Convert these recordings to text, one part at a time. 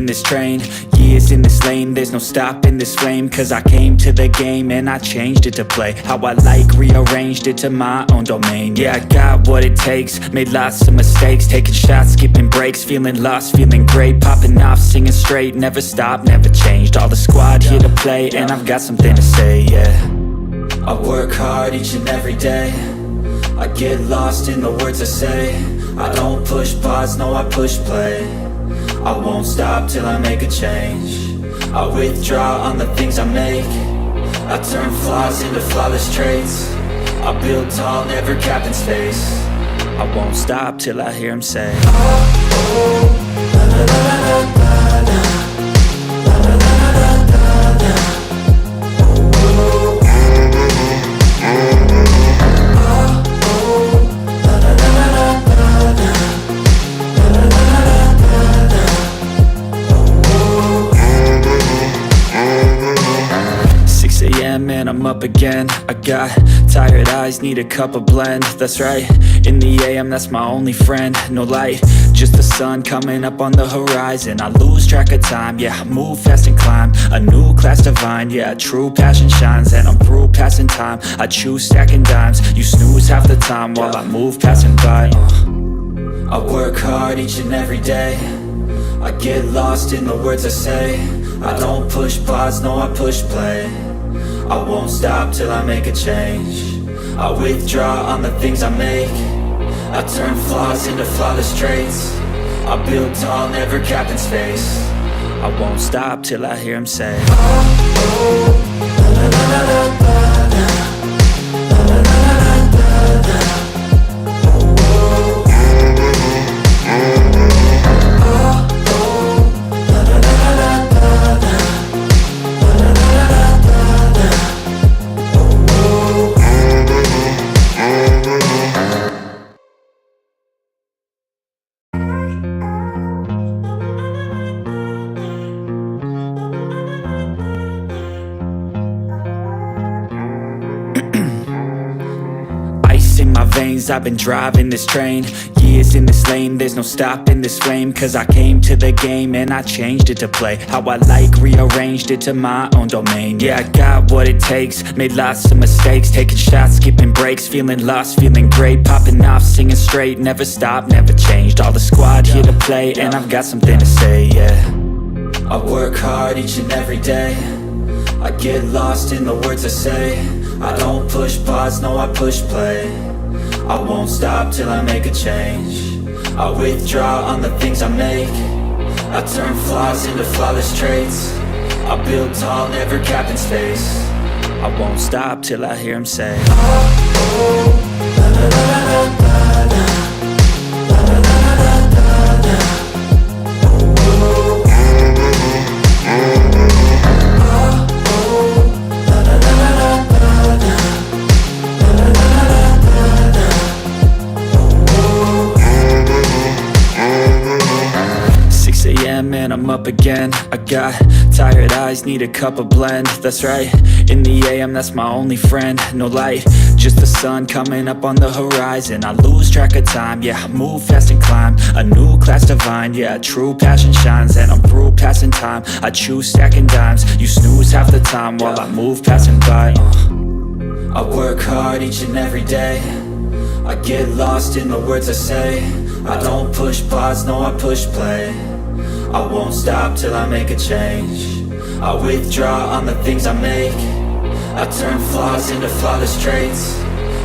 this train, years in this lane, there's no stopping this flame. Cause I came to the game and I changed it to play how I like, rearranged it to my own domain. Yeah, I got what it takes, made lots of mistakes, taking shots, skipping breaks, feeling lost, feeling great, popping off, singing straight, never stopped, never changed. All the squad here to play and I've got something to say, yeah. I work hard each and every day, I get lost in the words I say. I don't push pause, no I push play. I won't stop till I make a change. I withdraw on the things I make. I turn flaws into flawless traits. I build tall, never capped in space. I won't stop till I hear him say, oh, oh, la, la, la, la, la, la, la, la, la, la, la, la. And I'm up again. I got tired eyes, need a cup of blend. That's right, in the AM, that's my only friend. No light, just the sun coming up on the horizon. I lose track of time, yeah, I move fast and climb a new class divine, yeah, true passion shines. And I'm through passing time, I choose stacking dimes. You snooze half the time while I move passing by. I work hard each and every day, I get lost in the words I say. I don't push pause, no I push play. I won't stop till I make a change. I withdraw on the things I make. I turn flaws into flawless traits. I build tall, never capped in space. I won't stop till I hear him say, oh, oh, la, la, la, la, la, la, la, la, la, la, la, la. I've been driving this train, years in this lane, there's no stopping this flame. Cause I came to the game and I changed it to play how I like, rearranged it to my own domain. Yeah, I got what it takes, made lots of mistakes, taking shots, skipping breaks, feeling lost, feeling great, popping off, singing straight, never stopped, never changed. All the squad here to play and I've got something to say, yeah. I work hard each and every day, I get lost in the words I say. I don't push pause, no I push play. I won't stop till I make a change. I withdraw on the things I make. I turn flaws into flawless traits. I build tall, never capped in space. I won't stop till I hear him say, oh, oh, la, la, la, la, la, la, la, la, la, la, la, la. And I'm up again. I got tired eyes, need a cup of blend. That's right, in the AM, that's my only friend. No light, just the sun coming up on the horizon. I lose track of time, yeah, I move fast and climb a new class divine, yeah, true passion shines. And I'm through passing time, I choose stacking dimes. You snooze half the time while I move passing by. I work hard each and every day, I get lost in the words I say. I don't push pause, no I push play. I won't stop till I make a change. I withdraw on the things I make. I turn flaws into flawless traits.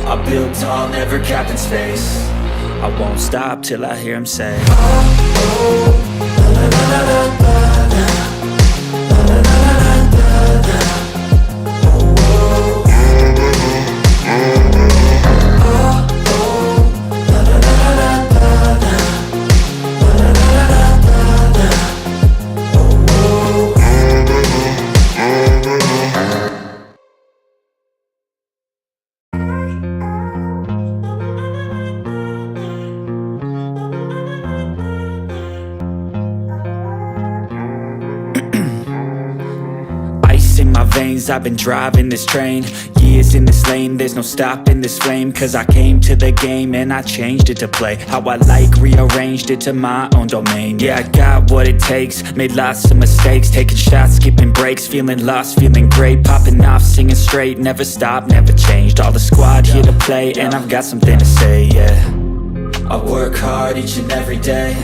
I build tall, never capped in space. I won't stop till I hear him say, oh, oh, la, la, la, la, la, la, la, la, la, la, la, la. veins, I've been driving this train. Years in this lane, there's no stopping this flame. Cause I came to the game and I changed it to play how I like, rearranged it to my own domain. Yeah, I got what it takes, made lots of mistakes, taking shots, skipping breaks, feeling lost, feeling great, popping off, singing straight, never stopped, never changed. All the squad here to play, and I've got something to say, yeah. I work hard each and every day,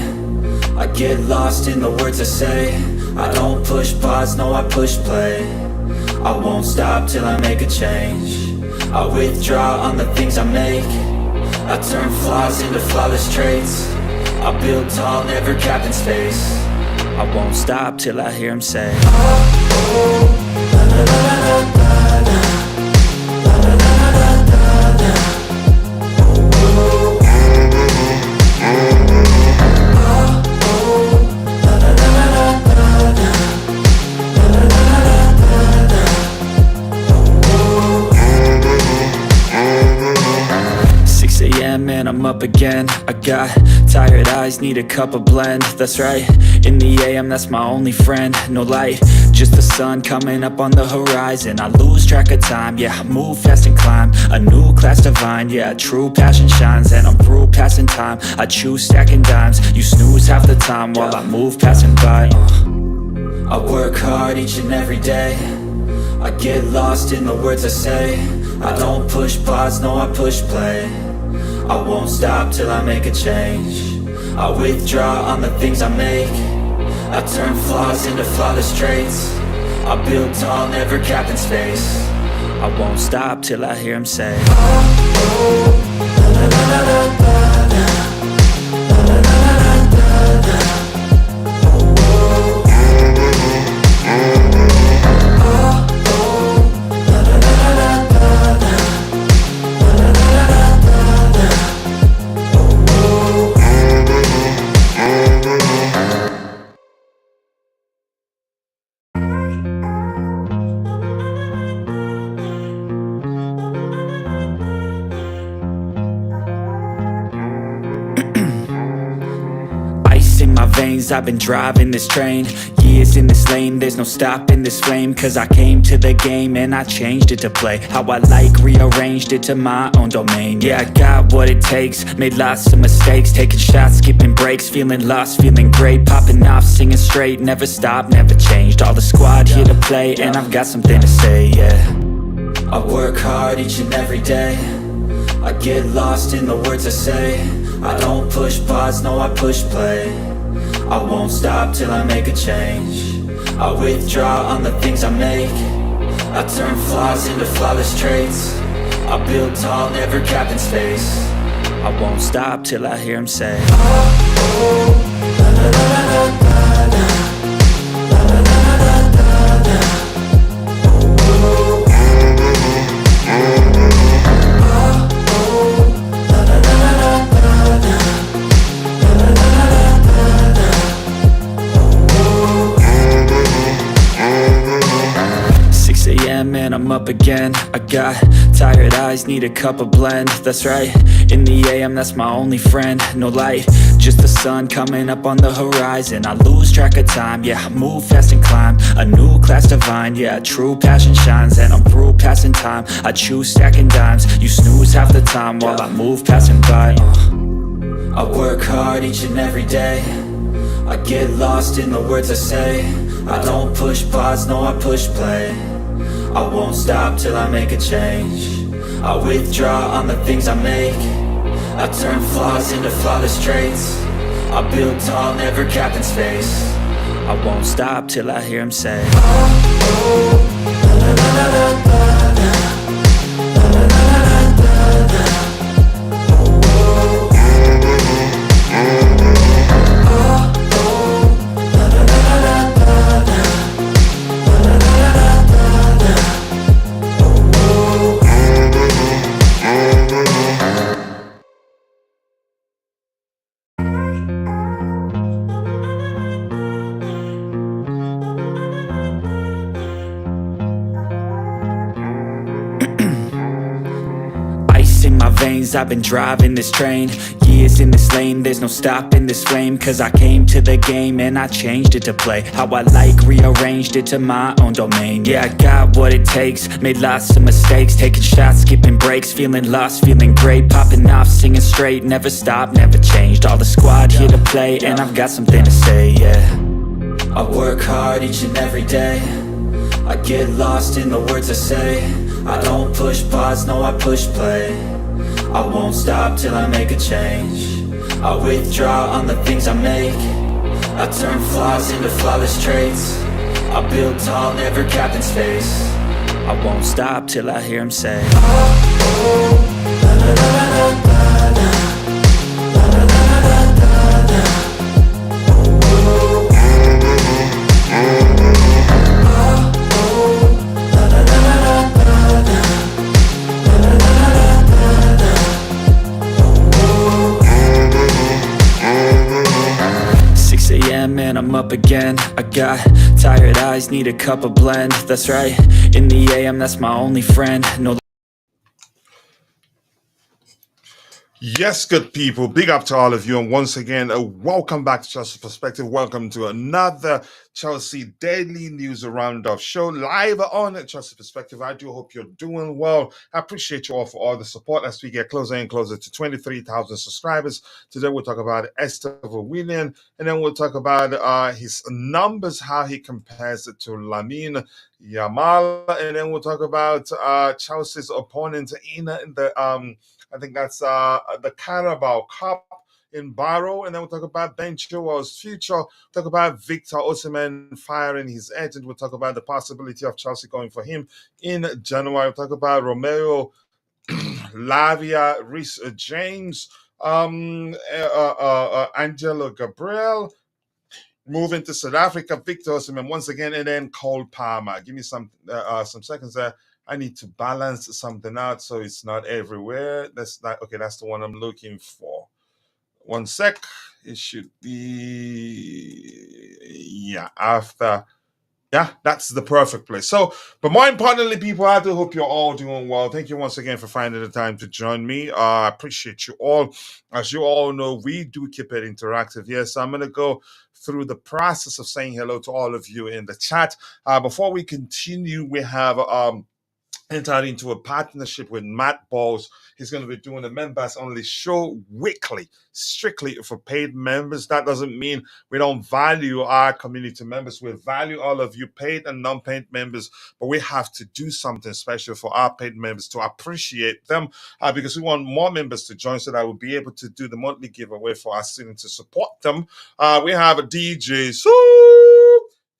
I get lost in the words I say. I don't push pause, no I push play. I won't stop till I make a change. I withdraw on the things I make. I turn flaws into flawless traits. I build tall, never capped in space. I won't stop till I hear him say, oh, oh, la, la, la, la, la, la. Man, I'm up again. I got tired eyes, need a cup of blend. That's right, in the AM, that's my only friend. No light, just the sun coming up on the horizon. I lose track of time, yeah, I move fast and climb a new class divine, yeah, true passion shines. And I'm through passing time, I choose stacking dimes. You snooze half the time while I move passing by. I work hard each and every day, I get lost in the words I say. I don't push pause, no I push play. I won't stop till I make a change. I withdraw on the things I make. I turn flaws into flawless traits. I build tall, never capped in space. I won't stop till I hear him say, oh, oh, la, la, la, la, la, la. I've been driving this train, years in this lane, there's no stopping this flame. Cause I came to the game and I changed it to play how I like, rearranged it to my own domain. Yeah, I got what it takes, made lots of mistakes, taking shots, skipping breaks, feeling lost, feeling great, popping off, singing straight, never stopped, never changed. All the squad here to play, and I've got something to say, yeah. I work hard each and every day, I get lost in the words I say. I don't push pause, no I push play. I won't stop till I make a change. I withdraw on the things I make. I turn flaws into flawless traits. I build tall, never capped in space. I won't stop till I hear him say, oh, oh, la, la, la, la, la, la. Man, I'm up again. I got tired eyes, need a cup of blend. That's right, in the AM, that's my only friend. No light, just the sun coming up on the horizon. I lose track of time, yeah, I move fast and climb a new class divine, yeah, true passion shines. And I'm through passing time, I choose stacking dimes. You snooze half the time while I move passing by. I work hard each and every day, I get lost in the words I say. I don't push pause, no I push play. I won't stop till I make a change. I withdraw on the things I make. I turn flaws into flawless traits. I build tall, never capped in space. I won't stop till I hear him say, oh, oh, la, la, la, la, la, la. years I've been driving this train, years in this lane, there's no stopping this flame. Cause I came to the game and I changed it to play how I like, rearranged it to my own domain. Yeah, I got what it takes, made lots of mistakes, taking shots, skipping breaks, feeling lost, feeling great, popping off, singing straight, never stopped, never changed. All the squad here to play, and I've got something to say, yeah. I work hard each and every day, I get lost in the words I say. I don't push pause, no I push play. I won't stop till I make a change. I withdraw on the things I make. I turn flaws into flawless traits. I build tall, never capped in space. I won't stop till I hear him say, oh, oh, la la la la la la. And I'm up again. I got tired eyes, need a cup of blend. That's right, in the AM, that's my only friend. No. Yes, good people. Big up to all of you. And once again, welcome back to Chelsea Perspective. Welcome to another Chelsea Daily News Roundup show live on Chelsea Perspective. I do hope you're doing well. I appreciate you all for all the support as we get closer and closer to 23,000 subscribers. Today we'll talk about Estevao Willian, and then we'll talk about his numbers, how he compares it to Lamine Yamal, and then we'll talk about Chelsea's opponent in the I think that's the Carabao Cup in Barrow. And then we'll talk about Ben Chilwell's future. Talk about Victor Osimhen firing his agent. We'll talk about the possibility of Chelsea going for him in January. We'll talk about Romeo Lavia, Reece James, Angelo Gabriel. Moving to South Africa, Victor Osimhen once again, and then Cole Palmer. Give me some seconds there. I need to balance something out so it's not everywhere. That's not okay. That's the one I'm looking for. One sec. It should be after. Yeah, that's the perfect place. So, but more importantly, people, I do hope you're all doing well. Thank you once again for finding the time to join me. I appreciate you all. As you all know, we do keep it interactive here. So I'm going to go through the process of saying hello to all of you in the chat. Before we continue, we have entered into a partnership with Matt Balls. He's going to be doing a members only show weekly, strictly for paid members. That doesn't mean we don't value our community members. We value all of you paid and non-paid members, but we have to do something special for our paid members to appreciate them because we want more members to join so that we'll be able to do the monthly giveaway for our students to support them. We have a DJ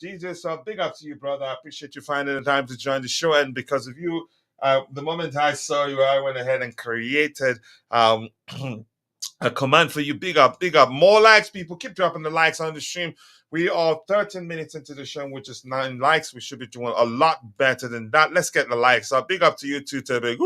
Jesus, big up to you, brother. I appreciate you finding the time to join the show. And because of you, the moment I saw you, I went ahead and created a command for you. Big up, big up. More likes, people. Keep dropping the likes on the stream. We are 13 minutes into the show, which is 9 likes. We should be doing a lot better than that. Let's get the likes up. Big up to you too, Tebe.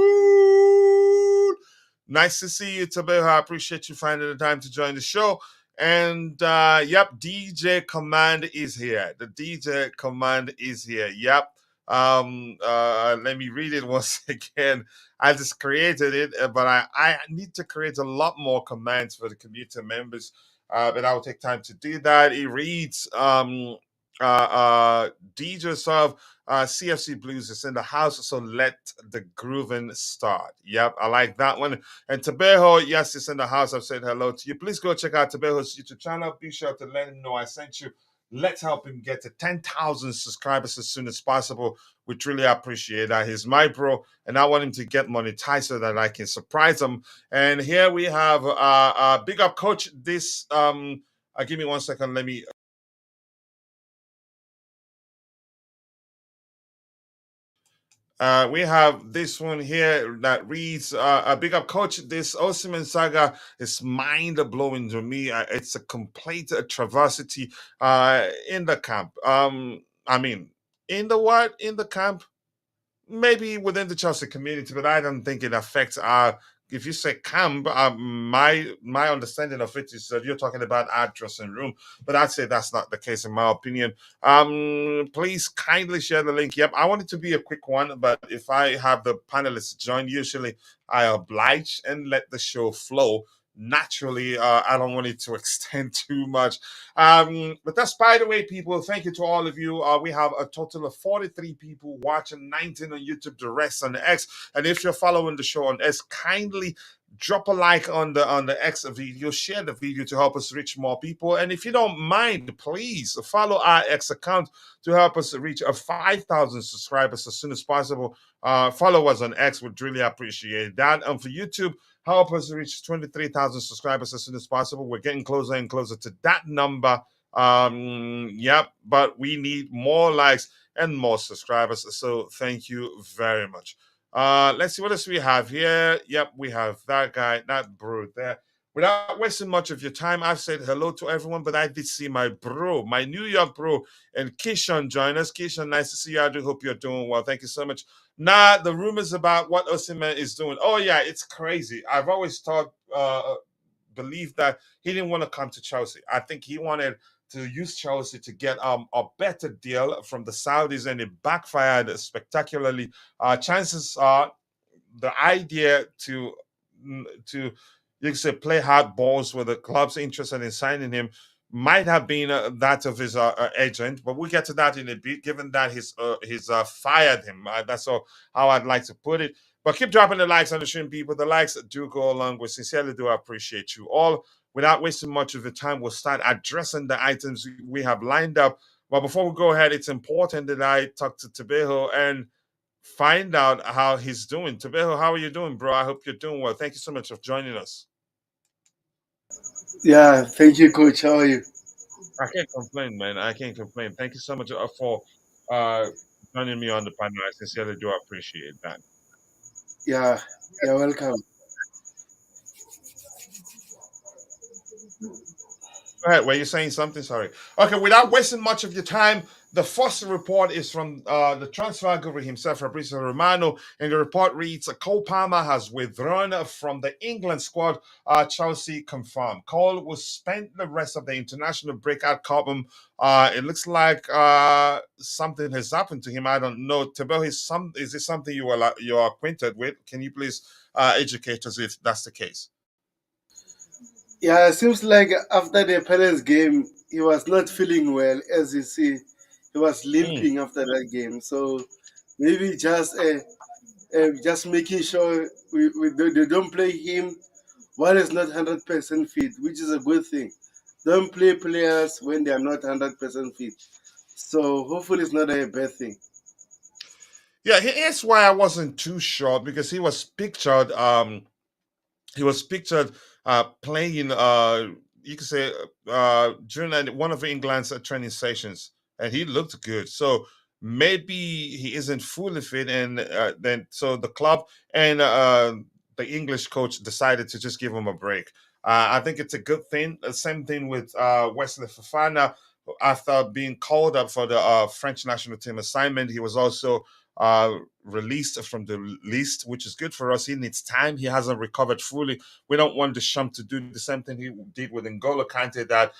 Nice to see you, Tebe. I appreciate you finding the time to join the show. And yep, DJ Command is here. The DJ Command is here. Yep. Let me read it once again. I just created it, but I need to create a lot more commands for the community members. But I will take time to do that. It reads DJ Sov CFC Blues is in the house, so let the grooving start. Yep, I like that one. And Tabejo, yes, it's in the house. I've said hello to you. Please go check out Tabejo's YouTube channel. Be sure to let him know I sent you. Let's help him get to 10,000 subscribers as soon as possible. We truly appreciate that. He's my bro, and I want him to get monetized so that I can surprise him. And here we have big up coach. This give me 1 second. Let me. We have this one here that reads, a big up coach. This Osimhen saga is mind-blowing to me. It's a complete travesty in the camp. I mean, in the what? In the camp? Maybe within the Chelsea community, but I don't think it affects our if you say camp, my understanding of it is that you're talking about our dressing room, but I'd say that's not the case in my opinion. Please kindly share the link. Yep, I want it to be a quick one, but if I have the panelists join, usually I oblige and let the show flow naturally. I don't want it to extend too much. But that's, by the way, people, thank you to all of you. We have a total of 43 people watching, 19 on YouTube, the rest on the X. And if you're following the show on X, kindly drop a like on the X video, share the video to help us reach more people. And if you don't mind, please follow our X account to help us reach 5,000 subscribers as soon as possible. Follow us on X, would really appreciate that. And for YouTube, help us reach 23,000 subscribers as soon as possible. We're getting closer and closer to that number. Yep, but we need more likes and more subscribers. So thank you very much. Let's see what else we have here. Yep, we have that guy, that bro there. Without wasting much of your time, I've said hello to everyone, but I did see my bro, my New York bro, and Kishan join us. Kishan, nice to see you. I do hope you're doing well. Thank you so much. Nah, the rumors about what Osimhen is doing. Oh yeah, it's crazy. I've always believed that he didn't want to come to Chelsea. I think he wanted to use Chelsea to get a better deal from the Saudis, and it backfired spectacularly. Chances are the idea to you can say play hard balls with the clubs interested in signing him might have been that of his agent, but we'll get to that in a bit. Given that he's fired him, that's how I'd like to put it. But keep dropping the likes on the stream, people. The likes do go along. We sincerely do appreciate you all. Without wasting much of the time, we'll start addressing the items we have lined up. But before we go ahead, it's important that I talk to Tebejo and find out how he's doing. Tebejo, how are you doing, bro? I hope you're doing well. Thank you so much for joining us. Yeah, thank you, Coach. How are you? I can't complain, man. I can't complain. Thank you so much for uh, joining me on the panel. I sincerely do appreciate that. Yeah, you're welcome. Go ahead. Were you saying something? Sorry. Okay. Without wasting much of your time, the first report is from the transfer guru himself, Fabrizio Romano, and the report reads: Cole Palmer has withdrawn from the England squad. Chelsea confirmed. Cole will spend the rest of the international break at Cobham. It looks like something has happened to him. I don't know. Tebel, is this something you are acquainted with? Can you please educate us if that's the case? Yeah, it seems like after the Palace game, he was not feeling well. As you see, he was limping after that game. So maybe just making sure they don't play him while he's not 100% fit, which is a good thing. Don't play players when they are not 100% fit. So hopefully it's not a bad thing. Yeah, here's why I wasn't too sure, because he was pictured. Playing. You could say during one of England's training sessions, and he looked good. So maybe he isn't fully fit, and then so the club and the English coach decided to just give him a break. I think it's a good thing. The same thing with Wesley Fofana. After being called up for the French national team assignment, he was also released from the list, which is good for us. He needs time. He hasn't recovered fully. We don't want the Sham to do the same thing he did with N'Golo Kante, that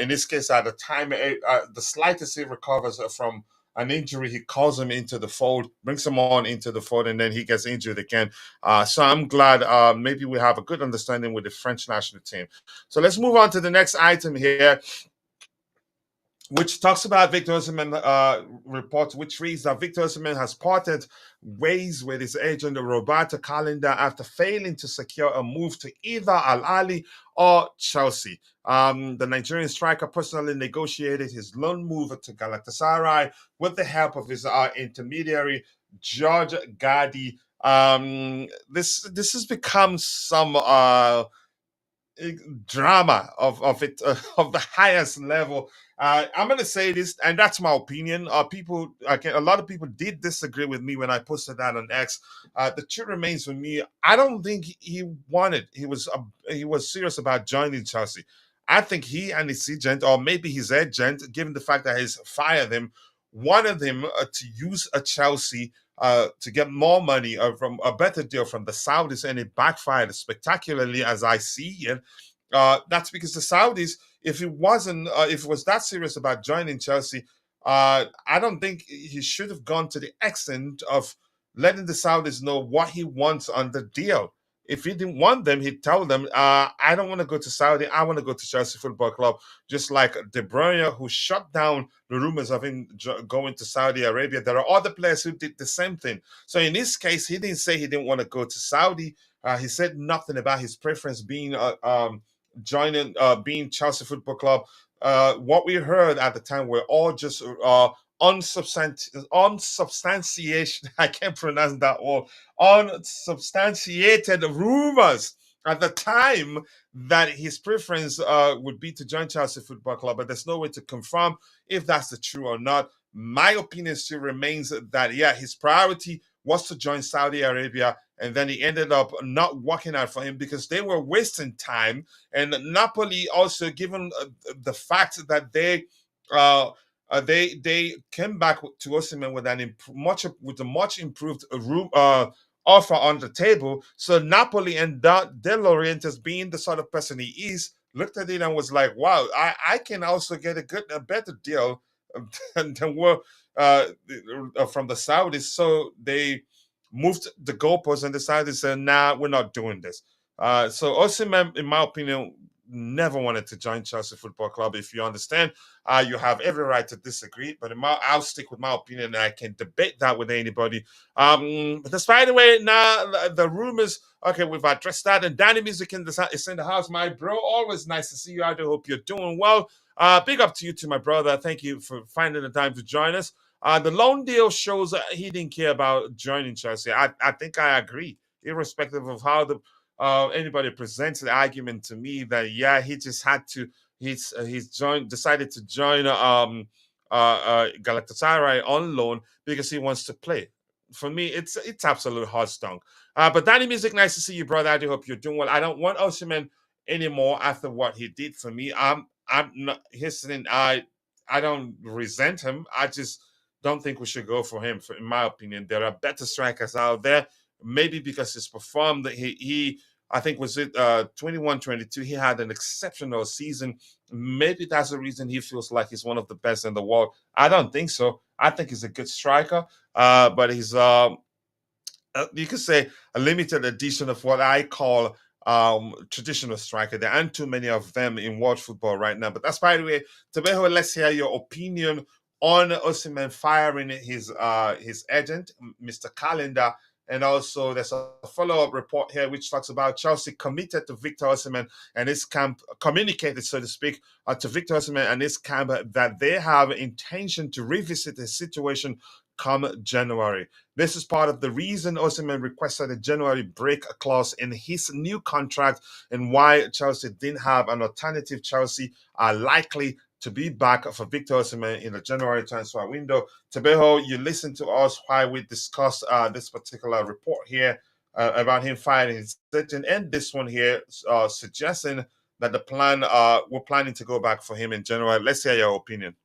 in this case, at the time, the slightest he recovers from an injury, he calls him into the fold, brings him on into the fold, and then he gets injured again. So I'm glad maybe we have a good understanding with the French national team. So let's move on to the next item here, which talks about Victor Osimhen report, which reads that Victor Osimhen has parted ways with his agent Roberto Calenda after failing to secure a move to either Al Ahly or Chelsea. The Nigerian striker personally negotiated his loan move to Galatasaray with the help of his intermediary George Gadi. This has become some drama of it of the highest level. I'm going to say this, and that's my opinion. A lot of people did disagree with me when I posted that on X. The truth remains with me. I don't think he wanted. He was serious about joining Chelsea. I think he and his agent, or maybe his agent, given the fact that he's fired him, wanted him to use a Chelsea to get more money from a better deal from the Saudis, and it backfired spectacularly as I see it. That's because the Saudis, if it was that serious about joining Chelsea, I don't think he should have gone to the extent of letting the Saudis know what he wants on the deal. If he didn't want them, he'd tell them, I don't want to go to Saudi. I want to go to Chelsea Football Club. Just like De Bruyne, who shut down the rumors of him going to Saudi Arabia. There are other players who did the same thing. So in this case, he didn't say he didn't want to go to Saudi. He said nothing about his preference being being Chelsea Football Club. What we heard at the time were all just unsubstantiation. I can't pronounce that word. Unsubstantiated rumors at the time that his preference would be to join Chelsea Football Club, but there's no way to confirm if that's the true or not. My opinion still remains that his priority was to join Saudi Arabia, and then he ended up not working out for him because they were wasting time. And Napoli also, given the fact that they came back to Osimhen with a much improved offer on the table. So Napoli and De Laurentiis, being the sort of person he is, looked at it and was like, "Wow, I can also get a better deal than we're from the Saudis." So they moved the goalposts and decided to say, "Nah, we're not doing this." So Osimhen, in my opinion, never wanted to join Chelsea Football Club. If you understand, you have every right to disagree, but I'll stick with my opinion, and I can debate that with anybody. But despite the way, now the rumors. Okay, we've addressed that. And Danny Music is in the house, my bro. Always nice to see you. I do hope you're doing well. Big up to you, to my brother. Thank you for finding the time to join us. The loan deal shows that he didn't care about joining Chelsea. I think I agree, irrespective of how anybody presents the argument to me that he just had to. Decided to join Galatasaray on loan because he wants to play. For me, it's absolute hot stunk. But Danny Music, nice to see you, brother. I do hope you're doing well. I don't want Osimhen anymore after what he did for me. I'm not hesitant. I don't resent him. I just don't think we should go for him. In my opinion, there are better strikers out there. Maybe because he's performed. He I think was it 21-22. He had an exceptional season. Maybe that's the reason he feels like he's one of the best in the world. I don't think so. I think he's a good striker, but he's you could say a limited edition of what I call traditional striker. There aren't too many of them in world football right now. But that's, by the way, Tabeho, let's hear your opinion on Osimhen firing his agent, Mr. Calendar. And also, there's a follow-up report here which talks about Chelsea committed to Victor Osimhen and his camp, communicated, so to speak, to Victor Osimhen and his camp that they have intention to revisit the situation come January. This is part of the reason Osimhen requested a January break clause in his new contract, and why Chelsea didn't have an alternative. Chelsea are likely to be back for Victor Osimhen in the January transfer window. Tabeho, you listen to us while we discuss this particular report here about him firing his agent, and this one here suggesting that we're planning to go back for him in January. Let's hear your opinion.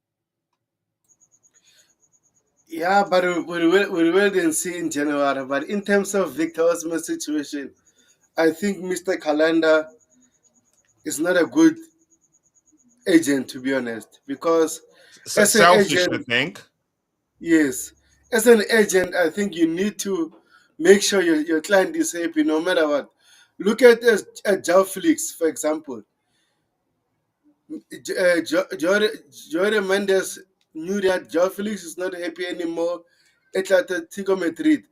Yeah, but we will then see in January. But in terms of Victor Osimhen's situation, I think Mr. Calendar is not a good agent, to be honest, because as an Selfish, agent, I think. yes, as an agent, I think you need to make sure your client is happy no matter what. Look at Joe Felix, for example. Jorge Mendes knew that Joe Felix is not happy anymore at Atletico Madrid,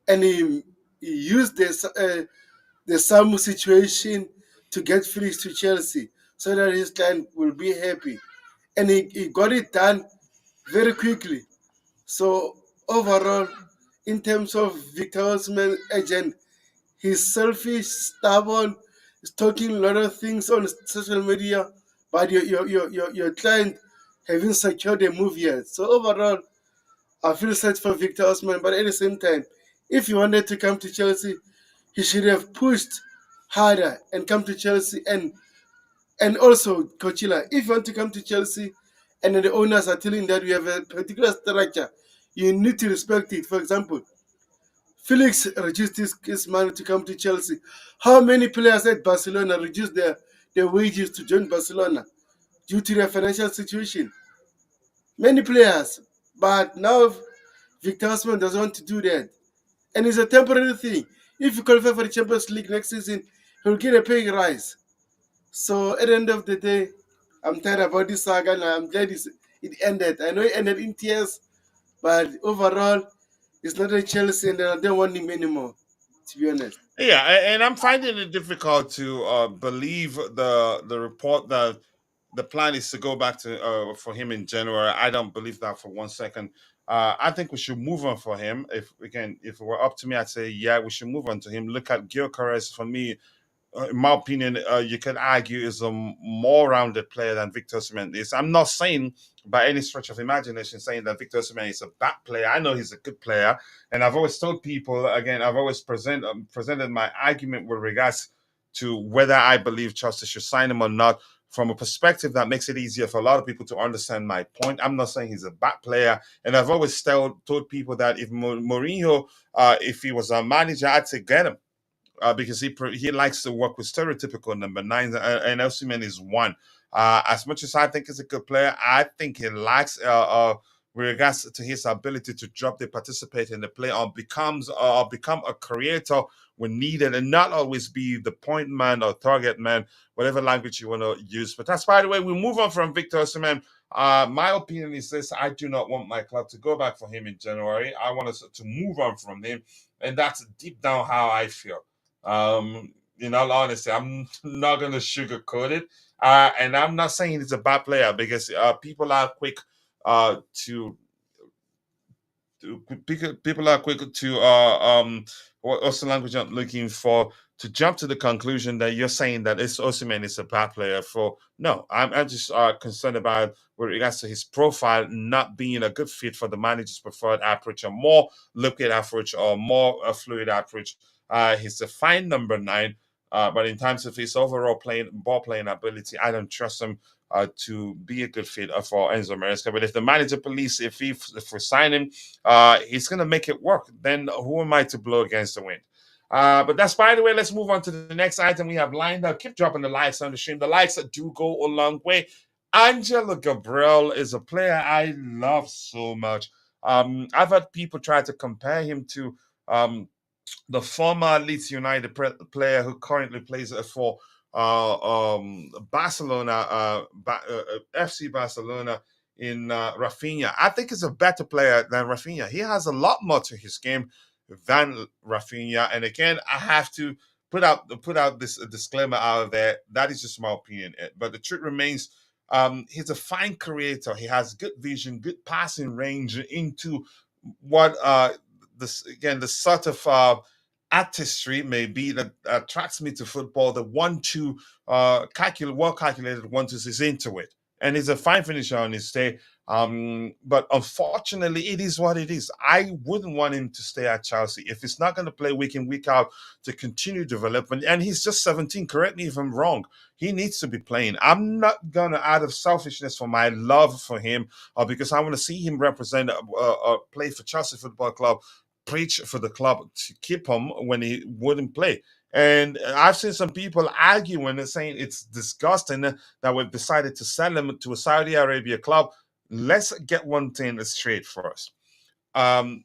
and he used the Samu situation to get Felix to Chelsea so that his client will be happy, and he got it done very quickly. So overall, in terms of Victor Osimhen agent, he's selfish, stubborn, he's talking a lot of things on social media, but your client haven't secured a move yet. So overall, I feel sad for Victor Osimhen, but at the same time, if he wanted to come to Chelsea, he should have pushed harder and come to Chelsea. And also, Coachella, if you want to come to Chelsea and then the owners are telling that we have a particular structure. You need to respect it. For example, Felix reduced his money to come to Chelsea. How many players at Barcelona reduced their wages to join Barcelona due to their financial situation? Many players. But now Victor Osimhen doesn't want to do that. And it's a temporary thing. If you qualify for the Champions League next season, he'll get a pay rise. So at the end of the day, I'm tired about this saga and I'm glad it ended. I know it ended in tears, but overall, it's not a Chelsea and I don't want him anymore, to be honest. Yeah, and I'm finding it difficult to believe the report that the plan is to go back to for him in January. I don't believe that for 1 second. I think we should move on for him. If it were up to me, I'd say yeah, we should move on to him. Look at Gyökeres. For me, in my opinion, you could argue is a more rounded player than Victor Osimhen is. I'm not saying by any stretch of imagination saying that Victor Osimhen is a bad player. I know he's a good player, and I've always told people again. I've always presented my argument with regards to whether I believe Chelsea should sign him or not. From a perspective that makes it easier for a lot of people to understand my point. I'm not saying he's a bad player, and I've always told people that if Mourinho, if he was a manager, I'd say get him because he likes to work with stereotypical number nines, and Osimhen is one. As much as I think he's a good player, I think he lacks, with regards to his ability to drop the participate in the play or become a creator when needed, and not always be the point man or target man, whatever language you want to use. But that's by the way, we move on from Victor Osimhen. My opinion is this: I do not want my club to go back for him in January. I want us to move on from him, and that's deep down how I feel. In all honesty, I'm not going to sugarcoat it. And I'm not saying he's a bad player because people are quick to people are quick to what's the language I'm looking for, to jump to the conclusion that you're saying that it's Osimhen is a bad player. For no, I'm just concerned about with regards to his profile not being a good fit for the manager's preferred approach, a more liquid approach or more fluid approach. He's a fine number nine, but in terms of his overall ball playing ability, I don't trust him to be a good fit for Enzo Maresca. But if the manager believes if we sign him, he's going to make it work, then who am I to blow against the wind? But that's by the way. Let's move on to the next item we have lined up. Keep dropping the likes on the stream. The likes do go a long way. Angelo Gabriel is a player I love so much. I've had people try to compare him to the former Leeds United player who currently plays for Barcelona, FC Barcelona in Rafinha. I think he's a better player than Rafinha. He has a lot more to his game than Rafinha. And again, I have to put out this disclaimer out there. That is just my opinion. But the truth remains, he's a fine creator. He has good vision, good passing range into what this again the sort of artistry maybe that attracts me to football. The 1-2 well calculated 1-2 is into it, and he's a fine finisher on his day. But unfortunately, it is what it is. I wouldn't want him to stay at Chelsea if he's not going to play week in week out to continue development. And he's just 17. Correct me if I'm wrong. He needs to be playing. I'm not gonna, out of selfishness for my love for him, or because I want to see him represent play for Chelsea Football Club, preach for the club to keep him when he wouldn't play. And I've seen some people arguing and saying it's disgusting that we've decided to sell him to a Saudi Arabia club. Let's get one thing straight first. Um,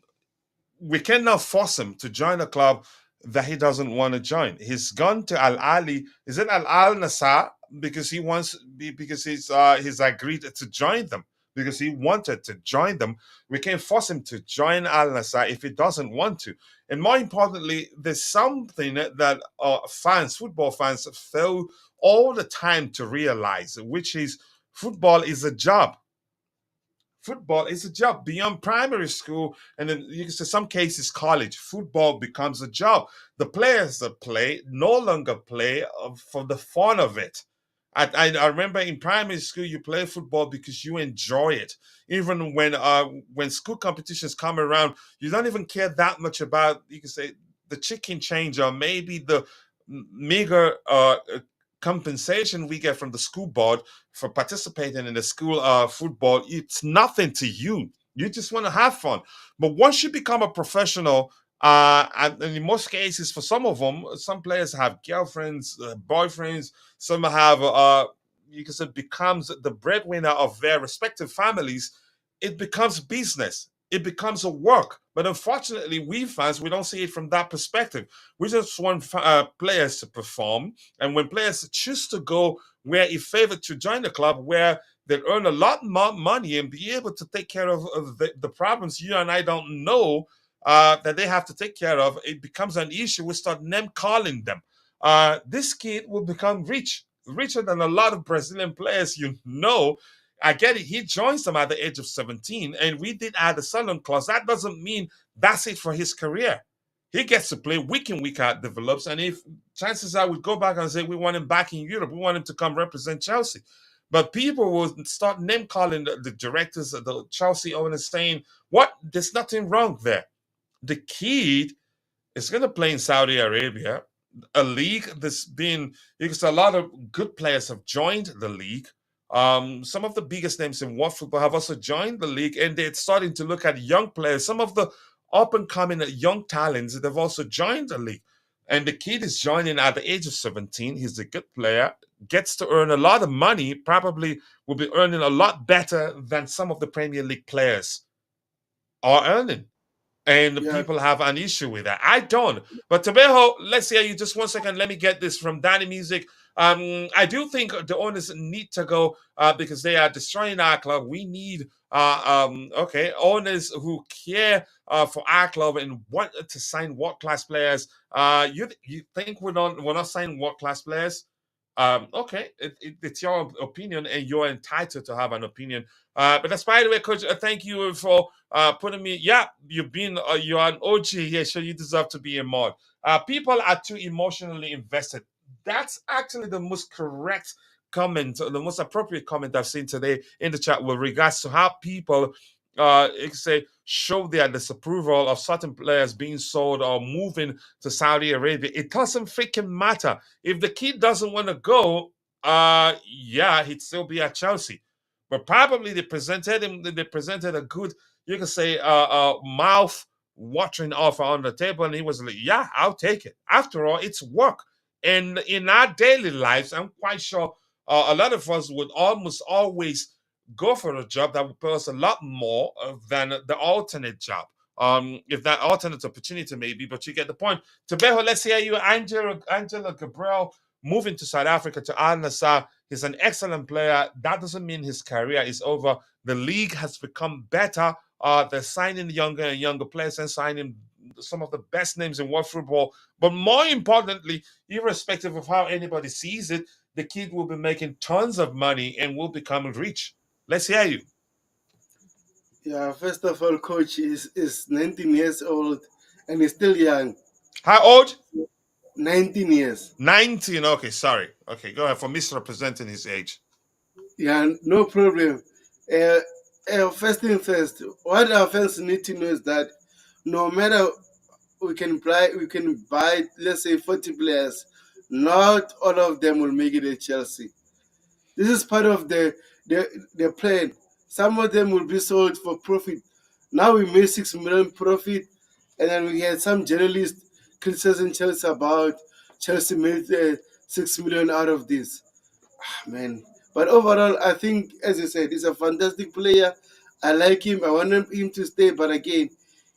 we cannot force him to join a club that he doesn't want to join. He's gone to Al Ali. Is it Al Nassr? Because he wants, because he's agreed to join them, because he wanted to join them. We can't force him to join Al Nassr if he doesn't want to. And more importantly, there's something that football fans, fail all the time to realize, which is football is a job. Football is a job beyond primary school, and then you can say some cases college. Football becomes a job. The players that play no longer play for the fun of it. I remember in primary school you play football because you enjoy it. Even when school competitions come around, you don't even care that much about, you can say, the chicken change or maybe the meager compensation we get from the school board for participating in the school football, it's nothing to you. You just want to have fun. But once you become a professional, and in most cases, for some of them, some players have girlfriends, boyfriends, some have, you can say, becomes the breadwinner of their respective families. It becomes business. It becomes a work. But unfortunately, we fans, we don't see it from that perspective. We just want players to perform. And when players choose to go where it favored to join the club, where they earn a lot more money and be able to take care of the problems you and I don't know that they have to take care of, it becomes an issue. We start name calling them. This kid will become rich, richer than a lot of Brazilian players you know. I get it. He joins them at the age of 17, and we did add a silent clause. That doesn't mean that's it for his career. He gets to play week in, week out, develops, and if chances are we go back and say we want him back in Europe, we want him to come represent Chelsea. But people will start name calling the directors, the Chelsea owners, saying, "What? There's nothing wrong there." The kid is going to play in Saudi Arabia, a league that's been, because a lot of good players have joined the league. Some of the biggest names in world football have also joined the league, and they're starting to look at young players. Some of the up and coming young talents that have also joined the league. And the kid is joining at the age of 17. He's a good player, gets to earn a lot of money, probably will be earning a lot better than some of the Premier League players are earning. And the Yeah, people have an issue with that. I don't. But Tabejo, let's hear you just 1 second. Let me get this from Danny Music. I do think the owners need to go because they are destroying our club. We need owners who care for our club and want to sign world class players. You think we're not signing world class players? Okay, it's your opinion, and you're entitled to have an opinion. But that's by the way, Coach. Thank you for putting me. Yeah, you're an OG here, so you deserve to be a mod. People are too emotionally invested. That's actually the most correct comment, the most appropriate comment I've seen today in the chat with regards to how people say show their disapproval of certain players being sold or moving to Saudi Arabia. It doesn't freaking matter. If the kid doesn't want to go, yeah, he'd still be at Chelsea. But probably they presented him, they presented a good, you can say, mouth watering offer on the table, and he was like, yeah, I'll take it. After all, it's work. And in our daily lives, I'm quite sure a lot of us would almost always go for a job that would pay us a lot more than the alternate job. If that alternate opportunity maybe, but you get the point. Tabejo, let's hear you. Angelo Gabriel moving to South Africa to Al Nassr. He's an excellent player. That doesn't mean his career is over. The league has become better. They're signing younger and younger players and signing some of the best names in world football. But more importantly, irrespective of how anybody sees it, the kid will be making tons of money and will become rich. Let's hear you. yeah. First of all, coach is 19 years old and he's still young. How old? 19 years. 19. Okay, sorry. Okay, go ahead for misrepresenting his age. Yeah, no problem. Uh, First thing first, what our fans need to know is that no matter we can buy, let's say 40 players, not all of them will make it at Chelsea. This is part of the plan. Some of them will be sold for profit. Now we made 6 million profit, and then we had some journalists criticizing Chelsea about Chelsea made 6 million out of this. Man. But overall, I think, as you said, he's a fantastic player. I like him. I want him to stay. But again,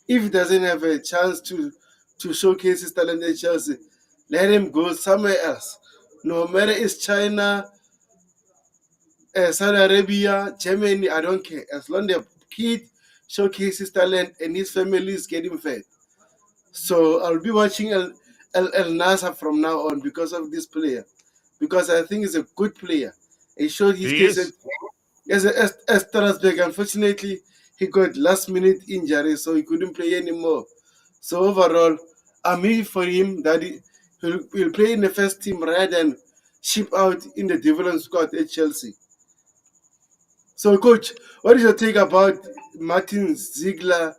if he doesn't have a chance to showcase his talent at Chelsea, let him go somewhere else. No matter it's China, Saudi Arabia, Germany, I don't care. As long as the kid showcases talent and his family is getting fed. So I'll be watching El Nasa from now on because of this player. Because I think he's a good player. He showed his He case is. as Strasbourg. Unfortunately, he got last minute injury, so he couldn't play anymore. So overall, I'm here for him that he'll play in the first team rather than ship out in the development squad at Chelsea. So, coach, what is your take about Martin Ziegler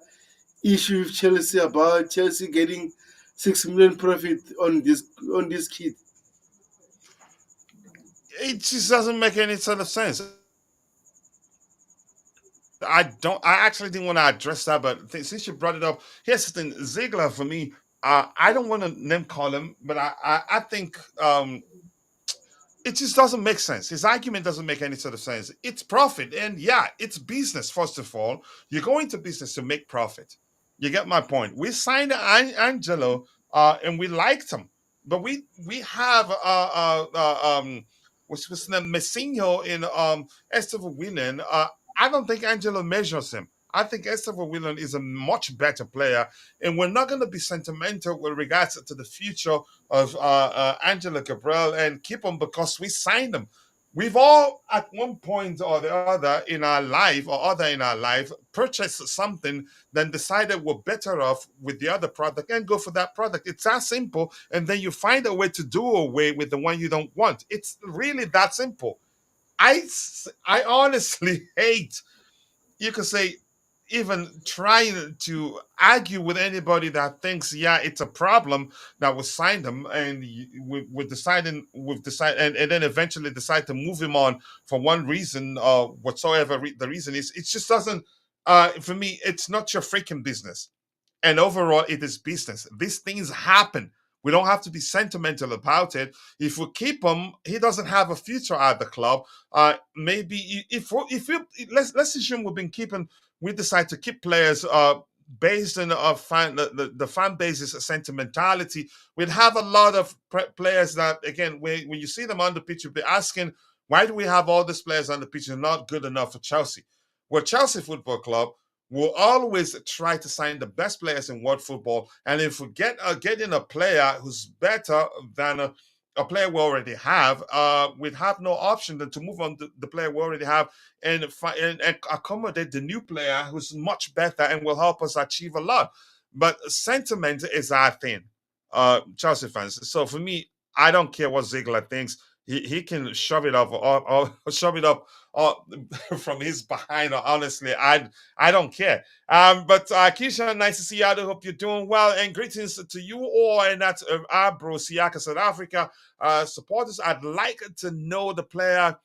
issue with Chelsea about Chelsea getting 6 million profit on this kid? it just doesn't make any sort of sense. I actually didn't want to address that, but since you brought it up, here's the thing: Ziegler for me. I don't want to name call him, but I think it just doesn't make sense. His argument doesn't make any sort of sense. It's profit, and yeah, it's business. First of all, you go into business to make profit. You get my point. We signed Angelo, and we liked him, but we have what's his name, Messinho in Estevao Willian. I don't think Angelo measures him. I think Estevao Willian is a much better player, and we're not going to be sentimental with regards to the future of Angelo Gabriel and keep him because we signed him. We've all, at one point or the other in our life or other in our life, purchased something, then decided we're better off with the other product and go for that product. It's that simple. And then you find a way to do away with the one you don't want. It's really that simple. I honestly hate, you could say, even trying to argue with anybody that thinks, yeah, it's a problem that we signed him and we've decided and then eventually decide to move him on for one reason or whatsoever the reason is. It just doesn't, for me, it's not your freaking business. And overall, it is business. These things happen. We don't have to be sentimental about it. If we keep him, he doesn't have a future at the club. Maybe let's assume we've been keeping, we decide to keep players based on the fan base's sentimentality. We'd have a lot of players that, again, when you see them on the pitch, you'll be asking, why do we have all these players on the pitch and not good enough for Chelsea? Well, Chelsea Football Club will always try to sign the best players in world football. And if we get in a player who's better than a player we already have, we'd have no option than to move on to the player we already have and accommodate the new player who's much better and will help us achieve a lot. But sentiment is our thing, Chelsea fans. So for me, I don't care what Ziegler thinks. He can shove it up or shove it up from his behind. Honestly, I don't care. But Keisha, nice to see you. I do hope you're doing well. And greetings to you all. And that's our bro Siaka, South Africa supporters. I'd like to know the player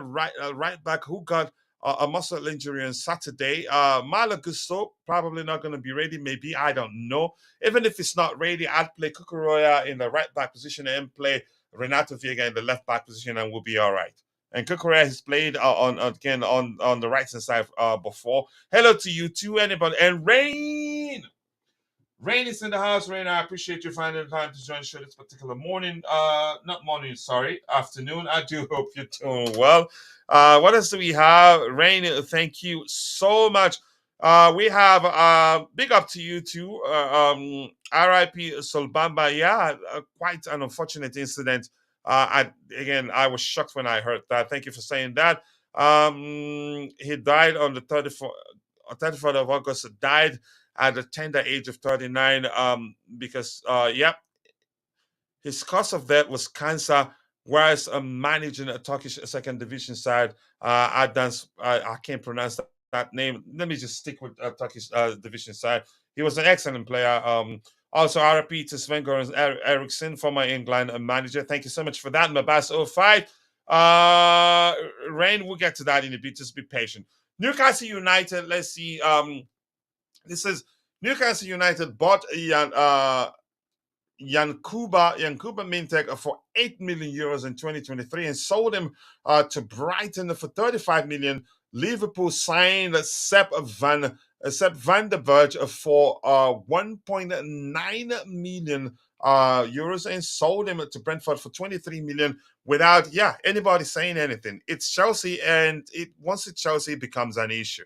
right back who got a muscle injury on Saturday. Malo Gusto probably not going to be ready. Maybe, I don't know. Even if it's not ready, I'd play Kukuroya in the right back position and play Renato Viega in the left back position, and we'll be all right. And Kukurea has played on the right hand side before. Hello to you too, anybody. And Rain is in the house. Rain, I appreciate you finding the time to join the show this particular morning. Not morning, sorry, afternoon. I do hope you're doing well. What else do we have? Rain, thank you so much. We have big up to you too. R.I.P. Solbamba. Yeah, quite an unfortunate incident. I was shocked when I heard that. Thank you for saying that. He died on the 34th of August. Died at the tender age of 39 because his cause of death was cancer, whereas managing a Turkish second division side. I can't pronounce that name. Let me just stick with Turkish division side. He was an excellent player. Also, RP to Sven Goran Eriksson, former England manager. Thank you so much for that, Mabas 05. Rain, we'll get to that in a bit. Just be patient. Newcastle United, let's see. This is Newcastle United bought Yankuba Mintek for 8 million euros in 2023 and sold him to Brighton for 35 million. Liverpool signed Sepp van der Berg for 1.9 million euros and sold him to Brentford for 23 million without anybody saying anything. It's Chelsea, and once it's Chelsea, it becomes an issue.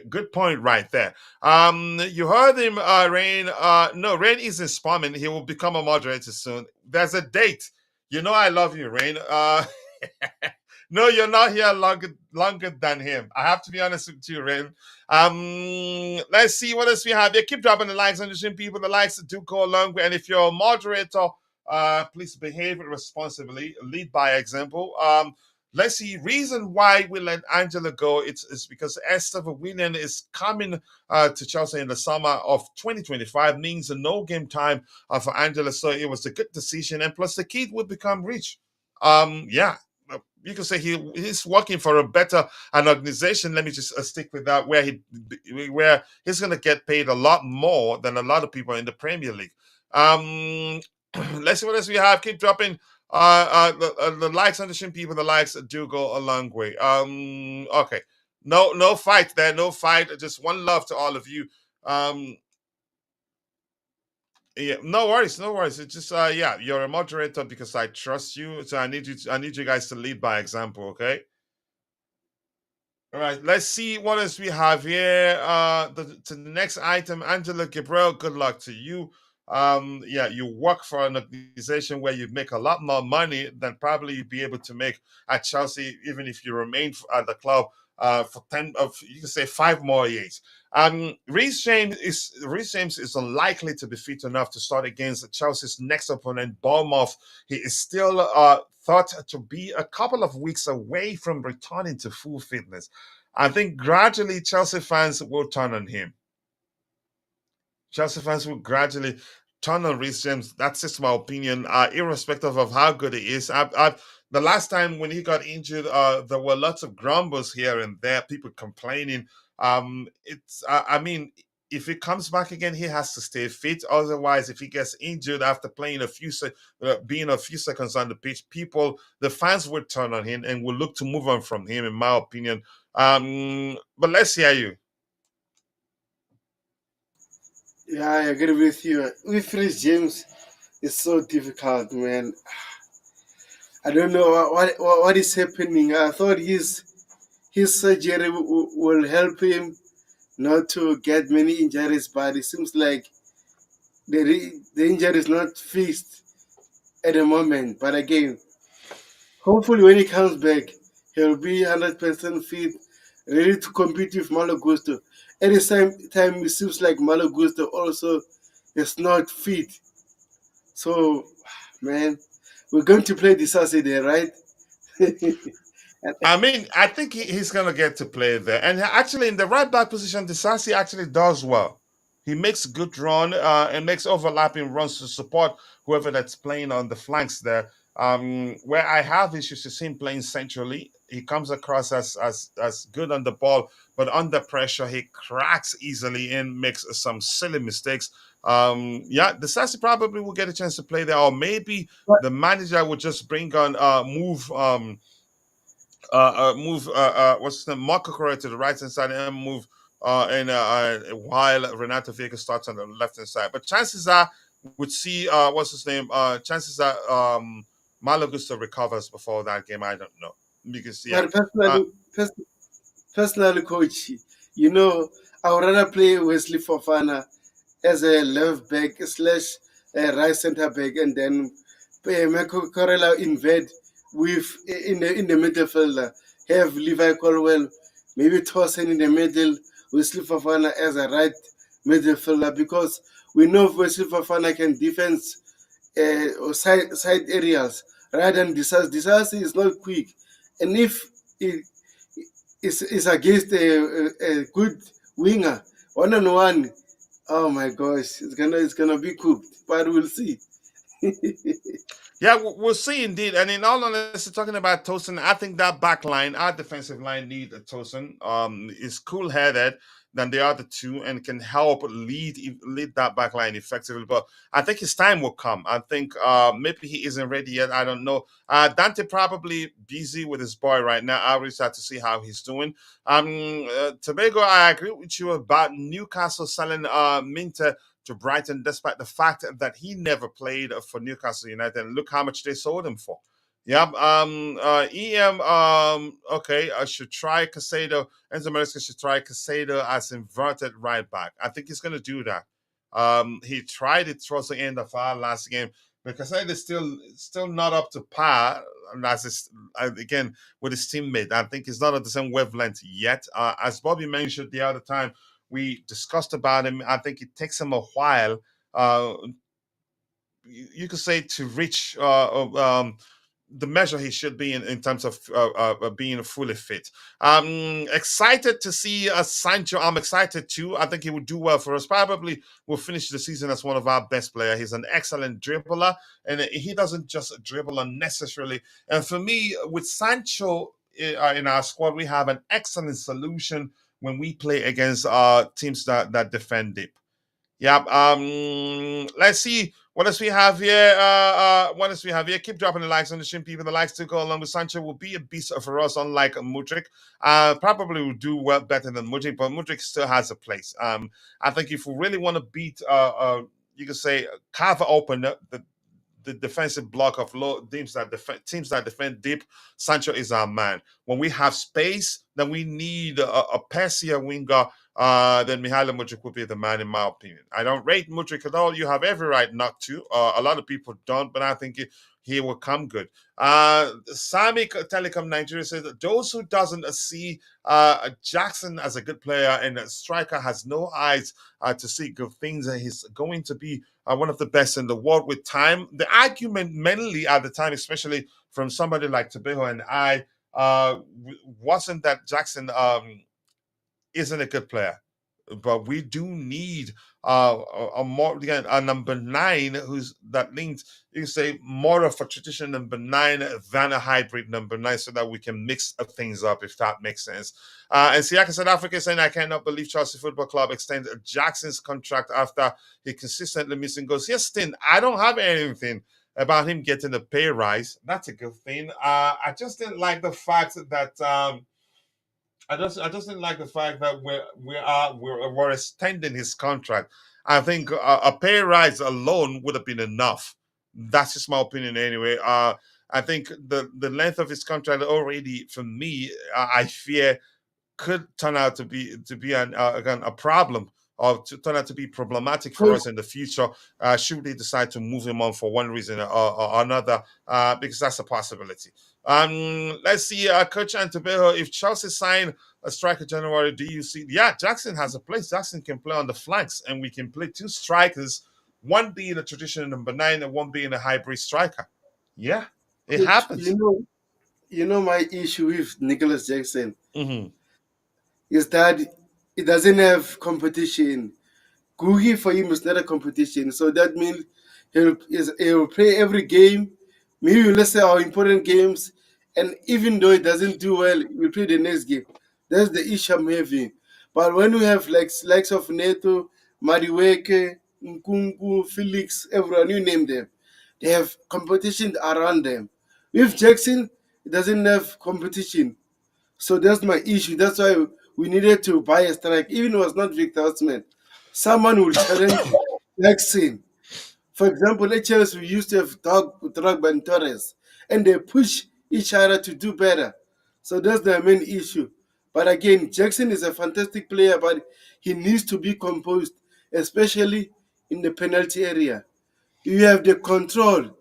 Good point right there. You heard him, Rain. No, Rain isn't spamming. He will become a moderator soon. There's a date. You know I love you, Rain. No, you're not here longer than him. I have to be honest with you, Rain. Let's see what else we have. Keep dropping the likes on the stream, people. The likes do go a long way. And if you're a moderator, please behave responsibly. Lead by example. Let's see. Reason why we let Angela go, it's because Estevao Willian is coming to Chelsea in the summer of 2025, means a no game time for Angela. So it was a good decision. And plus, the kid would become rich. Yeah, you can say he's working for a better an organization. Let me just stick with that, where he's going to get paid a lot more than a lot of people in the Premier League. Um, let's see what else we have. Keep dropping. The likes on the stream, people. The likes do go a long way. Okay. No fight there. No fight. Just one love to all of you. Um, yeah, no worries, no worries. It's just yeah, you're a moderator because I trust you. So I need you guys to lead by example, okay? All right, let's see what else we have here. To the next item, Angelo Gabriel. Good luck to you. Yeah, you work for an organization where you make a lot more money than probably you'd be able to make at Chelsea, even if you remain at the club for 10 of you can say 5 more years. Reece James is unlikely to be fit enough to start against Chelsea's next opponent, Bournemouth. He is still thought to be a couple of weeks away from returning to full fitness. I think gradually Chelsea fans will turn on him. Chelsea fans will gradually turn on Reece James. That's just my opinion, irrespective of how good he is. The last time when he got injured, there were lots of grumbles here and there, people complaining. I mean, if he comes back again, he has to stay fit. Otherwise, if he gets injured after playing being a few seconds on the pitch, the fans would turn on him and will look to move on from him, in my opinion. But let's hear you. Yeah, I agree with you. With Reece James, it's so difficult, man. I don't know what is happening. I thought his surgery will help him not to get many injuries, but it seems like the injury is not fixed at the moment. But again, hopefully when he comes back, he'll be 100% fit, ready to compete with Malo Gusto. At the same time, it seems like Malo Gusto also is not fit. So, man, we're going to play this Saturday, right? I mean, I think he's going to get to play there. And actually, in the right back position, Disasi actually does well. He makes good run and makes overlapping runs to support whoever that's playing on the flanks there. Where I have issues is him playing centrally. He comes across as good on the ball, but under pressure, he cracks easily and makes some silly mistakes. Yeah, Disasi probably will get a chance to play there, or maybe But, the manager would just bring on move what's his name, Marco Correa to the right hand side and move and while Renato Vega starts on the left hand side. But chances are we'd see what's his name. Chances are Malo Gusto recovers before that game. I don't know because yeah. but personally, coach, you know, I would rather play Wesley Fofana as a left back slash right center back, and then Michael Corella invade with in the midfielder. Have Levi Colwell, maybe Tosin in the middle, Wesley Fofana as a right midfielder, because we know Wesley Fofana can defense or side areas rather than Disasi is not quick, and if it is against a good winger 1-on-1. Oh my gosh, it's gonna be cooked, but we'll see. Yeah, we'll see indeed. And in all honesty, talking about Tosin, I think that back line, our defensive line, need a Tosin. Is cool headed than the other two and can help lead that back line effectively. But I think his time will come. I think maybe he isn't ready yet. I don't know. Dante probably busy with his boy right now. I'll reach out to see how he's doing. Tobago, I agree with you about Newcastle selling Minter to Brighton, despite the fact that he never played for Newcastle United. And look how much they sold him for. Yep. EM. Okay. I should try Casado. Enzo Maresca should try Casado as inverted right back. I think he's going to do that. He tried it towards the end of our last game, but Casado is still not up to par. And again with his teammate, I think he's not at the same wavelength yet. As Bobby mentioned the other time, we discussed about him. I think it takes him a while. You could say to reach the measure he should be in terms of being fully fit. Excited to see Sancho. I'm excited too. I think he would do well for us. Probably will finish the season as one of our best players. He's an excellent dribbler, and he doesn't just dribble unnecessarily. And for me, with Sancho in our squad, we have an excellent solution when we play against teams that defend deep. Yep. Let's see what else we have here. What else we have here? Keep dropping the likes on the stream, people. The likes to go along with Sancho will be a beast for us, unlike Mudryk. Probably will do well better than Mudryk, but Mudryk still has a place. I think if we really want to beat, you could say, carve open the defensive block of low teams that defend deep, Sancho is our man. When we have space, then we need a passier winger. Then Mihailo Mudryk would be the man, in my opinion. I don't rate Mudryk at all. You have every right not to. A lot of people don't, but I think he will come good. Sami Telecom Nigeria says that those who doesn't see Jackson as a good player and a striker has no eyes to see good things, and he's going to be one of the best in the world with time. The argument mainly at the time, especially from somebody like Tabeho and I, wasn't that Jackson isn't a good player, but we do need a more again a number 9 who's that leans, you can say, more of a traditional number 9 than a hybrid number 9, so that we can mix things up, if that makes sense. And Siaka South Africa is saying, I cannot believe Chelsea Football Club extended Jackson's contract after he consistently missing goals. Yes, Stin, I don't have anything about him getting a pay rise. That's a good thing. I just didn't like the fact that I just didn't like the fact that we're extending his contract. I think a pay rise alone would have been enough. That's just my opinion anyway. I think the length of his contract already, for me, I fear could turn out to be again a problem, or to turn out to be problematic for us in the future, should they decide to move him on for one reason or another, because that's a possibility. Let's see, Coach Antobejo, if Chelsea sign a striker January, do you see? Yeah, Jackson has a place. Jackson can play on the flanks, and we can play 2 strikers, one being a traditional number 9 and one being a hybrid striker. Yeah, it Coach, happens. my issue with Nicholas Jackson Hmm. is that it doesn't have competition. Gugi for him is not a competition, so that means he'll play every game. Maybe let's say our important games, and even though it doesn't do well, we'll play the next game. That's the issue I'm having. But when we have likes of Neto, Mariweke, Nkunku, Felix, everyone, you name them, they have competition around them. With Jackson, it doesn't have competition. So that's my issue. That's why we needed to buy a strike. Even if it was not Victor Osimhen, someone will challenge Jackson. For example, HLS, we used to have Drogba and Torres, and they push each other to do better. So that's the main issue. But again, Jackson is a fantastic player, but he needs to be composed, especially in the penalty area. You have the control.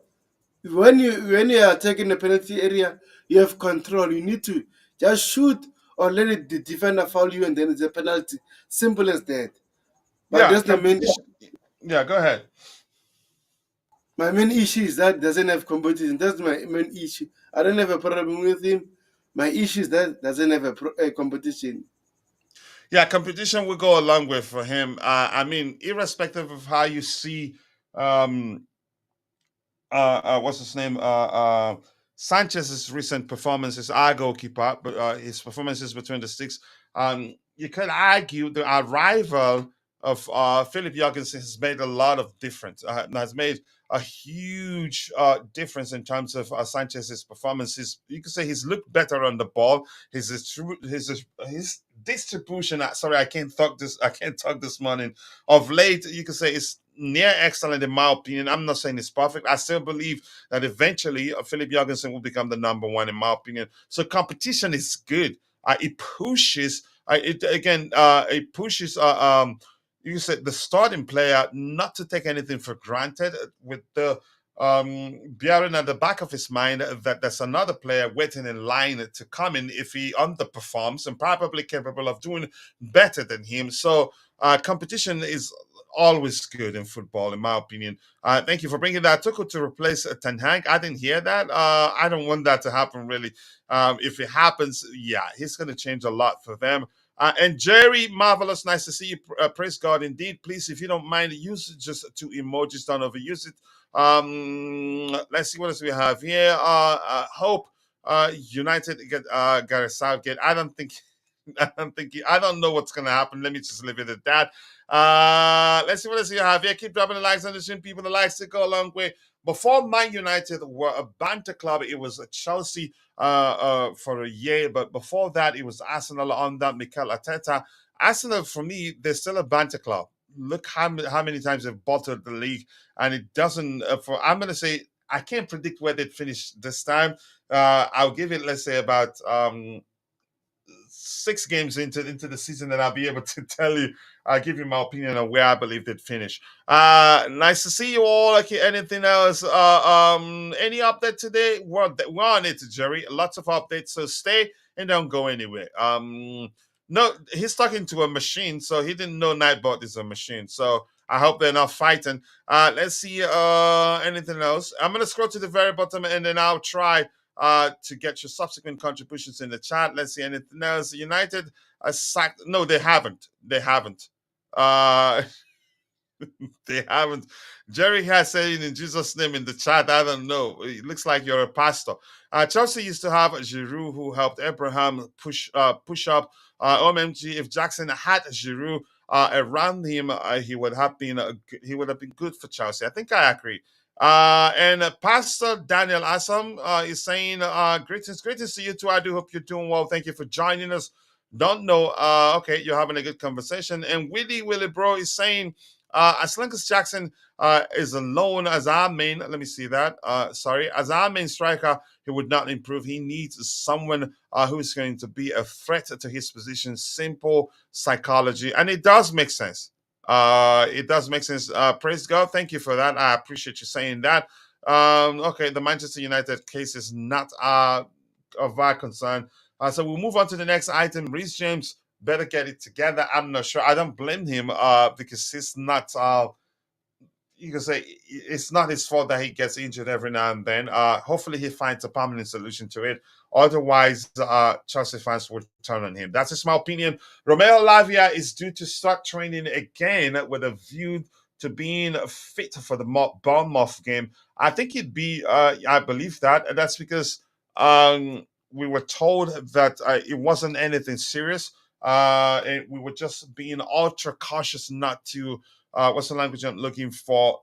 When you are taking the penalty area, you have control. You need to just shoot or let the defender foul you, and then it's a penalty. Simple as that. But Yeah, that's the main. competition. Yeah, go ahead. My main issue is that doesn't have competition. That's my main issue. I don't have a problem with him. My issue is that doesn't have a competition. Yeah, competition will go along with for him. I mean, irrespective of how you see, um, what's his name, Sanchez's recent performances, our goalkeeper, but his performances between the sticks, you could argue the arrival of Philip Jorgensen has made a lot of difference. Has made a huge difference in terms of Sanchez's performances. You could say he's looked better on the ball. His distribution. Sorry, I can't talk this. I can't talk this morning. Of late, you could say it's near excellent in my opinion. I'm not saying it's perfect. I still believe that eventually Philip Jorgensen will become the number 1 in my opinion. So competition is good. It pushes. It pushes. You said the starting player not to take anything for granted, with the bearing at the back of his mind that there's another player waiting in line to come in if he underperforms and probably capable of doing better than him. So competition is always good in football, in my opinion. Thank you for bringing that Tuchel to replace Ten Hag. I didn't hear that. I don't want that to happen, really. If it happens, yeah, he's going to change a lot for them. And Jerry, marvelous, nice to see you. Praise God, indeed. Please, if you don't mind, use just two emojis. Don't overuse it. Let's see what else we have here. Hope United get Gareth Southgate. I don't think. I don't know what's gonna happen. Let me just leave it at that. Let's see what else you have here. Keep dropping the likes on the stream, people. The likes to go a long way. Before Man United were a banter club, it was a Chelsea for a year. But before that, it was Arsenal under Mikel Arteta. Arsenal, for me, they're still a banter club. Look how many times they've bottled the league, and it doesn't. I'm gonna say I can't predict where they'd finish this time. I'll give it, let's say, about 6 games into the season, and I'll be able to tell you, I'll give you my opinion on where I believe they'd finish. Nice to see you all. Okay, anything else? Any update today? We're on it, Jerry. Lots of updates, so stay and don't go anywhere. No, he's talking to a machine, so he didn't know Nightbot is a machine. So I hope they're not fighting. Let's see. Anything else? I'm gonna scroll to the very bottom, and then I'll try to get your subsequent contributions in the chat. Let's see anything else. United sacked. No, they haven't. They haven't. Uh, they haven't. Jerry has said in Jesus' name in the chat. I don't know. It looks like you're a pastor. Chelsea used to have Giroud who helped Abraham push up. OMG, if Jackson had Giroud around him, he would have been good for Chelsea. I think I agree. And Pastor Daniel Assam is saying, greetings to you too. I do hope you're doing well. Thank you for joining us. Don't know. Okay, you're having a good conversation. And Willie Bro is saying, as long as Jackson is alone as our main, let me see that. As our main striker, he would not improve. He needs someone who is going to be a threat to his position. Simple psychology, and it does make sense. It does make sense. Praise God. Thank you for that. I appreciate you saying that. Okay, the Manchester United case is not of our concern. So we'll move on to the next item. Reece James better get it together. I'm not sure. I don't blame him because he's not. You can say it's not his fault that he gets injured every now and then. Hopefully, he finds a permanent solution to it. Otherwise, Chelsea fans would turn on him. That's just my opinion. Romeo Lavia is due to start training again with a view to being fit for the Bournemouth game. I think he'd be. I believe that. And that's because we were told that it wasn't anything serious. And we were just being ultra cautious not to what's the language I'm looking for?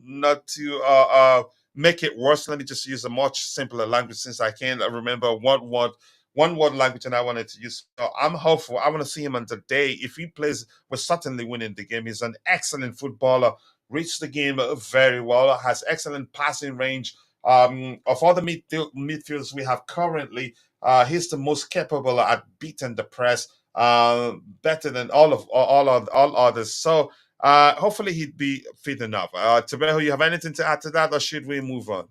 Not to make it worse. Let me just use a much simpler language since I can't remember one word language and I wanted to use. So I'm hopeful. I want to see him on today. If he plays, we're certainly winning the game. He's an excellent footballer. Reached the game very well. Has excellent passing range. Of all the midfielders we have currently, he's the most capable at beating the press. Better than all others. So hopefully he'd be fit enough. Tabeho, you have anything to add to that, or should we move on?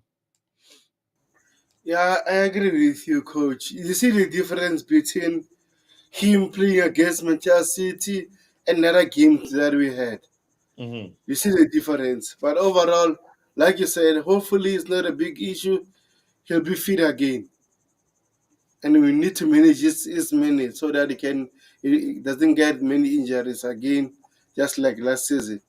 Yeah, I agree with you, coach. You see the difference between him playing against Manchester City and other games that we had. Mm-hmm. You see the difference. But overall, like you said, hopefully it's not a big issue. He'll be fit again. And we need to manage his minutes so that he doesn't get many injuries again, just like last season.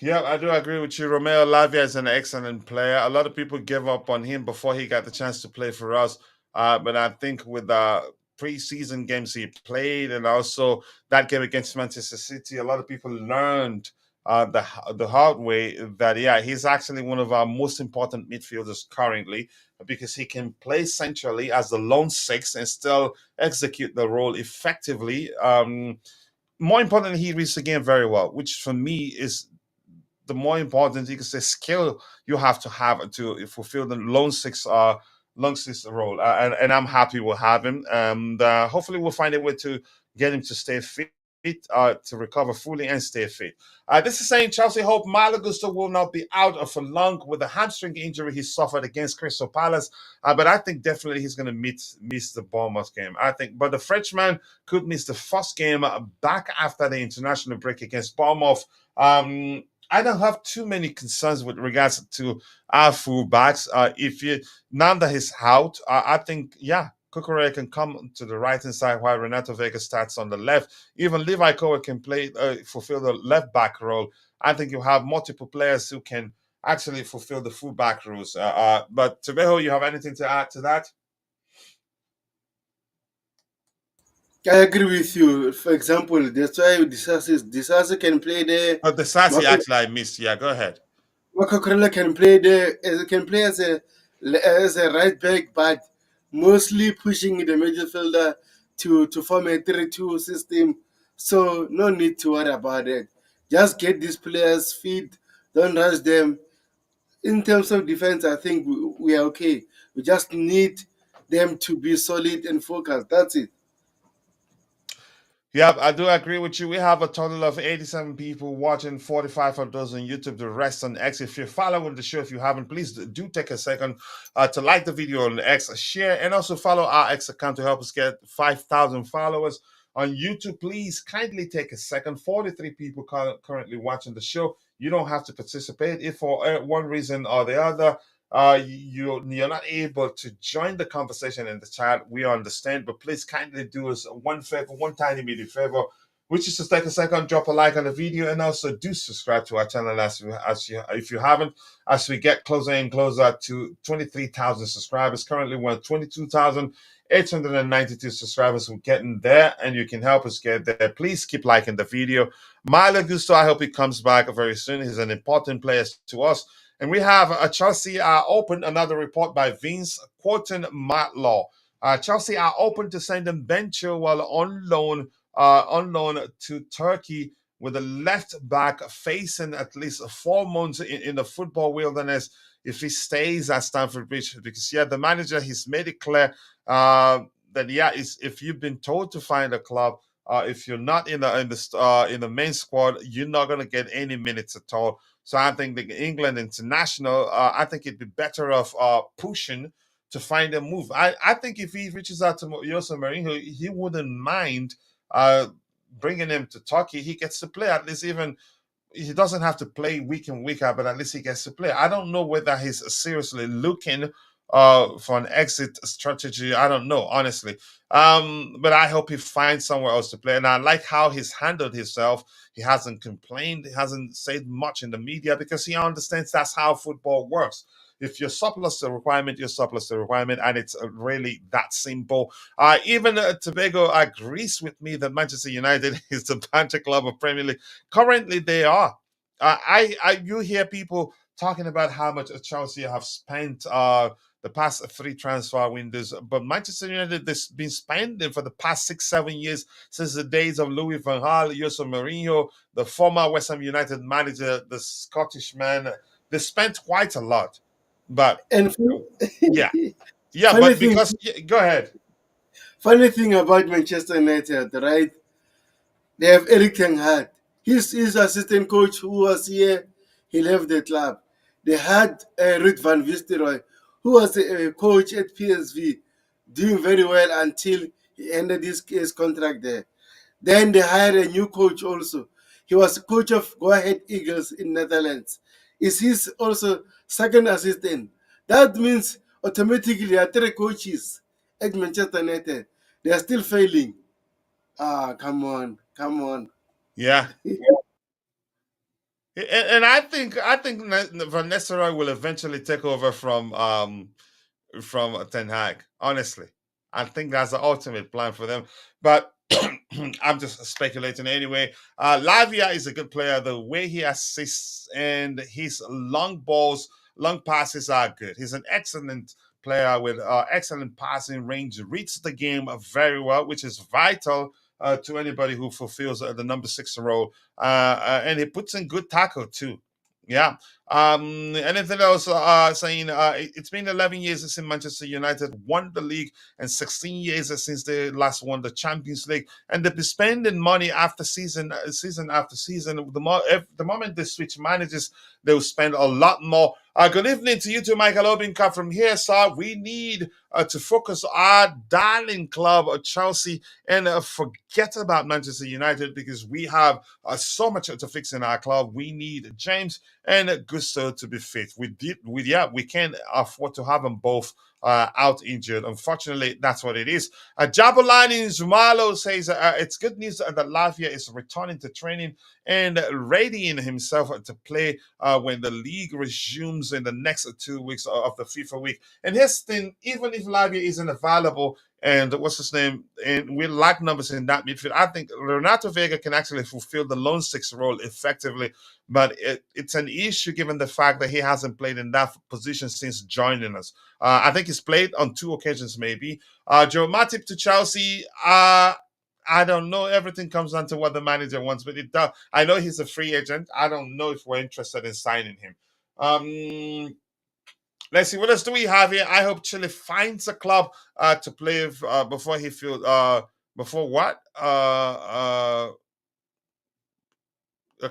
Yeah, I do agree with you. Romeo Lavia is an excellent player. A lot of people gave up on him before he got the chance to play for us. But I think with the preseason games he played and also that game against Manchester City, a lot of people learned the hard way that, yeah, he's actually one of our most important midfielders currently because he can play centrally as the lone six and still execute the role effectively. More importantly, he reads the game very well, which for me is the more important, you can say, skill you have to fulfill the lone six role. And I'm happy we'll have him. And hopefully we'll find a way to get him to stay fit. fit to recover fully and stay fit. This is saying Chelsea hope Malo Gusto will not be out for long with the hamstring injury he suffered against Crystal Palace. But I think definitely he's going to miss the Bournemouth game. I think, but the Frenchman could miss the first game back after the international break against Bournemouth. I don't have too many concerns with regards to our fullbacks. If you now that he's out, I think Kukurea can come to the right hand side while Renato Vega starts on the left. Even Levi Kowa can fulfill the left back role. I think you have multiple players who can actually fulfill the full back roles. But Tebeho, you have anything to add to that? I agree with you. For example, that's why Disasi can play there. The Sassi actually I missed. Yeah, go ahead. Marco Corella can play there. Can play as a right back, but mostly pushing the midfielder to form a 3-2 system. So no need to worry about it. Just get these players fit. Don't rush them. In terms of defense, I think we are okay. We just need them to be solid and focused. That's it. Yeah, I do agree with you. We have a total of 87 people watching, 45 of those on YouTube, the rest on X. If you're following the show, if you haven't, please do take a second to like the video on X, share, and also follow our X account to help us get 5,000 followers. On YouTube, please kindly take a second. 43 people currently watching the show. You don't have to participate. If for one reason or the other, you're not able to join the conversation in the chat, we understand, but please kindly do us one favor, one tiny bitty favor, which is to take a second, drop a like on the video, and also do subscribe to our channel if you haven't, as we get closer and closer to 23,000 subscribers. Currently we're at 22,892 subscribers. We're getting there, and you can help us get there. Please keep liking the video. Malo Gusto, I hope he comes back very soon. He's an important player to us. And we have Chelsea are open, another report by Vince quoting Matt Law. Chelsea are open to sending Ben Chilwell on loan to Turkey, with a left back facing at least 4 months in the football wilderness if he stays at Stamford Bridge. Because the manager, he's made it clear that if you've been told to find a club, if you're not in the main squad, you're not going to get any minutes at all. So I think the England international, I think it'd be better off pushing to find a move. I think if he reaches out to Jose Mourinho, he wouldn't mind bringing him to Turkey. He gets to play at least. Even he doesn't have to play week in, week out, but at least he gets to play. I don't know whether he's seriously looking for an exit strategy. I don't know, honestly. But I hope he finds somewhere else to play. And I like how he's handled himself. He hasn't complained. He hasn't said much in the media because he understands that's how football works. If you're surplus to requirement, you're surplus to requirement, and it's really that simple. Even Tobago agrees with me that Manchester United is the banter club of Premier League. Currently, they are. You hear people talking about how much Chelsea have spent the past 3 transfer windows, but Manchester United has been spending for the past 6-7 years, since the days of Louis van Gaal, Jose Mourinho, the former West Ham United manager, the Scottish man. They spent quite a lot, but And yeah, funny but thing, because go ahead. funny thing about Manchester United, right? They have Eric Ten Hag. His assistant coach who was here, he left the club. They had Ruud van Nistelrooy, who was a coach at PSV, doing very well until he ended his contract there. Then they hired a new coach also. He was coach of Go Ahead Eagles in Netherlands. Is his also second assistant? That means automatically there are 3 coaches at Manchester United. They are still failing. Come on, come on. Yeah, and I think Van Nistelrooy will eventually take over from Ten Hag. Honestly, I think that's the ultimate plan for them. But I'm just speculating anyway. Lavia is a good player. The way he assists and his long balls, long passes are good. He's an excellent player with excellent passing range. Reads the game very well, which is vital to anybody who fulfills the number 6 role. And he puts in good tackle too. Yeah. Anything else? Saying it's been 11 years since Manchester United won the league, and 16 years since they last won the Champions League, and they've been spending money after season, season after season. The moment they switch managers, they will spend a lot more. Good evening to you too, Michael Obinka from here, sir. We need to focus our darling club, Chelsea, and forget about Manchester United because we have so much to fix in our club. We need James and Gusto to be fit. We can't afford to have them both out injured. Unfortunately, that's what it is. Jabulani Zumalo says it's good news that Lavia is returning to training and readying himself to play when the league resumes in the next 2 weeks of the FIFA week. And here's the thing, even if Lavia isn't available, and what's his name, and we lack numbers in that midfield, I think Renato Vega can actually fulfill the lone six role effectively, but it's an issue given the fact that he hasn't played in that position since joining us. I think he's played on 2 occasions, maybe. Joe Matip to Chelsea. I don't know. Everything comes down to what the manager wants, but it does. I know he's a free agent. I don't know if we're interested in signing him. Let's see, what else do we have here? I hope Chile finds a club to play with, before he feels before what? A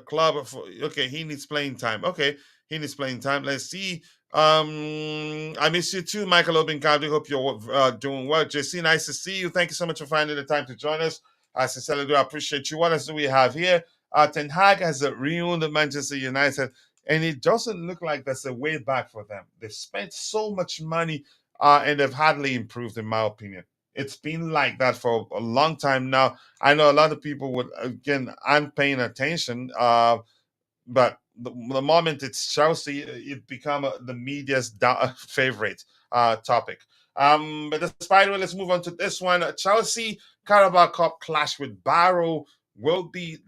club for, okay, he needs playing time. Okay, he needs playing time. Let's see. I miss you too, Michael Obinkabdi. Hope you're doing well. JC, nice to see you. Thank you so much for finding the time to join us. I sincerely do appreciate you. What else do we have here? Ten Hag has ruined Manchester United, and it doesn't look like there's a way back for them. They've spent so much money, and they've hardly improved, in my opinion. It's been like that for a long time now. I know a lot of people would, again, aren't paying attention, but the moment it's Chelsea, it become the media's favorite topic. But despite it, let's move on to this one. Chelsea Carabao Cup clash with Barrow will be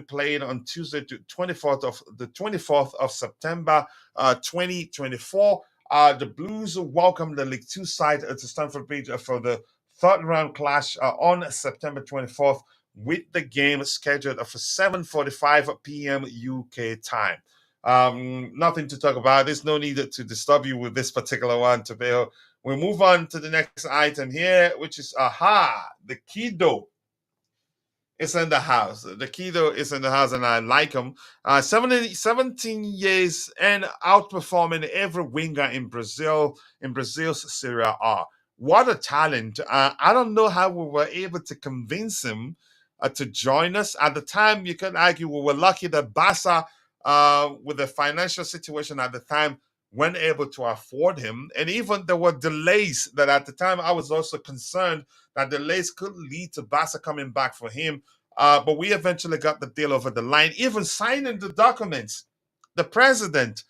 played on Tuesday, 24th of September, 2024. The Blues welcome the League Two side to Stamford Bridge for the third round clash on September 24th, with the game scheduled for 7:45 p.m. UK time. Nothing to talk about. There's no need to disturb you with this particular one, Tabeo. We'll move on to the next item here, which is the Kido is in the house. The Kido is in the house, and I like him. 17 years and outperforming every winger in Brazil's Serie A. What a talent. I don't know how we were able to convince him to join us. At the time, you could argue we were lucky that Barca, with the financial situation at the time, weren't able to afford him. And even there were delays that at the time I was also concerned that delays could lead to Barca coming back for him. But we eventually got the deal over the line, even signing the documents. The president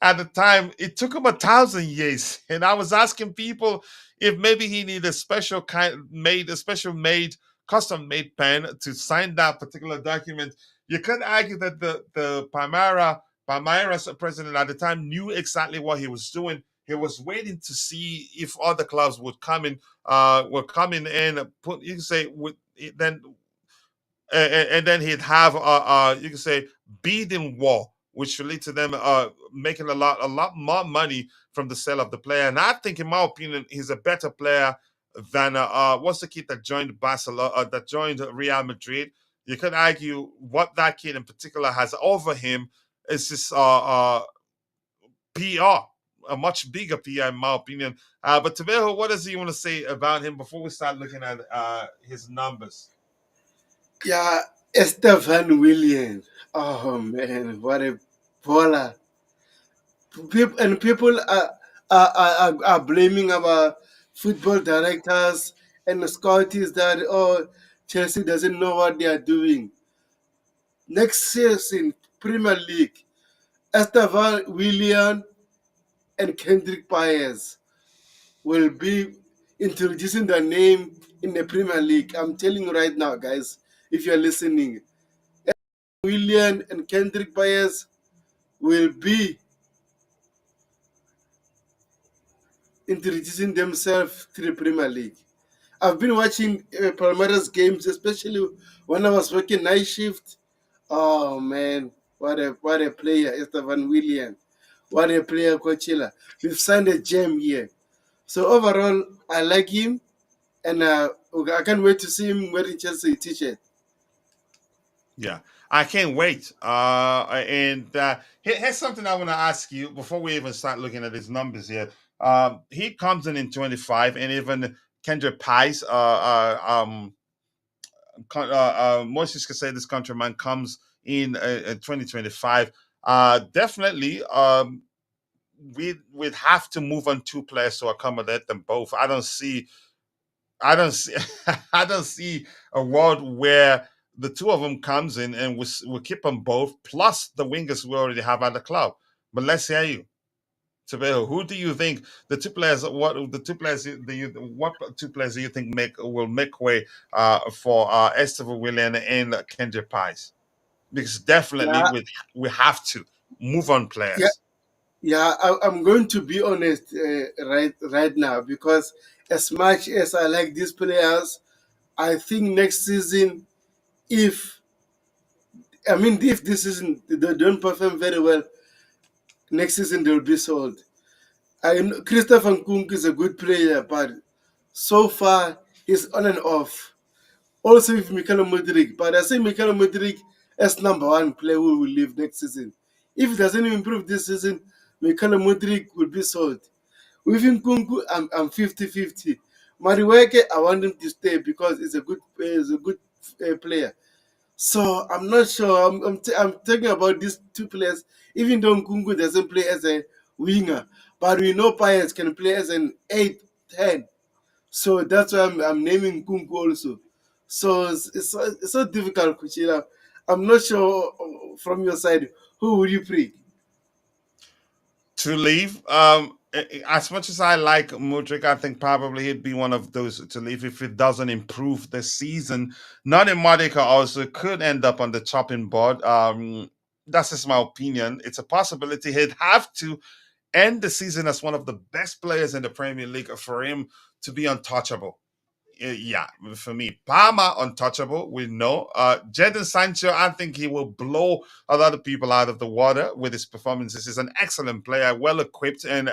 at the time, it took him 1,000 years. And I was asking people if maybe he needed a special custom made pen to sign that particular document. You could argue that the Palmeiras president at the time knew exactly what he was doing. He was waiting to see if other clubs would come in, and put, you can say, with then and then he'd have you can say, bidding war, which will lead to them making a lot more money from the sale of the player. And I think, in my opinion, he's a better player than what's the kid that joined Barcelona, that joined Real Madrid. You could argue what that kid in particular has over him is this PR, a much bigger PR, in my opinion. But Tabejo, what does he want to say about him before we start looking at his numbers? Yeah, Estevao Willian. Oh man, what a baller! People are blaming our football directors and scouts that Chelsea doesn't know what they are doing. Next season, Premier League, Estevao Willian and Kendrick Paez will be introducing their name in the Premier League. I'm telling you right now, guys, if you're listening, Willian and Kendrick Paez will be introducing themselves to the Premier League. I've been watching Palmeiras games, especially when I was working night shift. Oh man, What a player, Estevao Willian. What a player, Coachella. We've signed a gem here. So overall, I like him, and I can't wait to see him wearing Chelsea t-shirt. Yeah, I can't wait. And here's something I want to ask you before we even start looking at his numbers here. He comes in 25, and even Kendra Pies, Moses could say this countryman comes in 2025. Definitely, we'd have to move on two players to accommodate them both. I don't see I don't see a world where the two of them comes in and we keep them both plus the wingers we already have at the club. But let's hear you, Tabeo. Who do you think the two players? What two players do you think make way for Estevao Willian and Kendra Pies? Because definitely Yeah, we have to move on yeah, players. yeah. I'm going to be honest right now because as much as I like these players, I think next season, if if this season they don't perform very well, next season they'll be sold. I know Christopher Nkunku is a good player, but so far he's on and off. Also with Mikhailo Mudrik, but I say Mikhailo Mudrik as number one player who will leave next season. If it doesn't improve this season, Mikhailo Mudrik will be sold. With Nkunku, I'm 50-50. Mariweke, I want him to stay because he's a good player. So I'm not sure. I'm talking about these two players. Even though Nkunku doesn't play as a winger, but we know Payet can play as an 8-10. So that's why I'm naming Nkunku also. So it's so difficult, Kuchira. I'm not sure from your side who would you pick? To leave. As much as I like Mudrik, I think probably he'd be one of those to leave if it doesn't improve this season. Nani Modica also could end up on the chopping board. That's just my opinion. It's a possibility he'd have to end the season as one of the best players in the Premier League for him to be untouchable. Yeah, for me, Palmer untouchable. We know. Jadon Sancho, I think he will blow a lot of people out of the water with his performances. He's an excellent player, well equipped, and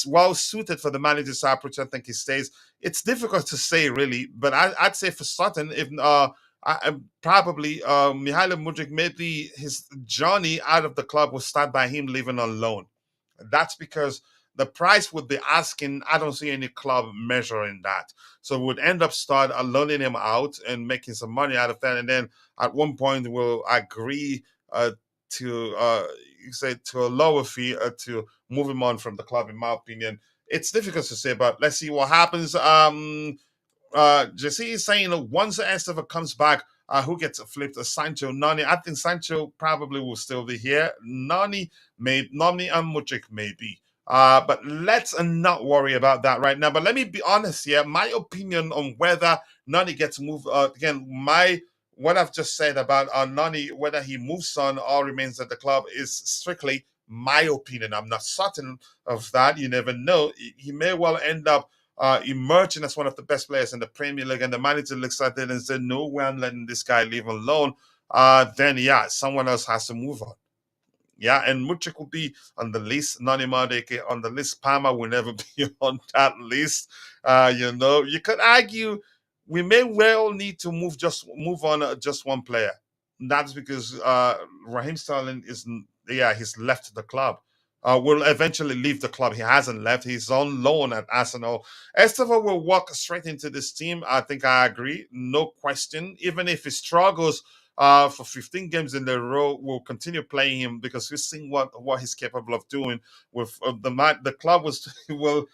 well suited for the manager's approach. I think he stays. It's difficult to say, really, but I'd say for certain, if probably Mihailo Mudrik, maybe his journey out of the club will start by him leaving on loan. That's because the price would be asking. I don't see any club measuring that. So we would end up start loaning him out and making some money out of that. And then at one point we'll agree to you say to a lower fee to move him on from the club, in my opinion. It's difficult to say, but let's see what happens. Jesse is saying that once Esteva comes back, who gets flipped? Sancho, Nani. I think Sancho probably will still be here. Nani and Mudrik maybe. But let's not worry about that right now. But let me be honest here. My opinion on whether Nani gets moved again, my what I've just said about Nani, whether he moves on or remains at the club, is strictly my opinion. I'm not certain of that. You never know. He may well end up emerging as one of the best players in the Premier League, and the manager looks at it and said, "No way, I'm letting this guy leave alone." Then yeah, someone else has to move on. Yeah, and Mudryk will be on the list. Nani Madueke on the list. Palmer will never be on that list. You could argue we may well need to move on just one player. That's because Raheem Sterling he's left the club. Will eventually leave the club. He hasn't left. He's on loan at Arsenal. Estevao will walk straight into this team. I think I agree. No question. Even if he struggles for 15 games in a row, we'll continue playing him because we've seen what he's capable of doing. With the club will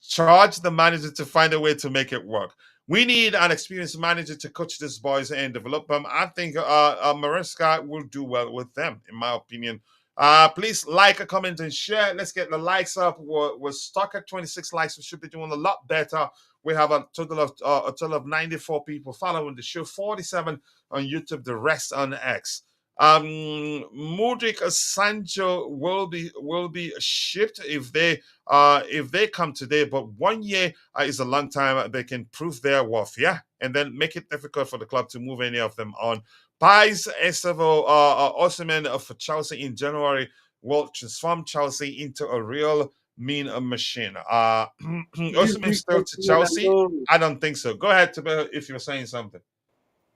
charge the manager to find a way to make it work. We need an experienced manager to coach these boys and develop them. I think Maresca will do well with them, in my opinion. Please like, comment, and share. Let's get the likes up. We're stuck at 26 likes. We should be doing a lot better. We have a total of 94 people following the show, 47 on YouTube, the rest on X. Mudrik Sancho will be shipped if they come today, but 1 year is a long time. They can prove their worth. Yeah. and then make it difficult for the club to move any of them on. Buys Estevao Osimhen for Chelsea in January will transform Chelsea into a real mean machine. Leave Osimhen Victor still to Osimhen Chelsea? alone. I don't think so. Go ahead, Tabel, if you're saying something.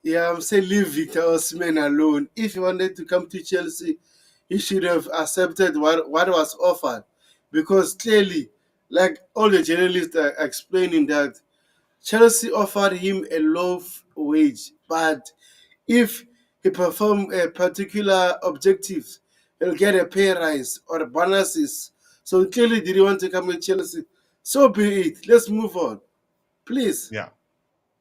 Yeah, I'm saying leave Victor Osimhen alone. If he wanted to come to Chelsea, he should have accepted what was offered. Because clearly, like all the journalists are explaining that Chelsea offered him a low wage, but if he perform a particular objectives, he'll get a pay rise or bonuses. So clearly did he want to come with Chelsea. So be it. Let's move on. Please. Yeah.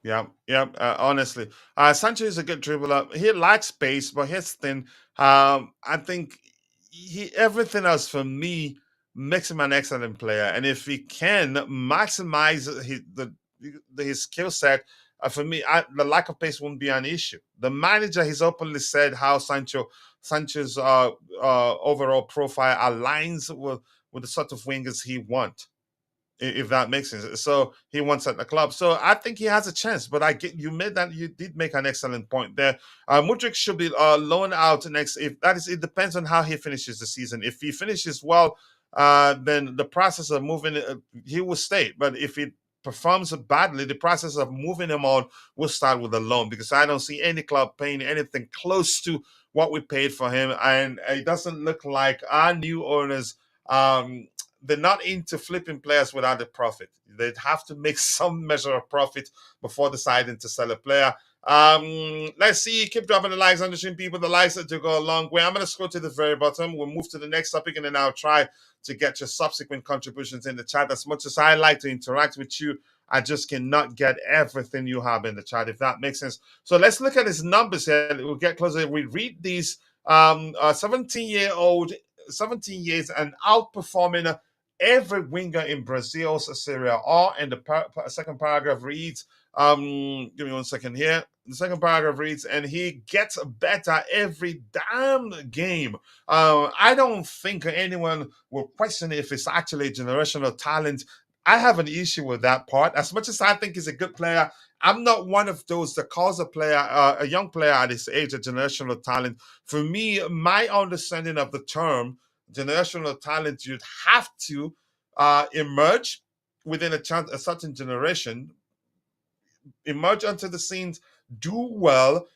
Yeah, yeah. Honestly, Sancho is a good dribbler. He likes space, but he's thin. I think he everything else for me makes him an excellent player. And if he can maximize his skill set, for me, the lack of pace won't be an issue. The manager has openly said how Sancho's overall profile aligns with the sort of wingers he wants, if that makes sense. So he wants at the club. So I think he has a chance. But I get you did make an excellent point there. Mudrik should be loaned out next. If that is, it depends on how he finishes the season. If he finishes well, then the process of moving he will stay. But if he performs badly, the process of moving him on will start with a loan, because I don't see any club paying anything close to what we paid for him, and it doesn't look like our new owners. They're not into flipping players without a profit. They'd have to make some measure of profit before deciding to sell a player. Let's see. Keep dropping the likes on the stream, people. The likes that do go a long way. I'm going to scroll to the very bottom. We'll move to the next topic, and then I'll try to get your subsequent contributions in the chat. As much as I like to interact with you, I just cannot get everything you have in the chat, if that makes sense. So let's look at his numbers here. We'll get closer. We read these 17-year-old, 17 years and outperforming every winger in Brazil's Serie A. And the second paragraph reads, give me one second here. The second paragraph reads, and he gets better every damn game. I don't think anyone will question if it's actually a generational talent. I have an issue with that part. As much as I think he's a good player, I'm not one of those that calls a player, a young player at this age, a generational talent. For me, my understanding of the term generational talent, you'd have to emerge within a certain generation, emerge onto the scenes, do well.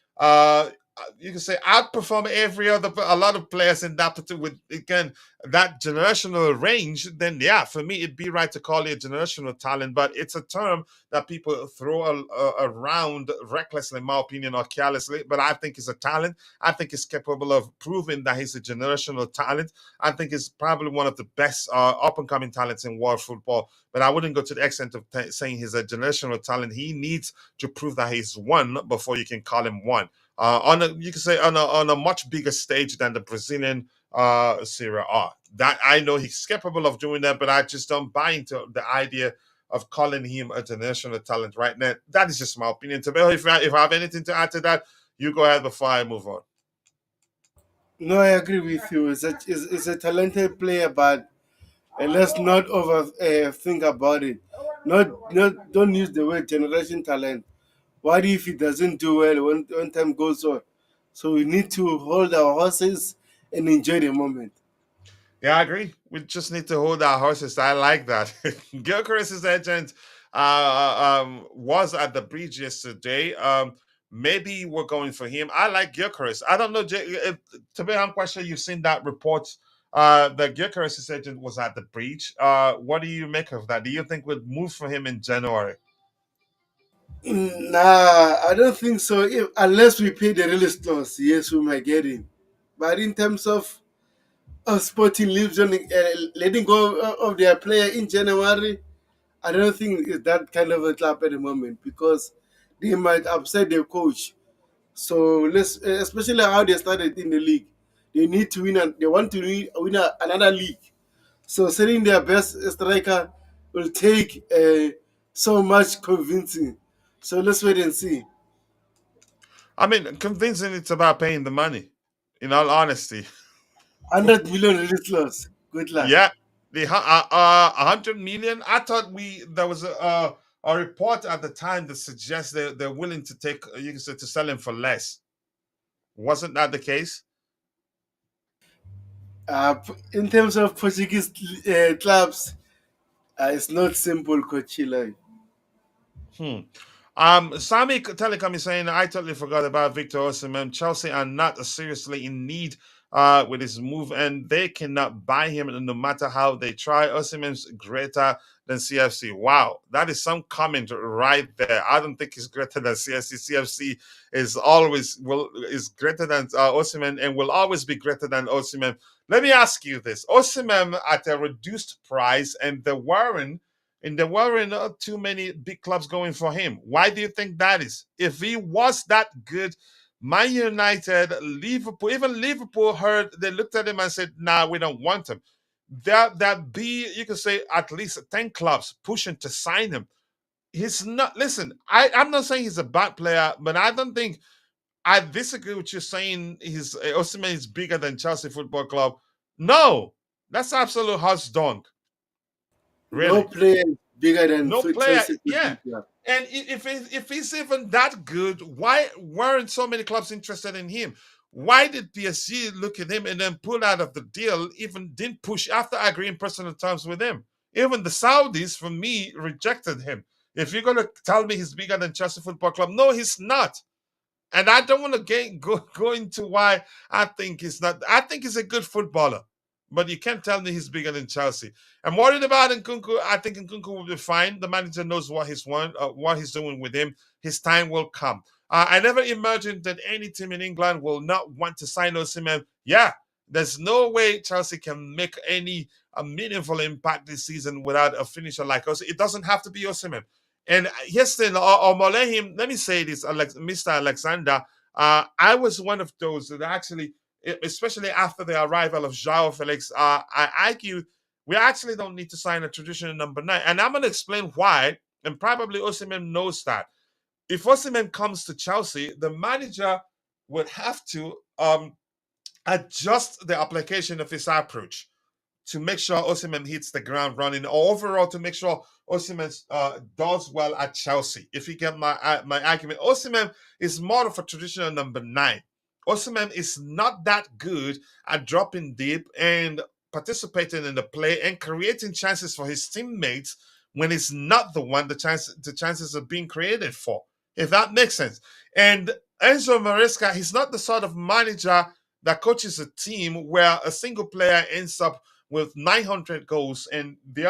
You can say outperform a lot of players in that particular, with again that generational range. Then yeah, for me it'd be right to call it a generational talent, but it's a term that people throw around recklessly, in my opinion, or carelessly. But I think he's a talent. I think he's capable of proving that he's a generational talent. I think he's probably one of the best up and coming talents in world football. But I wouldn't go to the extent of saying he's a generational talent. He needs to prove that he's one before you can call him one. You can say on a much bigger stage than the Brazilian Serie A. That I know he's capable of doing that, but I just don't buy into the idea of calling him a international talent right now. That is just my opinion. Tabel, if I have anything to add to that, you go ahead before I move on. No, I agree with you. It's a talented player, but let's not over think about it. Not don't use the word generation talent. What if it doesn't do well when time goes on? So we need to hold our horses and enjoy the moment. Yeah, I agree. We just need to hold our horses. I like that. Gilchrist's agent was at the bridge yesterday. Maybe we're going for him. I like Gilchrist. I don't know, to be honest, question, you've seen that report that Gilchrist's agent was at the breach. What do you make of that? Do you think we'd move for him in January? Nah, I don't think so. Unless we pay the release clause, yes, we might get him. But in terms of Sporting Lisbon letting go of their player in January, I don't think it's that kind of a club at the moment, because they might upset their coach. So let's, especially how they started in the league, they need to win. They want to win another league. So selling their best striker will take so much convincing. So let's wait and see. I mean, convincing it's about paying the money, in all honesty. 100 million release clause. Good luck. Yeah, the 100 million. I thought there was a a report at the time that suggests they're willing to take, you can say, to sell him for less. Wasn't that the case? In terms of Portuguese clubs, it's not simple, Coach Chile. Hmm. Sami Telecom is saying, I totally forgot about Victor Osimhen. Chelsea are not seriously in need with his move, and they cannot buy him no matter how they try. Osimhen's greater than CFC. Wow, that is some comment right there. I don't think he's greater than CFC. CFC is always is greater than Osimhen and will always be greater than Osimhen. Let me ask you this: Osimhen at a reduced price, and there weren't not too many big clubs going for him. Why do you think that is? If he was that good, Man United, Liverpool, even Liverpool heard, they looked at him and said, nah, we don't want him. That be, you could say, at least 10 clubs pushing to sign him. He's not, listen, I'm not saying he's a bad player, but I don't think, I disagree with you saying he's, Osimhen is bigger than Chelsea Football Club. No, that's absolute hush dunk, No really. player is bigger than No player, Chelsea yeah. Football Club. And if he's even that good, why weren't so many clubs interested in him? Why did PSG look at him and then pull out of the deal? Even didn't push after agreeing personal terms with him. Even the Saudis, for me, rejected him. If you're gonna tell me he's bigger than Chelsea Football Club, no, he's not. And I don't want to go into why I think he's not. I think he's a good footballer, but you can't tell me he's bigger than Chelsea. I'm worried about Nkunku. I think Nkunku will be fine. The manager knows what he's doing with him. His time will come. I never imagined that any team in England will not want to sign Osimhen. Yeah, there's no way Chelsea can make any a meaningful impact this season without a finisher like us. It doesn't have to be Osimhen. And yesterday, or Molehim, let me say this, Mr. Alexander, I was one of those that actually, especially after the arrival of Joao Felix, I argue we actually don't need to sign a traditional number 9. And I'm going to explain why, and probably Osimhen knows that. If Osimhen comes to Chelsea, the manager would have to adjust the application of his approach to make sure Osimhen hits the ground running, or overall to make sure Osimhen does well at Chelsea. If you get my argument, Osimhen is more of a traditional number 9. Osimhen is not that good at dropping deep and participating in the play and creating chances for his teammates when it's not the one the chances are being created for. If that makes sense. And Enzo Maresca, he's not the sort of manager that coaches a team where a single player ends up with 900 goals, and the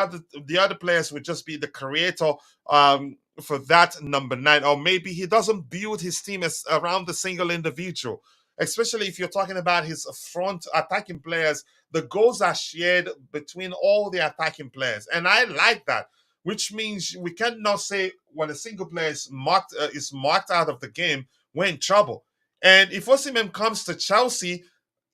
other players would just be the creator for that number 9, or maybe he doesn't build his team as around the single individual. Especially if you're talking about his front attacking players, the goals are shared between all the attacking players, and I like that. Which means we cannot say when a single player is marked out of the game, we're in trouble. And if Osimhen comes to Chelsea,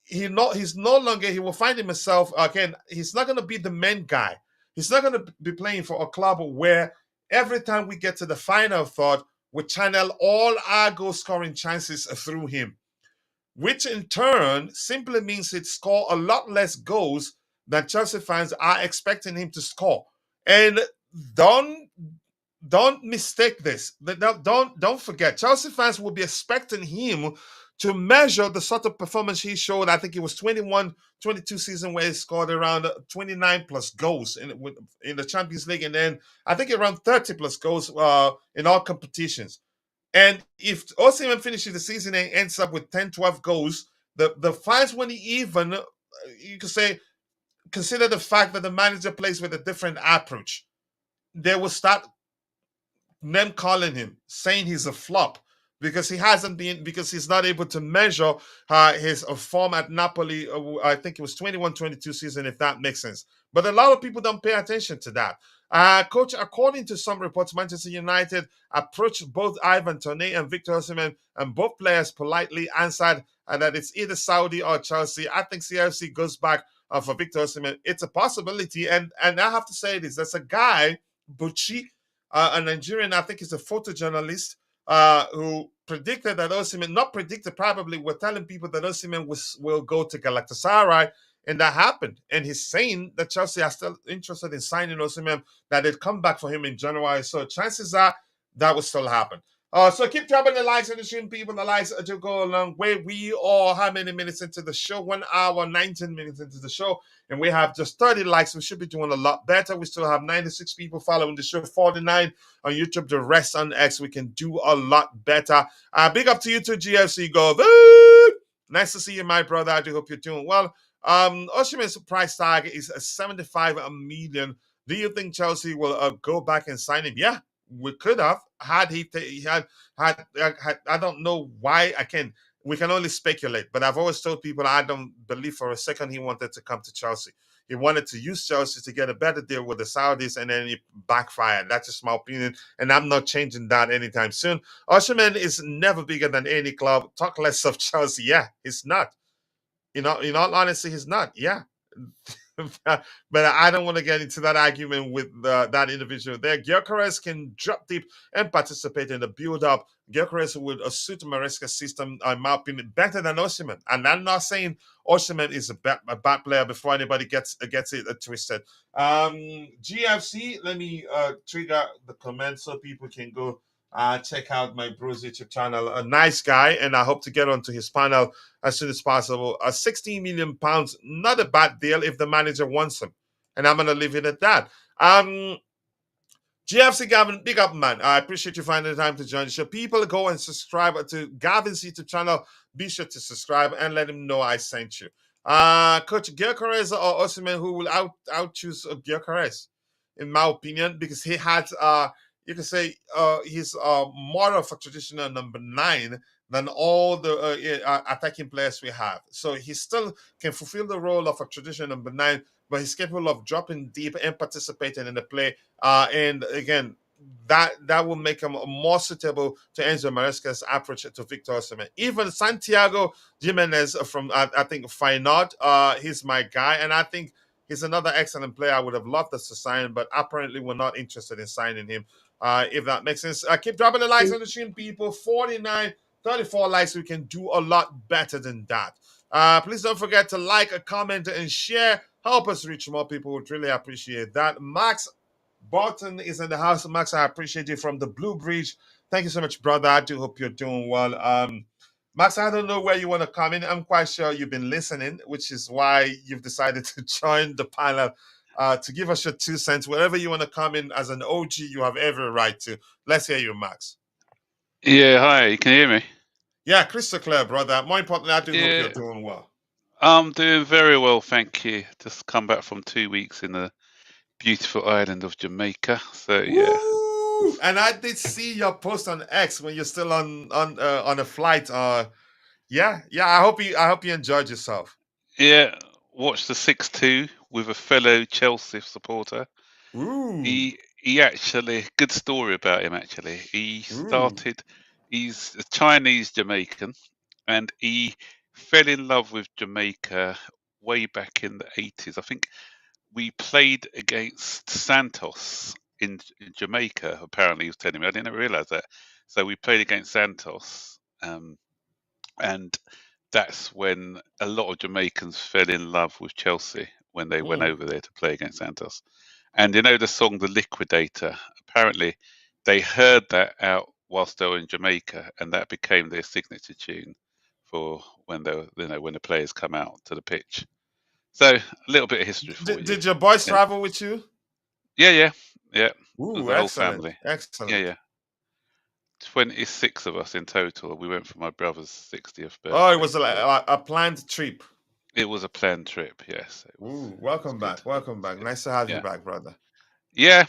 he will find himself again. He's not going to be the main guy. He's not going to be playing for a club where every time we get to the final third, we channel all our goal scoring chances through him, which in turn simply means he'd score a lot less goals than Chelsea fans are expecting him to score. And don't don't mistake this. Don't forget. Chelsea fans will be expecting him to measure the sort of performance he showed. I think it was 21-22 season where he scored around 29 plus goals in the Champions League, and then I think around 30 plus goals in all competitions. And if Osimhen finishes the season and ends up with 10, 12 goals, the fans won't even, you could say, consider the fact that the manager plays with a different approach. They will start name calling him, saying he's a flop because he's not able to measure his form at Napoli. I think it was 21-22 season, if that makes sense. But a lot of people don't pay attention to that. Coach, according to some reports, Manchester United approached both Ivan Toney and Victor Osimhen, and both players politely answered that it's either Saudi or Chelsea. I think CFC goes back for Victor Osimhen. It's a possibility, and I have to say this: there's a guy, Bucci, a Nigerian, I think he's a photojournalist, who predicted that Osimhen, not predicted, probably were telling people that Osimhen will go to Galatasaray and that happened. And he's saying that Chelsea are still interested in signing Osimhen, that they'd come back for him in January. So chances are that will still happen. So keep dropping the likes and the stream, people. The likes to go a long way. We are how many minutes into the show? 1 hour, 19 minutes into the show. And we have just 30 likes. We should be doing a lot better. We still have 96 people following the show, 49 on YouTube, the rest on X. We can do a lot better. Big up to you too, GFC Go. Nice to see you, my brother. I do hope you're doing well. Osimhen's price tag is 75 million. Do you think Chelsea will go back and sign him? Yeah, we could have had he had I don't know why. We can only speculate, but I've always told people I don't believe for a second he wanted to come to Chelsea. He wanted to use Chelsea to get a better deal with the Saudis, and then he backfired. That's just my opinion, and I'm not changing that anytime soon. Osimhen is never bigger than any club. Talk less of Chelsea. Yeah, he's not. In all honesty, he's not. Yeah. But I don't want to get into that argument with that individual there. Gyökeres can drop deep and participate in the build-up. Gyökeres would suit Maresca's system, in my opinion, better than Osimhen. And I'm not saying Osimhen is a bad player before anybody gets it twisted. GFC, let me trigger the comments so people can go check out my bro's YouTube channel. A nice guy, and I hope to get onto his panel as soon as possible. 16 million pounds, not a bad deal if the manager wants him. And I'm going to leave it at that. GFC Gavin, big up, man. I appreciate you finding the time to join the show. People, go and subscribe to Gavin's YouTube channel. Be sure to subscribe and let him know I sent you. Coach Gyökeres or Osimhen, who will out-choose Gyökeres, in my opinion, because he had, you can say, he's more of a traditional number 9 than all the attacking players we have. So he still can fulfill the role of a traditional number 9, but he's capable of dropping deep and participating in the play. And again, that will make him more suitable to Enzo Maresca's approach to Victor Osimhen. Even Santiago Jimenez from, I think, Feyenoord, he's my guy, and I think he's another excellent player. I would have loved us to sign, but apparently we're not interested in signing him, if that makes sense. Keep dropping the likes on the stream, people. 49, 34 likes. We can do a lot better than that. Please don't forget to like, comment, and share. Help us reach more people. Would really appreciate that. Max Barton is in the house. Max, I appreciate you from the Blue Bridge. Thank you so much, brother. I do hope you're doing well. Max, I don't know where you want to come in. I'm quite sure you've been listening, which is why you've decided to join the panel to give us your 2 cents. Wherever you want to come in as an OG, you have every right to. Let's hear you, Max. Yeah, hi. Can you hear me? Yeah, crystal clear, brother. More importantly, I do hope you're doing well. I'm doing very well, thank you. Just come back from 2 weeks in the beautiful island of Jamaica. So yeah. Woo! And I did see your post on X when you're still on a flight. Yeah. I hope you enjoyed yourself. Yeah, watched the 6-2 with a fellow Chelsea supporter. Ooh. He actually, good story about him actually. He's a Chinese Jamaican, and he fell in love with Jamaica way back in the 80s. I think we played against Santos in Jamaica, apparently he was telling me. I didn't realize that. So we played against Santos, and that's when a lot of Jamaicans fell in love with Chelsea when they went over there to play against Santos. And you know the song The Liquidator? Apparently they heard that out whilst they were in Jamaica, and that became their signature tune for when when the players come out to the pitch. So a little bit of history for you. Did your boys travel with you? Yeah. Ooh, the whole family. Excellent. Yeah. 26 of us in total. We went for my brother's 60th birthday. Oh, it was a planned trip. It was a planned trip, yes. Ooh, welcome back. Welcome back. Nice to have you back, brother. Yeah.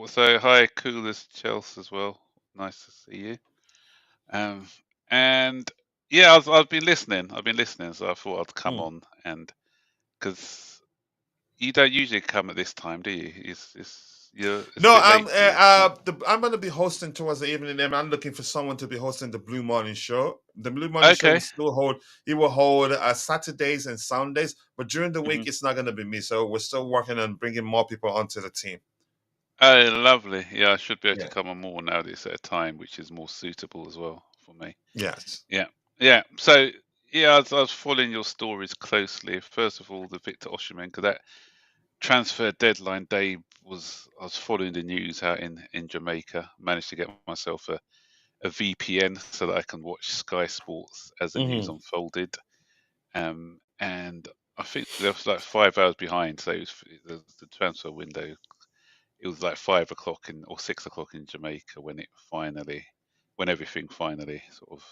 So hi, Coolest Chelsea as well. Nice to see you. And yeah, I've been listening. So I thought I'd come on, and because you don't usually come at this time, do you? I'm going to be hosting towards the evening, and I'm looking for someone to be hosting the Blue Morning Show. The Blue Morning Show will hold Saturdays and Sundays, but during the week it's not going to be me. So we're still working on bringing more people onto the team. Oh, lovely. Yeah, I should be able to come on more now that it's at a time which is more suitable as well for me. Yes. Yeah. So Yeah, I was following your stories closely. First of all, the Victor Osimhen, because that transfer deadline day I was following the news out in Jamaica. Managed to get myself a VPN so that I can watch Sky Sports as the news Mm-hmm. unfolded. And I think there was like 5 hours behind, so the transfer window. It was like 5 o'clock or 6 o'clock in Jamaica when everything finally sort of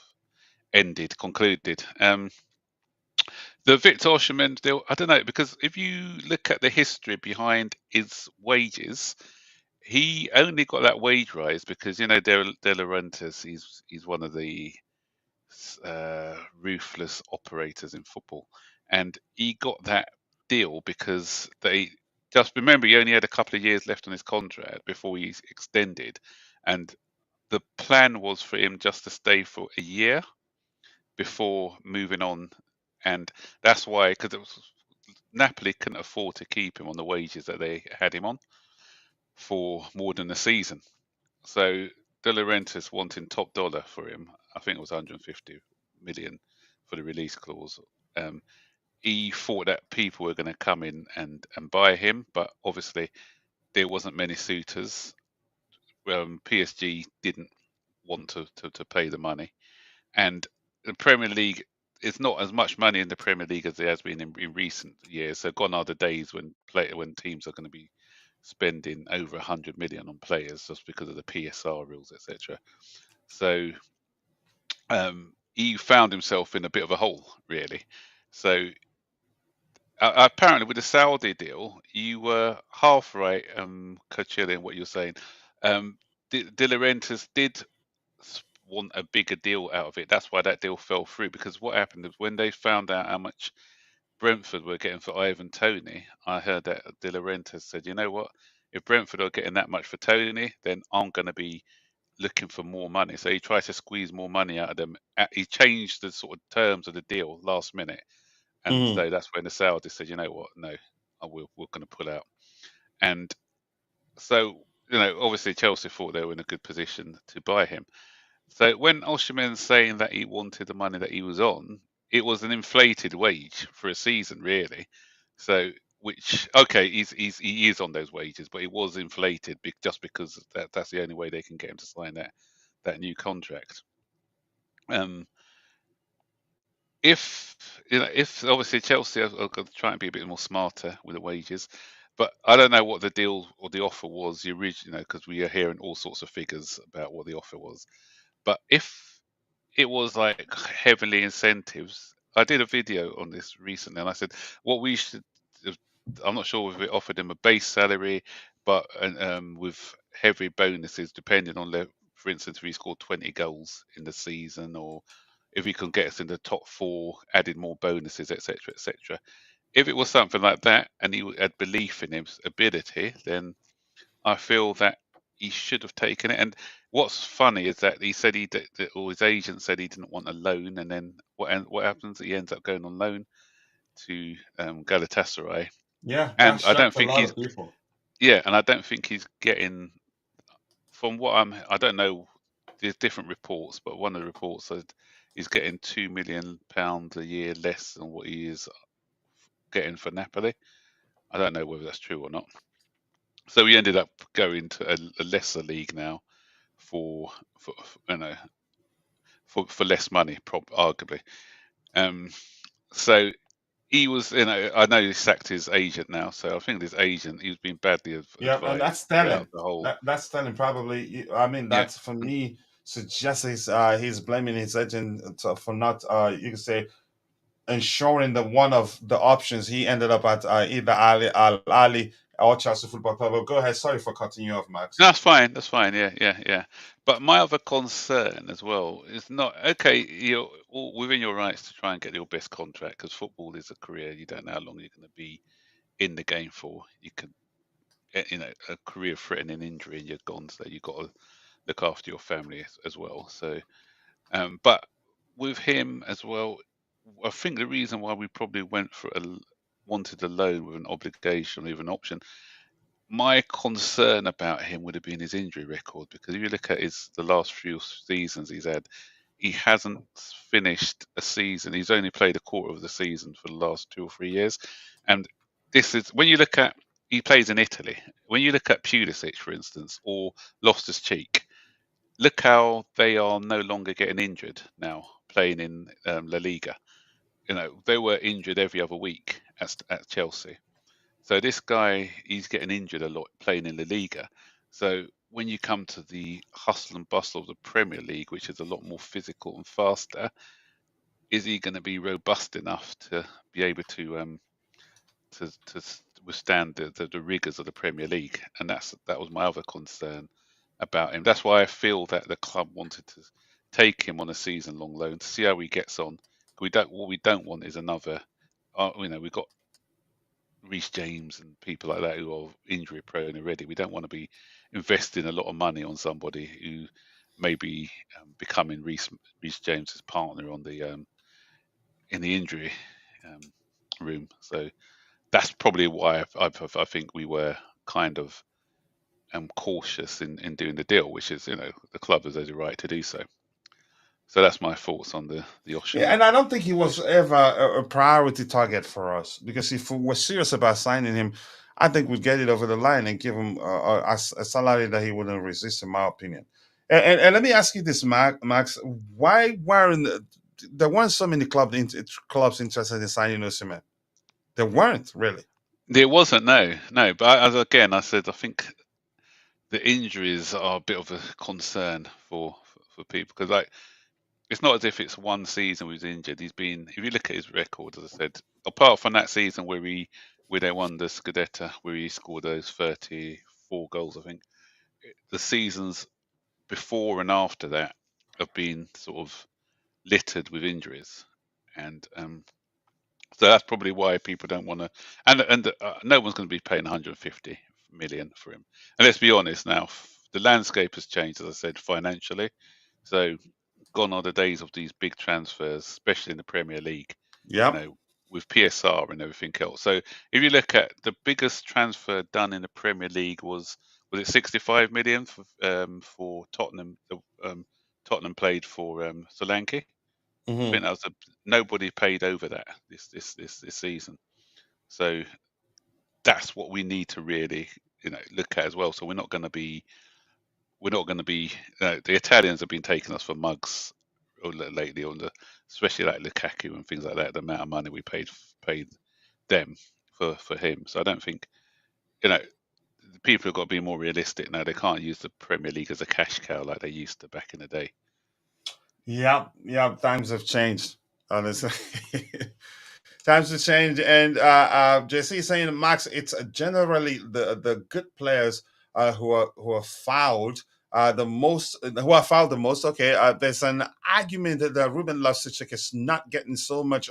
concluded. The Victor Osimhen deal, I don't know, because if you look at the history behind his wages, he only got that wage rise because De Laurentiis, he's one of the ruthless operators in football, and he got that deal because they just remember he only had a couple of years left on his contract before he's extended, and the plan was for him just to stay for a year before moving on, and that's why because it was Napoli couldn't afford to keep him on the wages that they had him on for more than a season. So De Laurentiis wanting top dollar for him, I think it was 150 million for the release clause. Um, he thought that people were going to come in and buy him, but obviously there wasn't many suitors. PSG didn't want to pay the money, and the Premier League. It's not as much money in the Premier League as there has been in recent years. So gone are the days when teams are going to be spending over 100 million on players just because of the PSR rules, etc. So he found himself in a bit of a hole, really. So apparently, with the Saudi deal, you were half right, Coachella, in what you're saying. De Laurentiis did want a bigger deal out of it. That's why that deal fell through. Because what happened is when they found out how much Brentford were getting for Ivan Toney, I heard that De Laurentiis said, "You know what? If Brentford are getting that much for Toney, then I'm going to be looking for more money." So he tried to squeeze more money out of them. He changed the sort of terms of the deal last minute, and Mm-hmm. so that's when the Saudis said, "You know what? No, we're going to pull out." And so, obviously Chelsea thought they were in a good position to buy him. So when Osimhen's saying that he wanted the money that he was on, it was an inflated wage for a season, really. So, which okay, he is on those wages, but it was inflated just because that's the only way they can get him to sign that new contract. Um, if if obviously Chelsea are going to try and be a bit more smarter with the wages, but I don't know what the deal or the offer was the original, because we are hearing all sorts of figures about what the offer was. But if it was like heavily incentives, I did a video on this recently, and I said what we should. I'm not sure if it offered him a base salary, but with heavy bonuses depending on for instance, if he scored 20 goals in the season, or if he could get us in the top four, added more bonuses, etc., etc. If it was something like that, and he had belief in his ability, then I feel that he should have taken it. And what's funny is that he said or his agent said he didn't want a loan, and then what happens? He ends up going on loan to Galatasaray, Yeah, that and shocked a lot of people. and I don't think he's getting, from what I don't know, there's different reports, but one of the reports said he's getting £2 million a year less than what he is getting for Napoli. I don't know whether that's true or not. So he ended up going to a lesser league now for for you know for less money, arguably. Um, so he was, I know he sacked his agent now, so I think this agent he's been badly Yeah, and advised that's throughout telling. the whole. That's telling. Probably. I mean, Yeah, that's for me suggests he's blaming his agent for not. You could say ensuring that one of the options he ended up at either Al Ali or Chelsea Football Club. But go ahead. Sorry for cutting you off, Max. no, that's fine. That's fine. Yeah, yeah, yeah. But my other concern as well is not okay. You're all within your rights to try and get your best contract, because football is a career. You don't know how long you're going to be in the game for. You can, a career-threatening injury and you're gone. So you've got to look after your family as well. So, but with him as well, I think the reason why we probably wanted a loan with an obligation or even option, my concern about him would have been his injury record, because if you look at the last few seasons he's had, he hasn't finished a season. He's only played a quarter of the season for the last 2 or 3 years, and this is when you look at he plays in Italy. When you look at Pulisic, for instance, or Loftus-Cheek, look how they are no longer getting injured now playing in La Liga. They were injured every other week at Chelsea. So this guy, he's getting injured a lot playing in La Liga. So when you come to the hustle and bustle of the Premier League, which is a lot more physical and faster, is he going to be robust enough to be able to withstand the rigors of the Premier League? And that was my other concern about him. That's why I feel that the club wanted to take him on a season-long loan to see how he gets on. What we don't want is another. We've got Reece James and people like that who are injury prone already. We don't want to be investing a lot of money on somebody who may be becoming Reece James's partner on the in the injury room. So that's probably why I think we were kind of cautious in doing the deal, which is the club has every right to do so. So that's my thoughts on the Yeah, Osimhen. and I don't think he was ever a priority target for us, because if we were serious about signing him, I think we'd get it over the line and give him a salary that he wouldn't resist, in my opinion. And let me ask you this, Max: why there weren't so many clubs interested in signing Osimhen? There weren't really. There wasn't, no. But again, I said I think the injuries are a bit of a concern for people, because it's not as if it's one season he was injured. He's been, if you look at his record, as I said, apart from that season where they won the Scudetto, where he scored those 34 goals, I think the seasons before and after that have been sort of littered with injuries, and so that's probably why people don't want to. And no one's going to be paying 150 million for him. And let's be honest now, the landscape has changed, as I said, financially. So gone are the days of these big transfers, especially in the Premier League. Yep. With PSR and everything else. So if you look at the biggest transfer done in the Premier League was it 65 million for Tottenham? Tottenham played for Solanke. I think that was nobody paid over that this season. So that's what we need to really look at as well. So we're not going to be the Italians have been taking us for mugs lately especially like Lukaku and things like that. The amount of money we paid them for him. So I don't think people have got to be more realistic now. They can't use the Premier League as a cash cow like they used to back in the day. Yeah, times have changed, honestly. Times have changed, and JC is saying, Max, it's generally the good players who are fouled who are fouled the most. Okay, there's an argument that Ruben Loftus-Cheek is not getting so much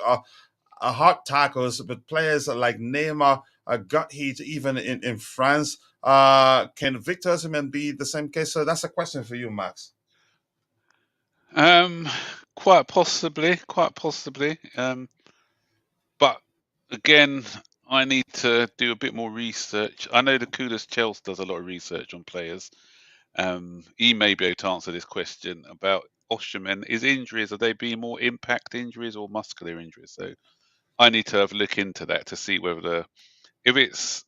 hard tackles, but players like Neymar got hit even in France. Can Victor Osimhen be the same case? So that's a question for you, Max. Quite possibly. But again, I need to do a bit more research. I know the coolest Chelsea does a lot of research on players. He may be able to answer this question about Osimhen. His injuries, are they being more impact injuries or muscular injuries? So I need to have a look into that to see whether if it's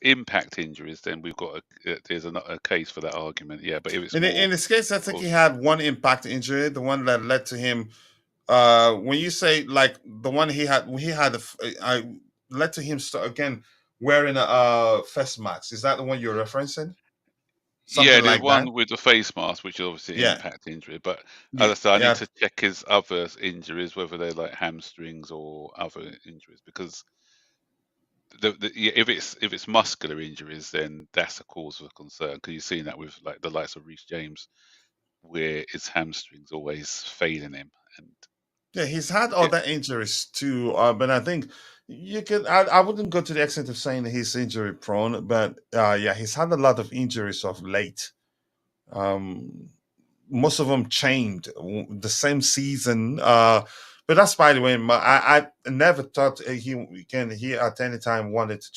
impact injuries, then we've got there's a case for that argument. Yeah, but if it's In this case, I think he had one impact injury, the one that led to him. When you say like the one he had led to him again wearing a face mask. Is that the one you're referencing? Something the like one that? with the face mask, which is obviously Yeah. impact injury. But Yeah. as I said, I need to check his other injuries, whether they're like hamstrings or other injuries, because if it's muscular injuries, then that's a cause for concern, because you've seen that with like the likes of Reece James, where his hamstrings always failing him. And Yeah, he's had other injuries too, but I think you could. I wouldn't go to the extent of saying that he's injury prone, but yeah, he's had a lot of injuries of late. Most of them chained the same season. But that's by the way. I never thought he at any time wanted to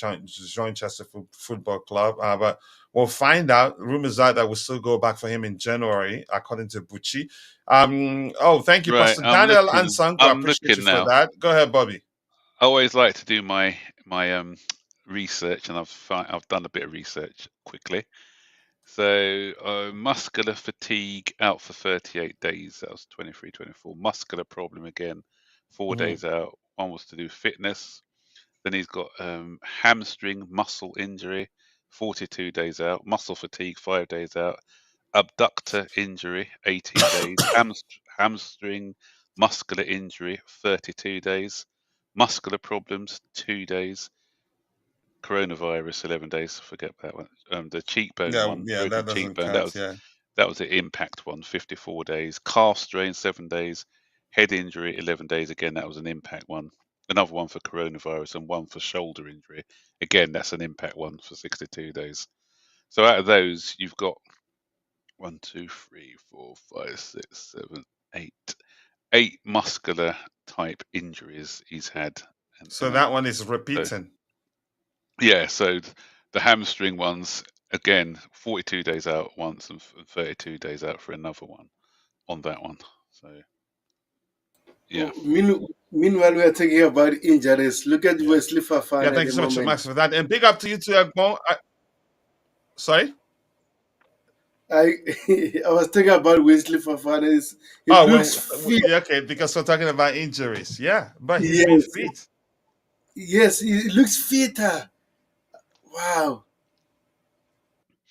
join Chester Football Club. But we'll find out. Rumors are that we'll still go back for him in January, according to Bucci. Oh, thank you, Right, Pastor Daniel Ansango. I I'm appreciate you looking for now. that. Go ahead, Bobby. I always like to do my research, and I've done a bit of research quickly. So muscular fatigue out for 38 days. That was 23-24. Muscular problem again, 4 Mhm. days out. One was to do fitness. Then he's got hamstring muscle injury, 42 days out. Muscle fatigue, 5 days out. Abductor injury, 18 days. Hamstring muscular injury, 32 days. Muscular problems, 2 days. Coronavirus, 11 days. Forget that one. The cheekbone Yeah, one, yeah, broken that doesn't cheekbone. count. Yeah. That was the impact one, 54 days. Calf strain, 7 days. Head injury, 11 days. Again, that was an impact one. Another one for coronavirus and one for shoulder injury. Again, that's an impact one for 62 days. So out of those, you've got 1, 2, 3, 4, 5, 6, 7, 8 muscular type injuries he's had. So that one is So, repeating. yeah, so the hamstring ones, again, 42 days out once and 32 days out for another one on that one. So, yeah. Meanwhile, we are talking about injuries. Look at Yeah. Wesley Yeah, Fafana at thank you the so much, moment. Max, for that. And big up to you too, Ekmo. Sorry? I I was talking about Wesley Fafana. He Oh, looks fit. yeah, okay, because we're talking about injuries. Yeah, but he's been Yes, fit. yes, he looks fitter. Wow.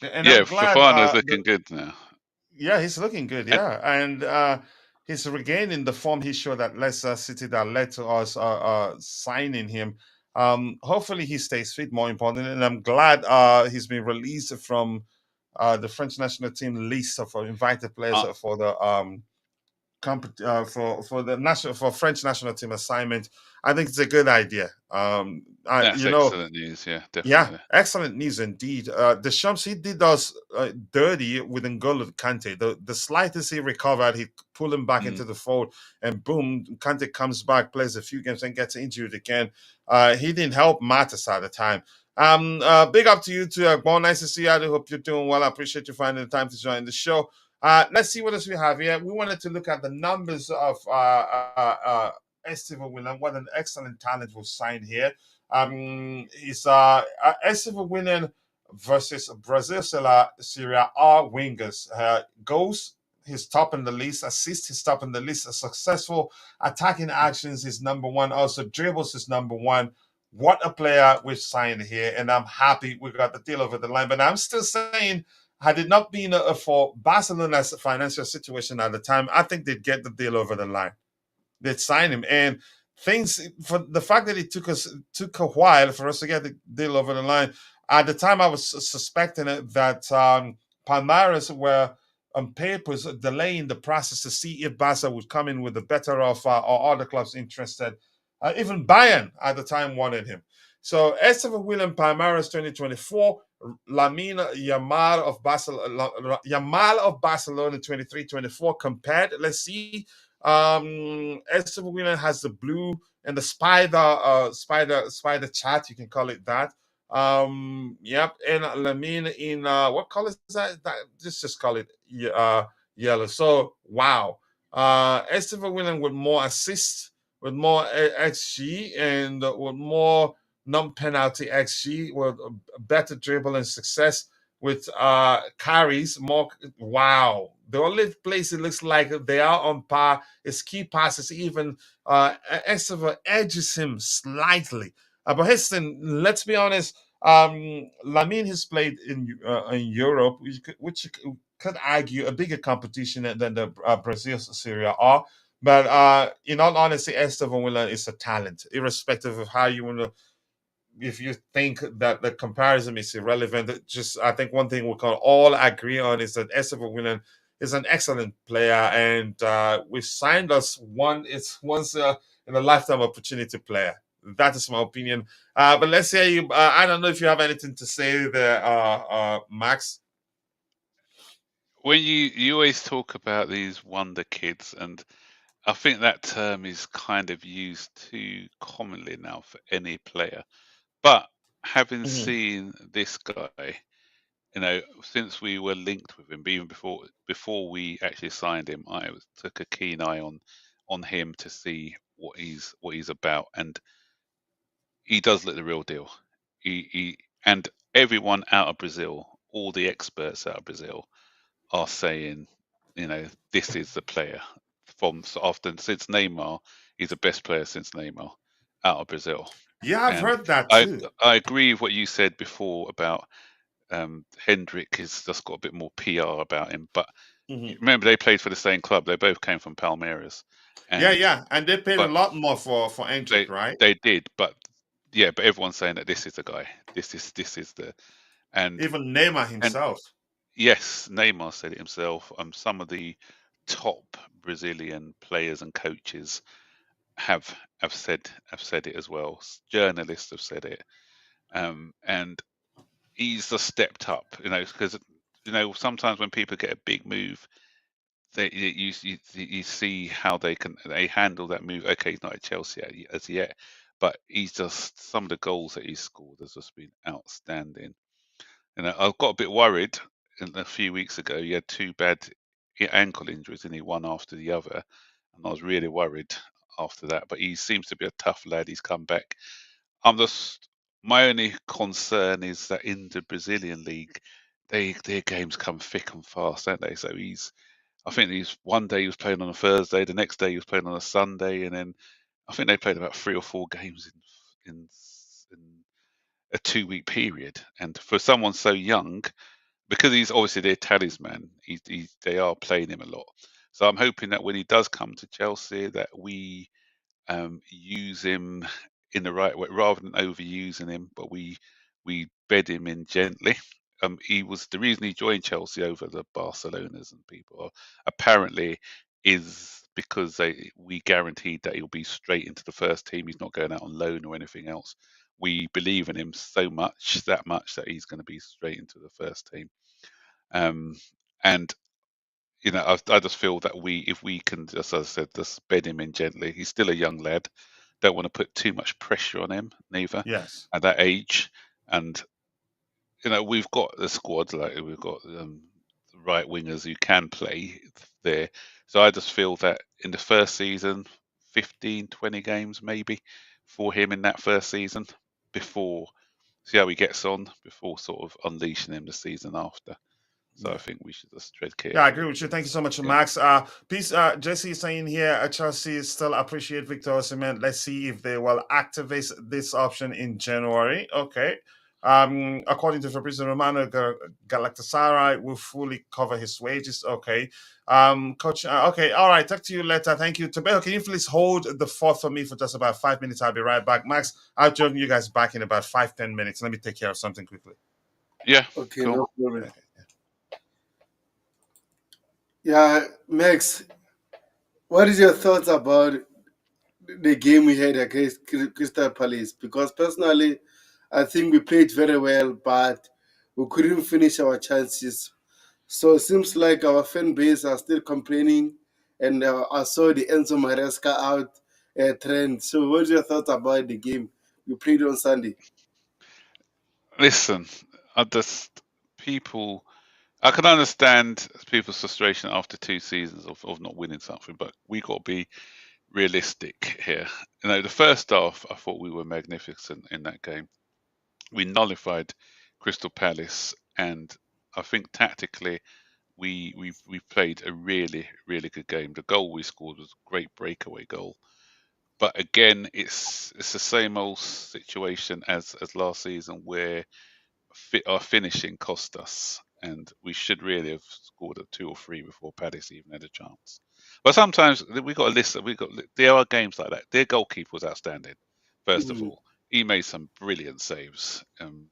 And Yeah, I'm glad Fofana's looking good now. yeah, he's looking good, And yeah. And he's regaining the form he showed at Leicester City that led to us signing him. Hopefully he stays fit, more important. And I'm glad he's been released from the French national team list of invited players uh, for the for the national for French national team assignment. I think it's a good idea. that's excellent news. Yeah, Yeah, definitely. excellent news indeed. The Shams, he did us dirty with N'Golo Kante. The slightest he recovered, he pulled him back Mm. into the fold, and boom, Kante comes back, plays a few games, and gets injured again. He didn't help Mattis at the time. Big up to you too, Bon. Nice to see you. I do hope you're doing well. I appreciate you finding the time to join the show. Let's see what else we have here. We wanted to look at the numbers of Estevao Willian. What an excellent talent was signed here. Is Estevao Willian versus Brazil Syria are wingers. Goals, he's top in the list. Assists, he's top in the list. Successful attacking actions is number one. Also, dribbles is number one. What a player we've signed here, and I'm happy we got the deal over the line. But I'm still saying, had it not been for Barcelona's financial situation at the time, I think they'd get the deal over the line. They'd sign him, and things for the fact that it took a while for us to get the deal over the line. At the time, I was suspecting it that Palmeiras were on papers delaying the process to see if Barca would come in with a better offer or other clubs interested. Even Bayern at the time wanted him. So Estevao Willian Palmeiras 2024, Lamine Yamal of Barcelona 23-24 compared. Let's see. Estevao Willian has the blue and the spider chat, you can call it that. Yep, and Lamine in what color is that? Just call it yellow. So wow. Estevao Willian with more assists, with more XG, and with more non-penalty XG, with a better dribble and success, with carries more. Wow, the only place it looks like they are on par is key passes. Even Estevao edges him slightly. But listen, let's be honest. Lamine has played in Europe, which you could argue a bigger competition than the Brazil Syria are. But in all honesty, Estevao Willian is a talent, irrespective of how you want to. If you think that the comparison is irrelevant, I think one thing we can all agree on is that Estevao Willian is an excellent player, and we signed us once in a lifetime opportunity player. That is my opinion. But let's hear you. I don't know if you have anything to say there, Max. When you always talk about these wonder kids, and I think that term is kind of used too commonly now for any player. But having Mhm. seen this guy, since we were linked with him, even before we actually signed him, took a keen eye on him to see what he's about, and he does look the real deal. He and everyone out of Brazil, all the experts out of Brazil, are saying, this is the player from so often since Neymar. He's the best player since Neymar out of Brazil. Yeah, I've And heard that I too. I agree with what you said before about Hendrick has just got a bit more PR about him. But Mhm. remember, they played for the same club. They both came from Palmeiras, Yeah, and yeah, and they paid a but lot more for Endrick, they right? they did. But yeah, but everyone's saying that this is the guy. This is the and Even Neymar and himself. yes, Neymar said it himself. Some of the top Brazilian players and coaches have have said it as well. Journalists have said it, and he's just stepped up. Because sometimes when people get a big move, you see how they handle that move. Okay, he's not at Chelsea as yet, but he's just some of the goals that he's scored has just been outstanding. I got a bit worried a few weeks ago. He had two bad ankle injuries, and he one after the other, and I was really worried after that. But he seems to be a tough lad. He's come back. I'm just My only concern is that in the Brazilian league, their games come thick and fast, don't they? So I think he's one day he was playing on a Thursday, the next day he was playing on a Sunday, and then I think they played about 3 or 4 games in a 2 week period. And for someone so young, because he's obviously their talisman, they are playing him a lot. So I'm hoping that when he does come to Chelsea, that we use him in the right way rather than overusing him, but we bed him in gently. He was the reason he joined Chelsea over the Barcelonas and people apparently is because we guaranteed that he'll be straight into the first team. He's not going out on loan or anything else. We believe in him that much that he's going to be straight into the first team. Um, and I just feel that if we can, just as I said, just bed him in gently. He's still a young lad. Don't want to put too much pressure on him, neither, Yes. at that age. And we've got the squad, like we've got right wingers who can play there. So I just feel that in the first season, 15, 20 games maybe for him in that first season, before see how he gets on, before sort of unleashing him the season after. So I Yeah. think we should just tread Yeah, I agree carefully. with you. Thank you so much, Yeah. Max. Peace. Jesse is saying here, Chelsea still appreciate Victor Osimhen. Let's see if they will activate this option in January. Okay. According to Fabrizio Romano, Galatasaray will fully cover his wages. Okay. Coach. Okay. All right. Talk to you later. Thank you. Tobago, can you please hold the fort for me for just about 5 minutes? I'll be right back. Max, I'll join you guys back in about 5-10 minutes. Let me take care of something quickly. Yeah, Okay, cool. no problem. Okay. Yeah, Max, what is your thoughts about the game we had against Crystal Palace? Because personally, I think we played very well, but we couldn't finish our chances. So it seems like our fan base are still complaining, and I saw the Enzo Maresca out trend. So what's your thoughts about the game we played on Sunday? Listen, I just people. I can understand people's frustration after 2 seasons of not winning something, but we got to be realistic here. The first half, I thought we were magnificent in that game. We nullified Crystal Palace, and I think tactically we played a really really good game. The goal we scored was a great breakaway goal. But again, it's the same old situation as last season where our finishing cost us, and we should really have scored a 2 or 3 before Palace even had a chance. But sometimes we got to listen. There are games like that. Their goalkeeper was outstanding. First of Mhm. all, he made some brilliant saves, and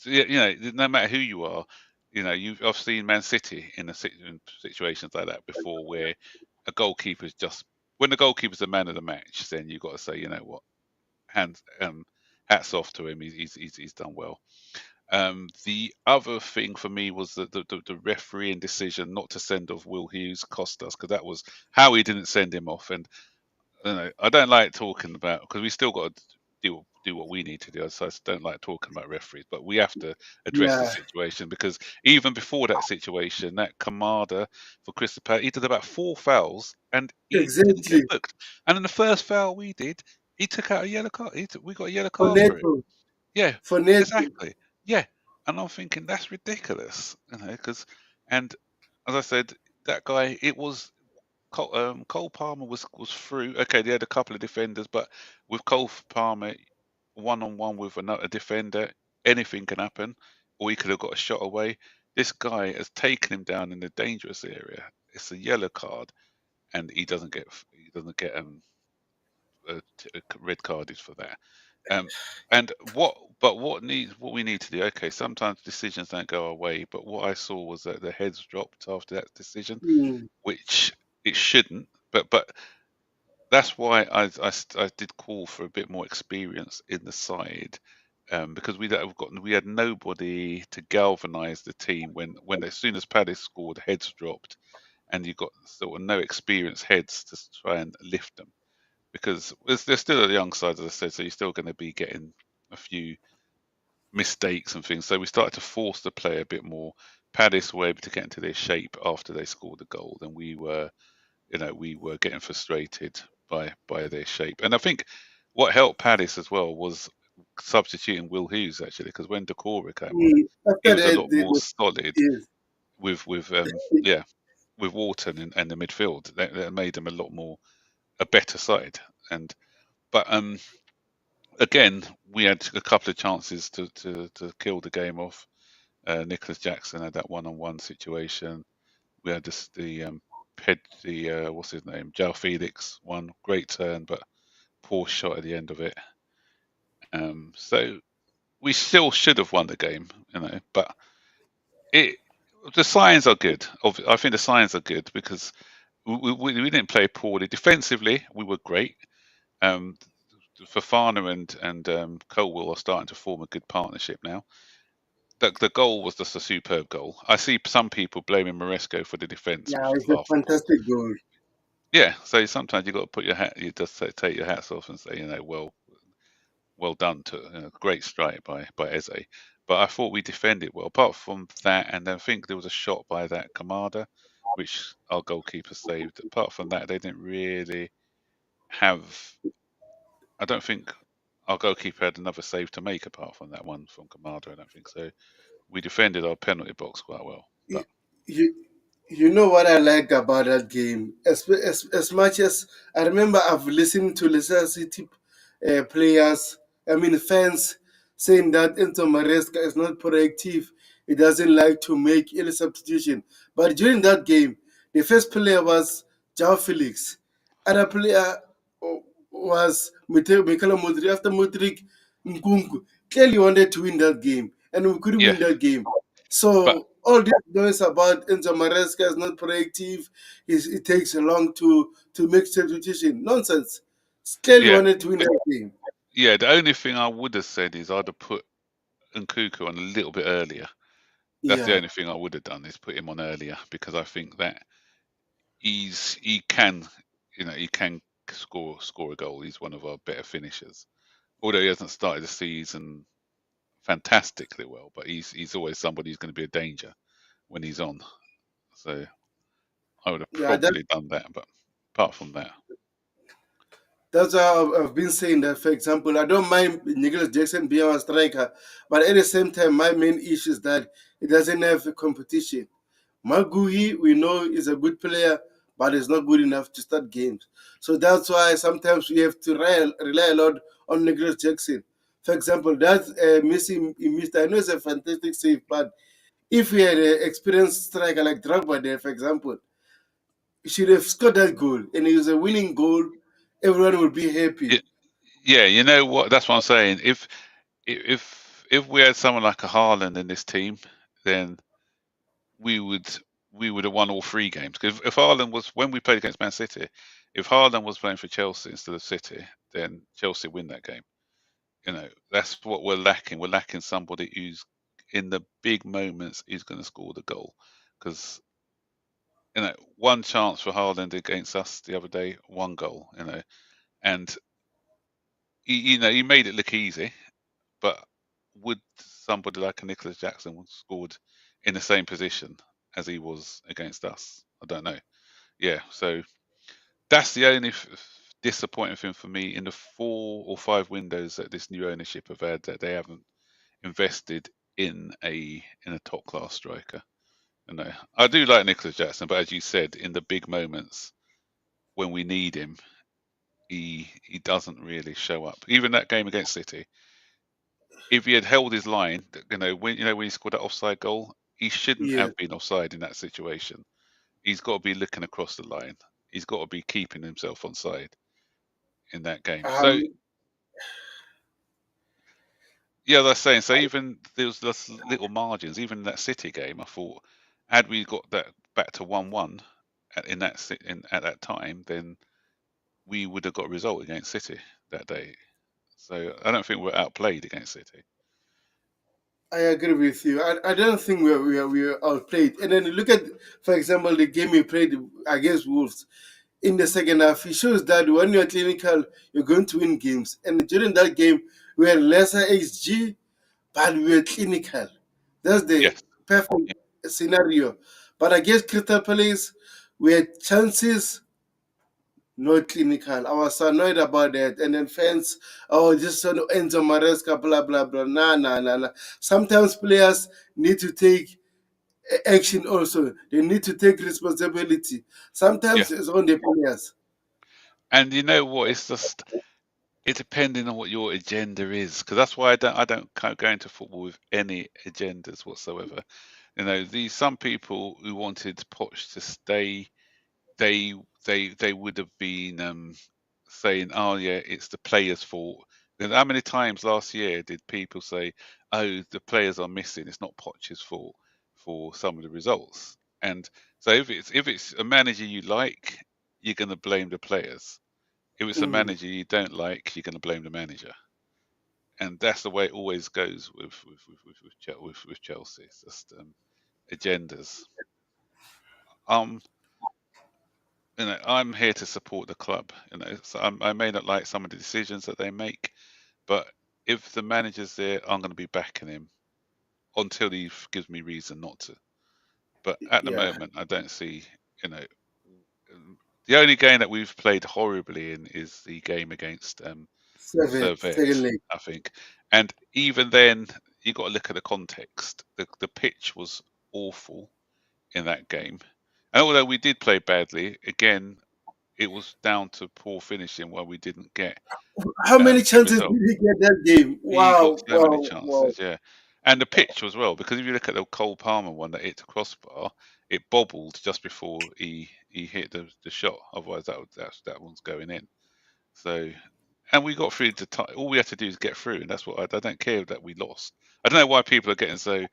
no matter who you are, I've seen Man City in situations like that before, where a goalkeeper's just when the goalkeeper's the man of the match, then you've got to say, you know what, hands hats off to him. He's done well. The other thing for me was the refereeing decision not to send off Will Hughes cost us, because that was how he didn't send him off. And I don't like talking about, because we still got to do what we need to do. So I don't like talking about referees, but we have to address the Yeah, situation, because even before that situation, that Kamada for Crystal Palace, he did about 4 fouls and he didn't get exactly. booked. And in the first foul we did, he took out a yellow card. We got a yellow For card for it. Neto, Yeah, for Neto. exactly. Yeah, and I'm thinking that's ridiculous, because, and as I said, that guy, it was Cole Palmer was through. Okay, they had a couple of defenders, but with Cole Palmer one on one with another defender, anything can happen, or he could have got a shot away. This guy has taken him down in the dangerous area. It's a yellow card, and he doesn't get red carded for that. Um, and what we need to do? Okay, sometimes decisions don't go our way, but what I saw was that the heads dropped after that decision, Mm, which it shouldn't. But that's why I did call for a bit more experience in the side, because we had nobody to galvanise the team when as soon as Palace scored, heads dropped, and you got sort of no experienced heads to try and lift them, because they're still a young side, as I said, so you're still going to be getting a few mistakes and things. So we started to force the play a bit more. Palace were able to get into their shape after they scored the goal, and we were getting frustrated by their shape. And I think what helped Palace as well was substituting Will Hughes, actually, because when Decore came on, he After was a that, lot more solid yes. with yeah, with Wharton and the midfield. That made them a better side. And but again, we had a couple of chances to kill the game off. Nicholas Jackson had that one-on-one situation. We had what's his name, João Felix, one great turn, but poor shot at the end of it. So we still should have won the game, but it the signs are good. I think the signs are good because we didn't play poorly defensively. We were great. Um, Fofana and Colwell are starting to form a good partnership now. The goal was just a superb goal. I see some people blaming Maresco for the defence, Yeah, which was it's a half the goal. fantastic goal. Yeah, so sometimes you got to you just take your hats off and say, well done to great strike by Eze. But I thought we defended well. Apart from that, and I think there was a shot by that Kamada, which our goalkeeper saved. Apart from that, they didn't really have. I don't think our goalkeeper had another save to make apart from that one from Kamada. I don't think so. We defended our penalty box quite well, You, but you, you know what I like about that game? As much as I remember, I've listened to Leicester City players, I mean fans, saying that Enzo Maresca is not proactive. He doesn't like to make any substitution. But during that game, the first player was João Felix. Other player was Michaela Modric. After Modric, Nkunku clearly wanted to win that game, and we couldn't yeah, win that game. but So all this noise about Enzo Maresca is not proactive. It takes a long to make substitution. Nonsense. Clearly yeah, wanted to win that game. yeah. The only thing I would have said is I'd have put Nkuku on a little bit earlier. That's the Yeah, only thing I would have done, is put him on earlier, because I think that he can score a goal. He's one of our better finishers. Although he hasn't started the season fantastically well, but he's always somebody who's going to be a danger when he's on. So I would have yeah. probably done that, but apart from that, That's how I've been saying that. For example, I don't mind Nicholas Jackson being a striker, but at the same time, my main issue is that he doesn't have a competition. Maguhi, we know, is a good player, but he's not good enough to start games. So that's why sometimes we have to rely a lot on Nicholas Jackson. For example, that missing he missed. I know it's a fantastic save, but if we had an experienced striker like Drogba there, for example, he should have scored that goal, and it was a winning goal. Everyone would be happy. it, yeah, you know what? That's what I'm saying. If we had someone like a Haaland in this team, then we would we would have won all 3 games. Because if Haaland was, when we played against Man City, if Haaland was playing for Chelsea instead of City, then Chelsea win that game. That's what we're lacking. We're lacking somebody who's in the big moments is going to score the goal. Because one chance for Haaland against us the other day, one goal. And he made it look easy, but would somebody like a Nicholas Jackson have scored in the same position as he was against us? I don't know. Yeah, so that's the only disappointing thing for me in the 4 or 5 windows that this new ownership have had, that they haven't invested in a top class striker. I do like Nicholas Jackson, but as you said, in the big moments when we need him, he doesn't really show up. Even that game against City, if he had held his line, when he scored that offside goal, he shouldn't Yeah. have been offside in that situation. He's got to be looking across the line. He's got to be keeping himself onside in that game. So Um, yeah, that's saying. So even there was those little margins. Even in that City game, I thought, had we got that back to 1-1 at that time, then we would have got a result against City that day. So I don't think we're outplayed against City. I agree with you. I don't think we are outplayed. And then look at, for example, the game we played against Wolves in the second half. It shows that when you're clinical, you're going to win games. And during that game, we had lesser XG, but we were clinical. That's the Yes. perfect scenario. But against Crystal Palace, we had chances, not clinical. I was annoyed about that. And then fans, oh, this one Enzo Maresca, blah, blah, blah. Nah, nah, nah, nah. Sometimes players need to take action also. They need to take responsibility. Yeah. Sometimes it's on the players. And you know what? It's just it depending on what your agenda is, because that's why I don't go into football with any agendas whatsoever. These some people who wanted Poch to stay, they they would have been saying, "Oh yeah, it's the players' fault." And how many times last year did people say, "Oh, the players are missing. It's not Poch's fault for some of the results." And so if it's a manager you like, you're going to blame the players. If it's a Mm. manager you don't like, you're going to blame the manager. And that's the way it always goes with Chelsea. It's just agendas. Um, I'm here to support the club. So I may not like some of the decisions that they make, but if the manager's there, I'm going to be backing him until he gives me reason not to. But at the Yeah. moment, I don't see. You know, the only game that we've played horribly in is the game against Second Servette, leg. I think. And even then, you got to look at the context. The pitch was awful in that game, and although we did play badly, again, it was down to poor finishing why we didn't get How many the chances did result. he get that game? He got Wow, so many wow, wow. chances, yeah. And the pitch as well, because if you look at the Cole Palmer one that hit the crossbar, it bobbled just before he hit the shot. Otherwise, that one's going in. So, and we got through the time. All we had to do is get through, and that's what I don't care that we lost. I don't know why people are getting so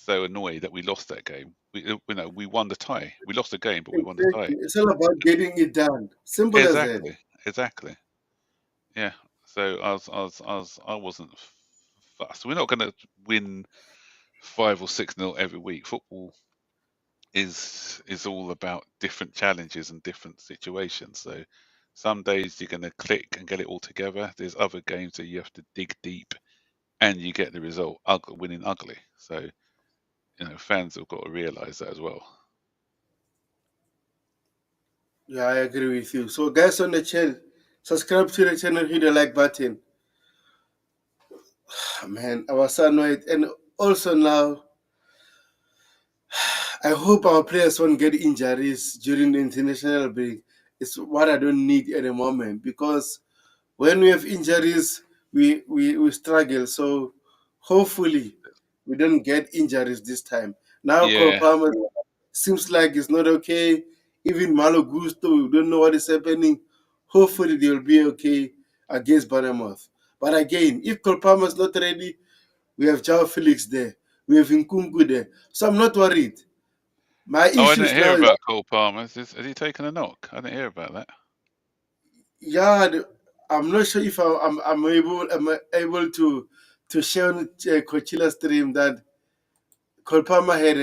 annoyed that we lost that game. We won the tie. We lost the game, but we won the tie. Exactly. It's all about getting it done. Simple as that. Exactly. Yeah. So I wasn't fussed. We're not going to win 5 or 6-0 every week. Football is all about different challenges and different situations. So some days you're going to click and get it all together. There's other games that you have to dig deep and you get the result winning ugly. So fans have got to realise that as well. Yeah, I agree with you. So, guys on the channel, subscribe to the channel, hit the like button. Man, I was so annoyed. And also now, I hope our players won't get injuries during the international break. It's what I don't need at the moment because when we have injuries, we struggle. So hopefully we don't get injuries this time. Now Cole Yeah. Palmer seems like it's not okay. Even Malo Gusto, we don't know what is happening. Hopefully they'll be okay against Bournemouth. But again, if Cole Palmer's not ready, we have Joao Felix there. We have Nkunku there. So I'm not worried. My Oh, I didn't issues hear now, about Cole Palmer. Has he taken a knock? I didn't hear about that. yeah, I'm not sure if I'm able to share on Coachella stream that Cole Palmer had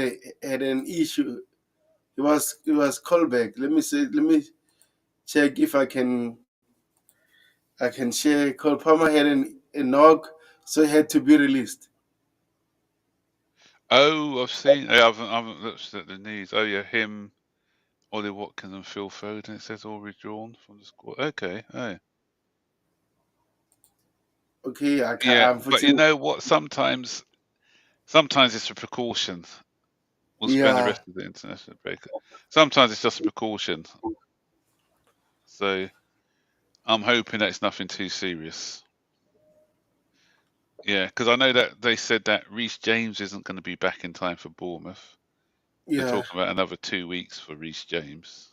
an issue. He was called back. Let me check if I can share. Cole Palmer had a knock, so he had to be released. Oh, I've seen. I haven't looked at the news. Oh yeah, him, Ollie Watkins, and Phil Foden. It says all withdrawn from the squad. Okay. Oh. Okay, Yeah, but you unfortunately, know what? Sometimes it's a precaution. We'll spend the yeah, rest of the international break. Sometimes it's just a precaution. So I'm hoping that it's nothing too serious. Yeah, because I know that they said that Reece James isn't going to be back in time for Bournemouth. They're yeah, talking about another 2 weeks for Reece James.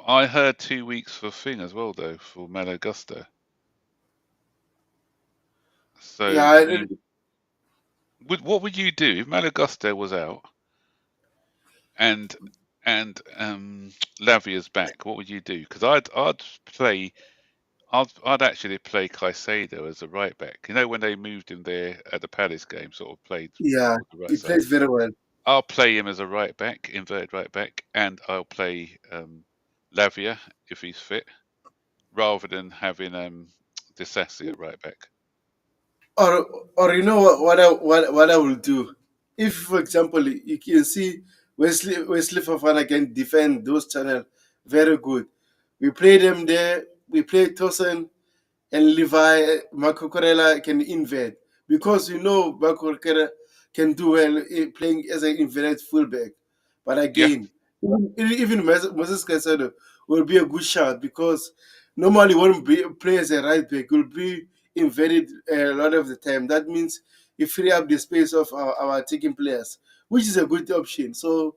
I heard 2 weeks for Thing as well, though, for Malo Gusto. So yeah. what would you do if Malo Gusto was out and Lavia's back? What would you do? Because I'd actually play Caicedo as a right back. You know when they moved him there at the Palace game, sort of played Yeah, towards the right he side. plays very well. I'll play him as a right back, inverted right back, and I'll play Lavia if he's fit, rather than having Disassi at right back. Or you know what I will do? If, for example, you can see Wesley Fofana can defend those channels very good. We play them there. We play Tosin and Levi. Marco Corella can invert because Marco Corella can do well playing as an inverted fullback. But Yeah, again, even Moses Caicedo will be a good shot because normally when play as a right back will be inverted a lot of the time. That means you free up the space of our attacking players, which is a good option. So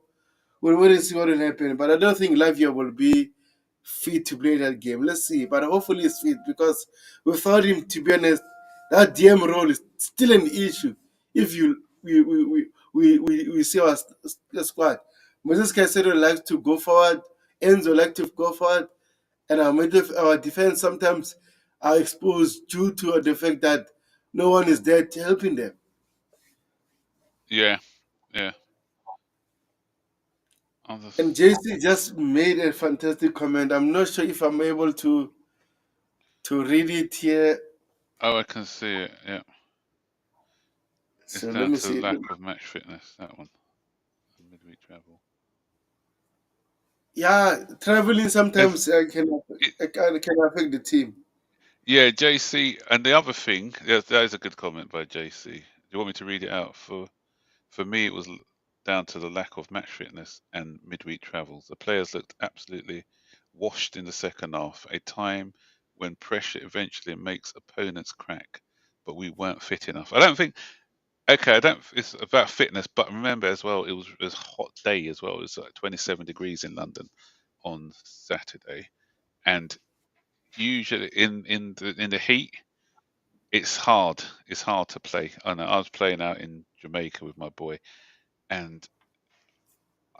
we'll wait and see what will happen. But I don't think Lavia will be fit to play that game. Let's see. But hopefully he's fit because without him, to be honest, that DM role is still an issue. If you we see our squad. Moses Caicedo likes to go forward. Enzo likes to go forward. And our defense sometimes are exposed due to the fact that no one is there to helping them. yeah, yeah. And JC just made a fantastic comment. I'm not sure if I'm able to read it here. Oh, I can see it. Yeah, it's So let down me to the see. lack of match fitness. That one, midweek travel. Yeah, traveling There's, sometimes it, can affect the team. yeah, JC, and the other thing. Yeah, that is a good comment by JC. Do you want me to read it out? For me, it was down to the lack of match fitness and midweek travels. The players looked absolutely washed in the second half, a time when pressure eventually makes opponents crack, but we weren't fit enough. I don't think. Okay, I don't. It's about fitness, but remember as well, it was a hot day as well. It was like 27 degrees in London on Saturday, and usually in the heat, it's hard. It's hard to play. I know. I was playing out in Jamaica with my boy, and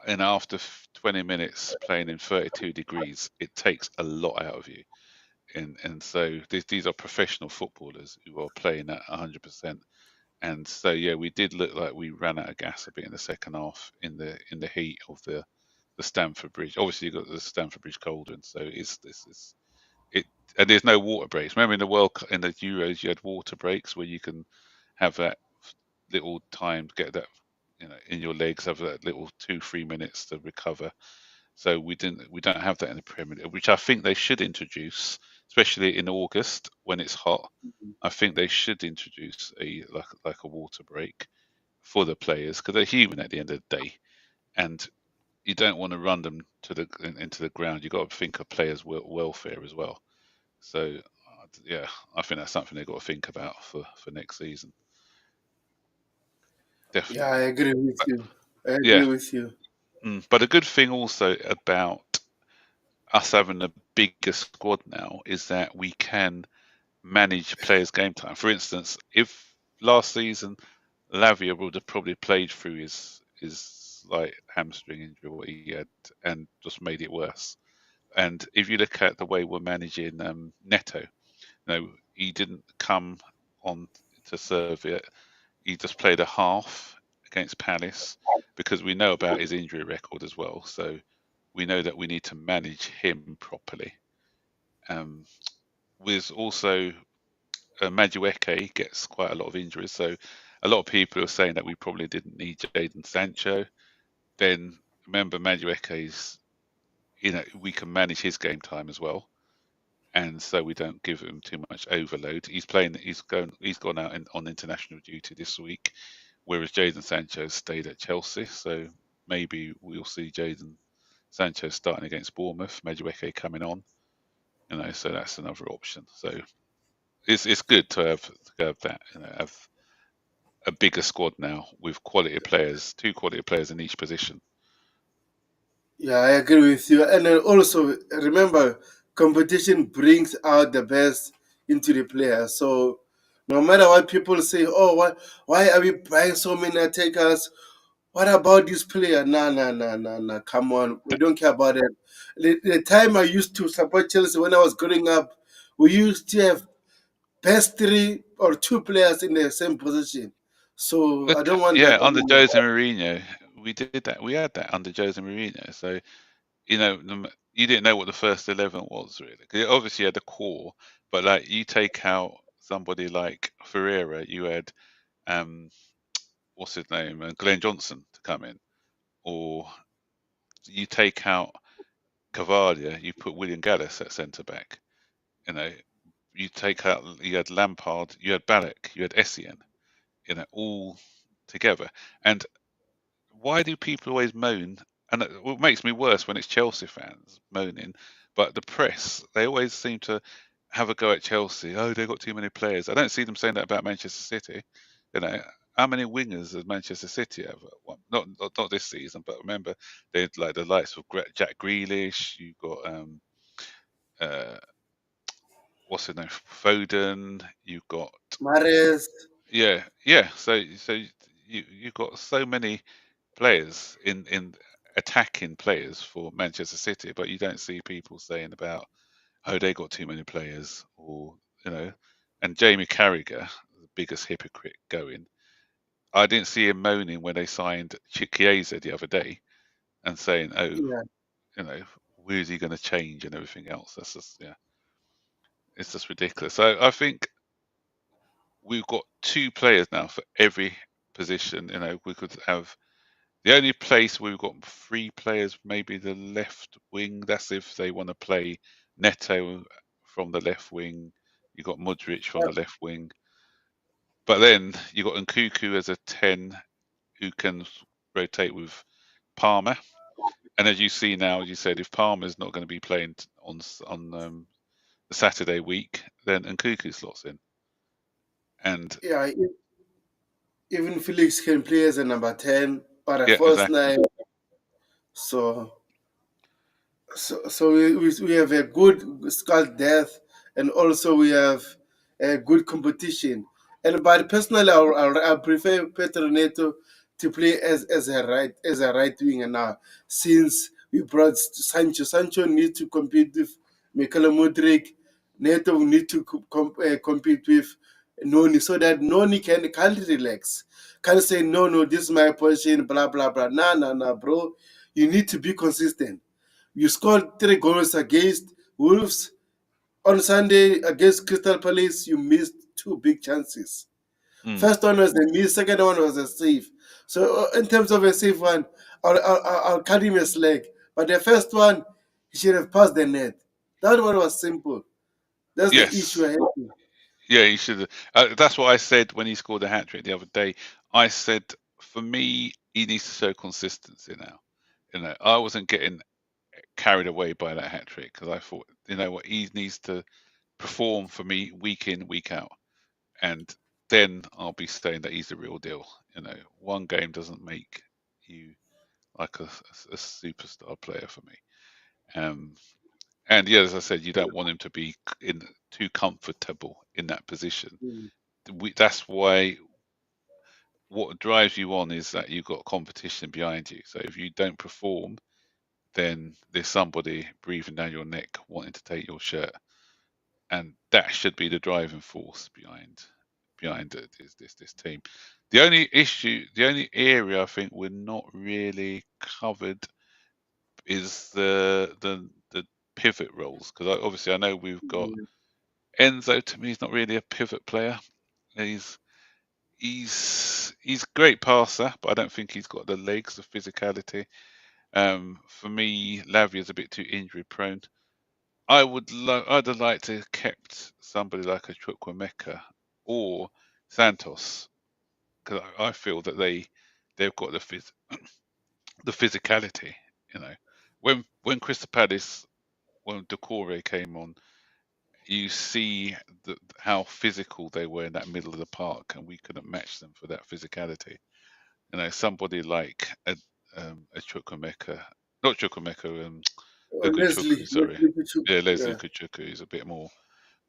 after 20 minutes playing in 32 degrees, it takes a lot out of you. And so these are professional footballers who are playing at 100%. And so yeah, we did look like we ran out of gas a bit in the second half in the heat of the Stamford Bridge. Obviously, you got the Stamford Bridge cold, and so it's this is it. And there's no water breaks. Remember in the in the Euros, you had water breaks where you can have that little time to get that in your legs, have that little 2-3 minutes to recover. So we don't have that in the Premier League, which I think they should introduce, especially in August when it's hot. I think they should introduce a like a water break for the players because they're human at the end of the day, and you don't want to run them into the ground. You've got to think of players' welfare as well. So yeah, I think that's something they've got to think about for next season. Yeah, Definitely. I agree with But, you. I agree yeah, with you. but a good thing also about us having a bigger squad now is that we can manage players' game time. For instance, if last season Lavia would have probably played through his like hamstring injury what he had and just made it worse. And if you look at the way we're managing Neto, he didn't come on to serve it. he just played a half against Palace because we know about his injury record as well. So we know that we need to manage him properly. Um, with also Madueke gets quite a lot of injuries, so a lot of people are saying that we probably didn't need Jadon Sancho. Then remember Madueke's, we can manage his game time as well, and so we don't give him too much overload. He's gone out on international duty this week, whereas Jadon Sancho stayed at Chelsea. So maybe we'll see Jadon Sancho starting against Bournemouth, Madueke coming on. So that's another option. So it's good to have that. Have a bigger squad now with quality players, two quality players in each position. Yeah, I agree with you. And then also remember, competition brings out the best into the player. So no matter what people say, oh, why are we buying so many attackers? What about this player? Nah, nah, nah, nah, nah. Come on, we don't care about it. The time I used to support Chelsea when I was growing up, we used to have best three or two players in the same position. So I don't want that Yeah, under anymore. Jose Mourinho, we did that. We had that under Jose Mourinho. So you didn't know what the first 11 was really. 'Cause obviously you had the core, but like you take out somebody like Ferreira, you had um, what's his name, Glenn Johnson to come in, or you take out Cavalia, you put William Gallas at centre back. You know, you had Lampard, you had Ballack, you had Essien, all together. And why do people always moan? And what makes me worse when it's Chelsea fans moaning, but the press, they always seem to have a go at Chelsea. Oh, they've got too many players. I don't see them saying that about Manchester City. You know, how many wingers does Manchester City have? Well, not this season, but remember they had like the likes of Jack Grealish. You've got uh, what's his name, Foden. You've got Mares, yeah. So you've got so many players in attacking players for Manchester City, but you don't see people saying about, oh, they got too many players, or and Jamie Carragher, the biggest hypocrite going. I didn't see him moaning when they signed Chiesa the other day and saying, oh, yeah, where's he going to change and everything else. That's just it's just ridiculous. So I think we've got two players now for every position. We could have the only place we've got three players, maybe the left wing. That's if they want to play Neto from the left wing. You got Modric from the left wing, but then you got Nkuku as a 10 who can rotate with Palmer. And as you see now, as you said, if Palmer's not going to be playing on the Saturday week, then Nkuku slots in. And yeah. Even Felix can play as a number 10 or a yeah, first exactly. nine. So so we have a good squad depth, and also we have a good competition. And but personally, I prefer Pedro Neto to play as a right winger now, since we brought Sancho. Sancho needs to compete with Mikel Mudrik. Neto will need to compete with Noni, so that Noni can't relax, can't say no, this is my position, blah blah blah. Nah, bro, you need to be consistent. You scored 3 goals against Wolves. On Sunday against Crystal Palace, you missed 2 big chances. Mm. First one was a miss, second one was a save. So in terms of a save one, I'll cut him a slack. But the first one, he should have passed the net. That one was simple. That's the issue Yes. I have. Yeah, he should have. That's what I said when he scored the hat trick the other day. I said, for me, he needs to show consistency now. I wasn't getting carried away by that hat trick because I thought, what, he needs to perform for me week in, week out, and then I'll be saying that he's the real deal. One game doesn't make you like a superstar player for me. Um, and yeah, as I said, you don't want him to be in too comfortable in that position. Mm. That's why what drives you on is that you've got competition behind you. So if you don't perform, then there's somebody breathing down your neck wanting to take your shirt, and that should be the driving force behind. behind this team. The only issue, the only area I think we're not really covered is the pivot roles, because obviously I know we've got Enzo. To me, he's not really a pivot player. He's he's great passer, but I don't think he's got the legs, the physicality. For me, Lavia's a bit too injury prone. I'd have liked to have kept somebody like a Chukwuemeka or Santos, because I feel that they've got the physicality. You know, when Crystal Palace, when Decore came on, you see how physical they were in that middle of the park, and we couldn't match them for that physicality. You know, somebody like a Chukwuemeka, not Chukwuemeka, a Leslie, Kuchuku, sorry. Leslie Pichu. Yeah, Leslie Yeah, Kuchuku is a bit more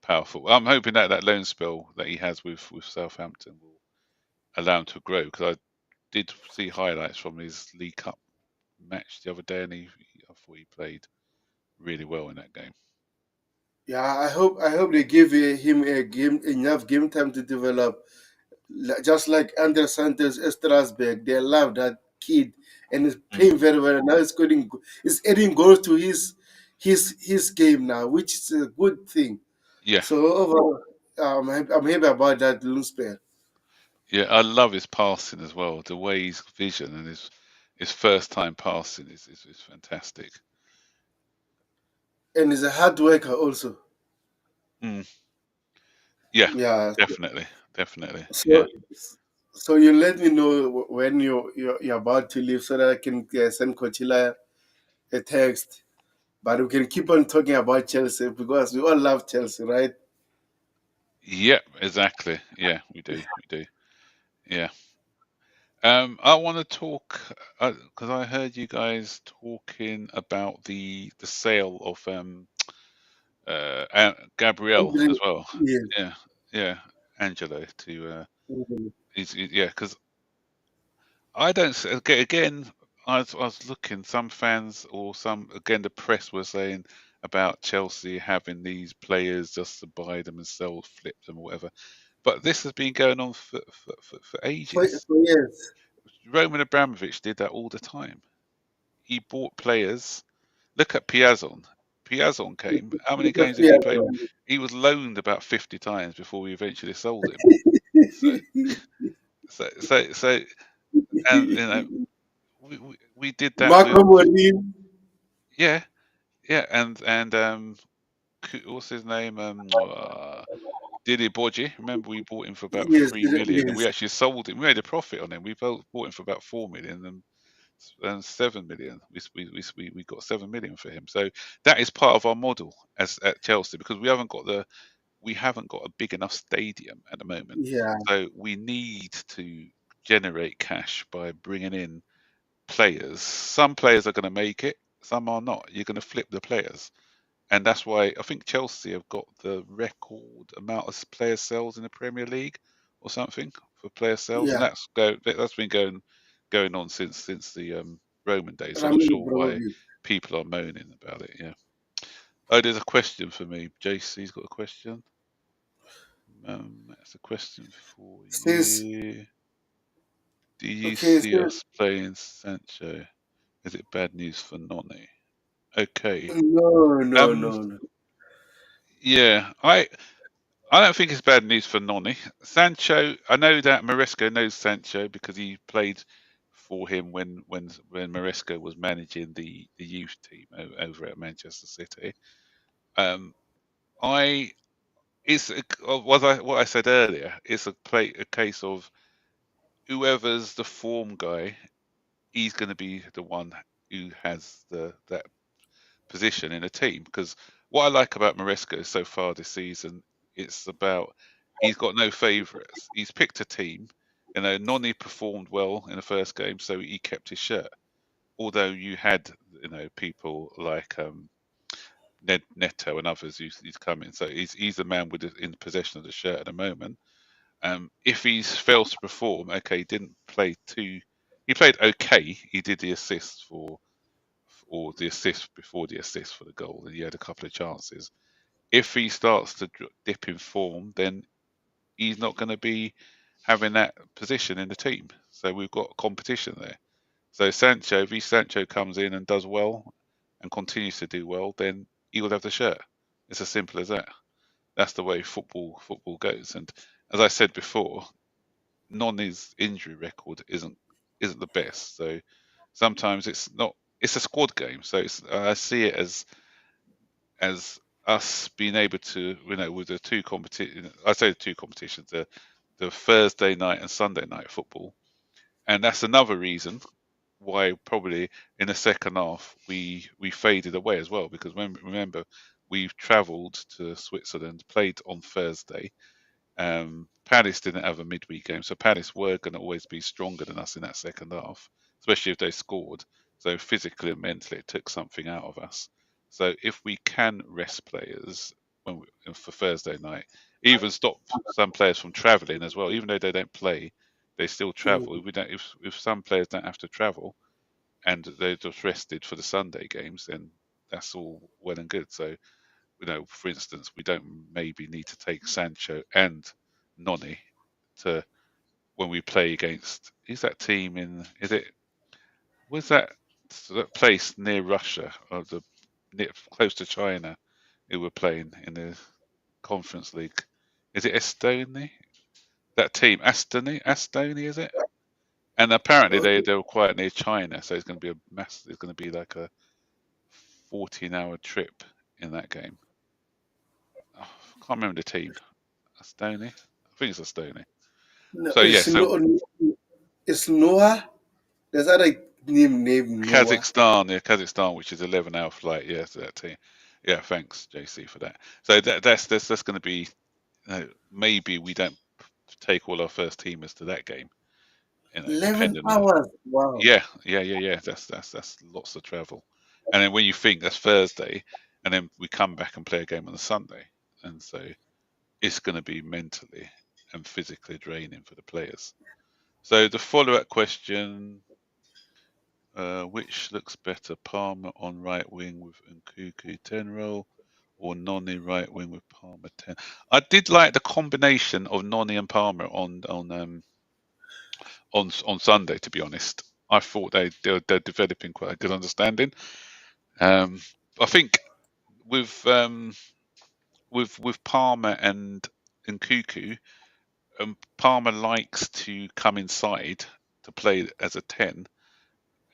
powerful. I'm hoping that that loan spell that he has with Southampton will allow him to grow, because I did see highlights from his League Cup match the other day, and I thought he played really well in that game. yeah. I hope they give him a game enough game time to develop. Just like Andre Santos Strasberg, they love that kid and he's Mm. playing very well. Now he's scoring, he's adding goals to his game now, which is a good thing. Yeah, So overall, I'm happy about that loan spell. yeah, I love his passing as well. The way his vision and his first time passing is fantastic. And he's a hard worker also. Mm. Yeah, Yeah. definitely, definitely. Yeah. So so you let me know when you're about to leave so that I can send Coachella a text. But we can keep on talking about Chelsea because we all love Chelsea, right? Yep, exactly. Yeah, we do. We do. Yeah. I want to talk, because I heard you guys talking about the sale of Gabriel as well. Yes. Yeah, yeah, Angelo to yeah, because I don't again. I was looking. Some fans or some again the press were saying about Chelsea having these players just to buy them and sell, flip them or whatever. But this has been going on for ages. For years. Roman Abramovich did that all the time. He bought players. Look at Piazon. Piazon came. How many games did he play? He was loaned about 50 times before we eventually sold him. So, so, and we did that with Marco Morin. yeah, yeah, and what's his name? Didi Borgi. Remember, we bought him for about Yes, 3 million, and we yes. actually sold him. We made a profit on him. We bought him for about 4 million, and 7 million. We got 7 million for him. So that is part of our model as at Chelsea, because we haven't got a big enough stadium at the moment. Yeah, So we need to generate cash by bringing in players. Some players are going to make it, some are not. You're going to flip the players. And that's why I think Chelsea have got the record amount of player sales in the Premier League or something for player sales, and yeah. that's been going on since the Roman days. So I'm not Roman sure why Abramovich. people are moaning about it. Yeah. Oh, there's a question for me. JC's got a question. That's a question for Says, you. Do you okay, see so us playing Sancho? Is it bad news for Noni? Okay. no, no, Um. no, no. Yeah. I don't think it's bad news for Noni. Sancho, I know that Maresca knows Sancho because he played for him when Maresca was managing the youth team over at Manchester City. Um, I it's what I said earlier. It's a case of whoever's the form guy, he's going to be the one who has that position in a team. Because what I like about Maresca so far this season, it's about he's got no favourites. He's picked a team. You know, Noni performed well in the first game, so he kept his shirt. Although you had, people like Neto and others who's coming, so he's the man in possession of the shirt at the moment. If he fails to perform, okay, he didn't play too. He played okay. He did the assist or the assist before the assist for the goal, and he had a couple of chances. If he starts to dip in form, then he's not going to be having that position in the team. So we've got competition there. So Sancho, if Sancho comes in and does well and continues to do well, then he will have the shirt. It's as simple as that. That's the way football goes. And as I said before, Nonny's injury record isn't the best. So sometimes it's not. It's a squad game. So I see it as us being able to, with the two competition. I say the two competitions, the Thursday night and Sunday night football, and that's another reason why probably in the second half we faded away as well, because remember we've travelled to Switzerland, played on Thursday. Palace didn't have a midweek game, so Palace were going to always be stronger than us in that second half, especially if they scored. So physically and mentally, it took something out of us. So if we can rest players for Thursday night, even stop some players from travelling as well, even though they don't play, they still travel. If we don't, if some players don't have to travel and they're just rested for the Sunday games, then that's all well and good. So for instance, we don't maybe need to take Sancho and Noni to when we play against. Is that team in? Was that place near Russia or close to China? Who were playing in the Conference League? Is it Estonia? That team, Estonia, is it? And apparently they were quite near China, so it's going to be It's going to be like a 14-hour trip in that game. Oh, I can't remember the team. Estonia? I think it's Estonia. No, So yeah, it's Noah. There's other name named Noah. Kazakhstan, which is 11-hour flight. Yeah, to that team. Yeah, thanks JC for that. So that's going to be maybe we don't take all our first teamers to that game. 11 depending on hours. Wow. yeah. That's lots of travel. And then when you think that's Thursday, and then we come back and play a game on the Sunday, and so it's going to be mentally and physically draining for the players. So the follow-up question: which looks better, Palmer on right wing with Nkuku 10 role, or Noni right wing with Palmer 10? I did like the combination of Noni and Palmer on Sunday. To be honest, I thought they're developing quite a good understanding. I think with Palmer and Nkuku, Palmer likes to come inside to play as a 10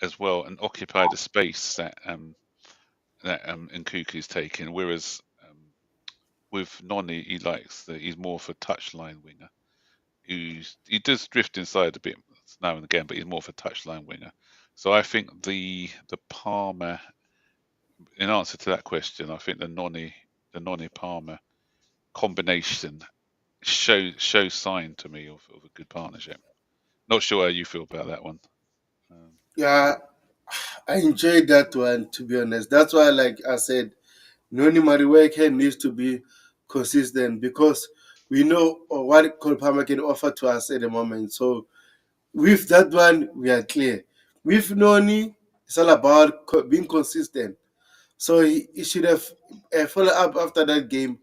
as well and occupy the space that Nkuku's taking. Whereas with Noni, he's more of a touchline winger. He does drift inside a bit now and again, but he's more of a touchline winger. So I think the Palmer, in answer to that question, I think the Noni Palmer combination shows sign to me of a good partnership. Not sure how you feel about that one. Yeah, I enjoyed that one, to be honest. That's why, like I said, Noni Mariweke needs to be consistent because we know what Cole Palmer can offer to us at the moment. So with that one, we are clear. With Noni, it's all about being consistent. So he should have followed up after that game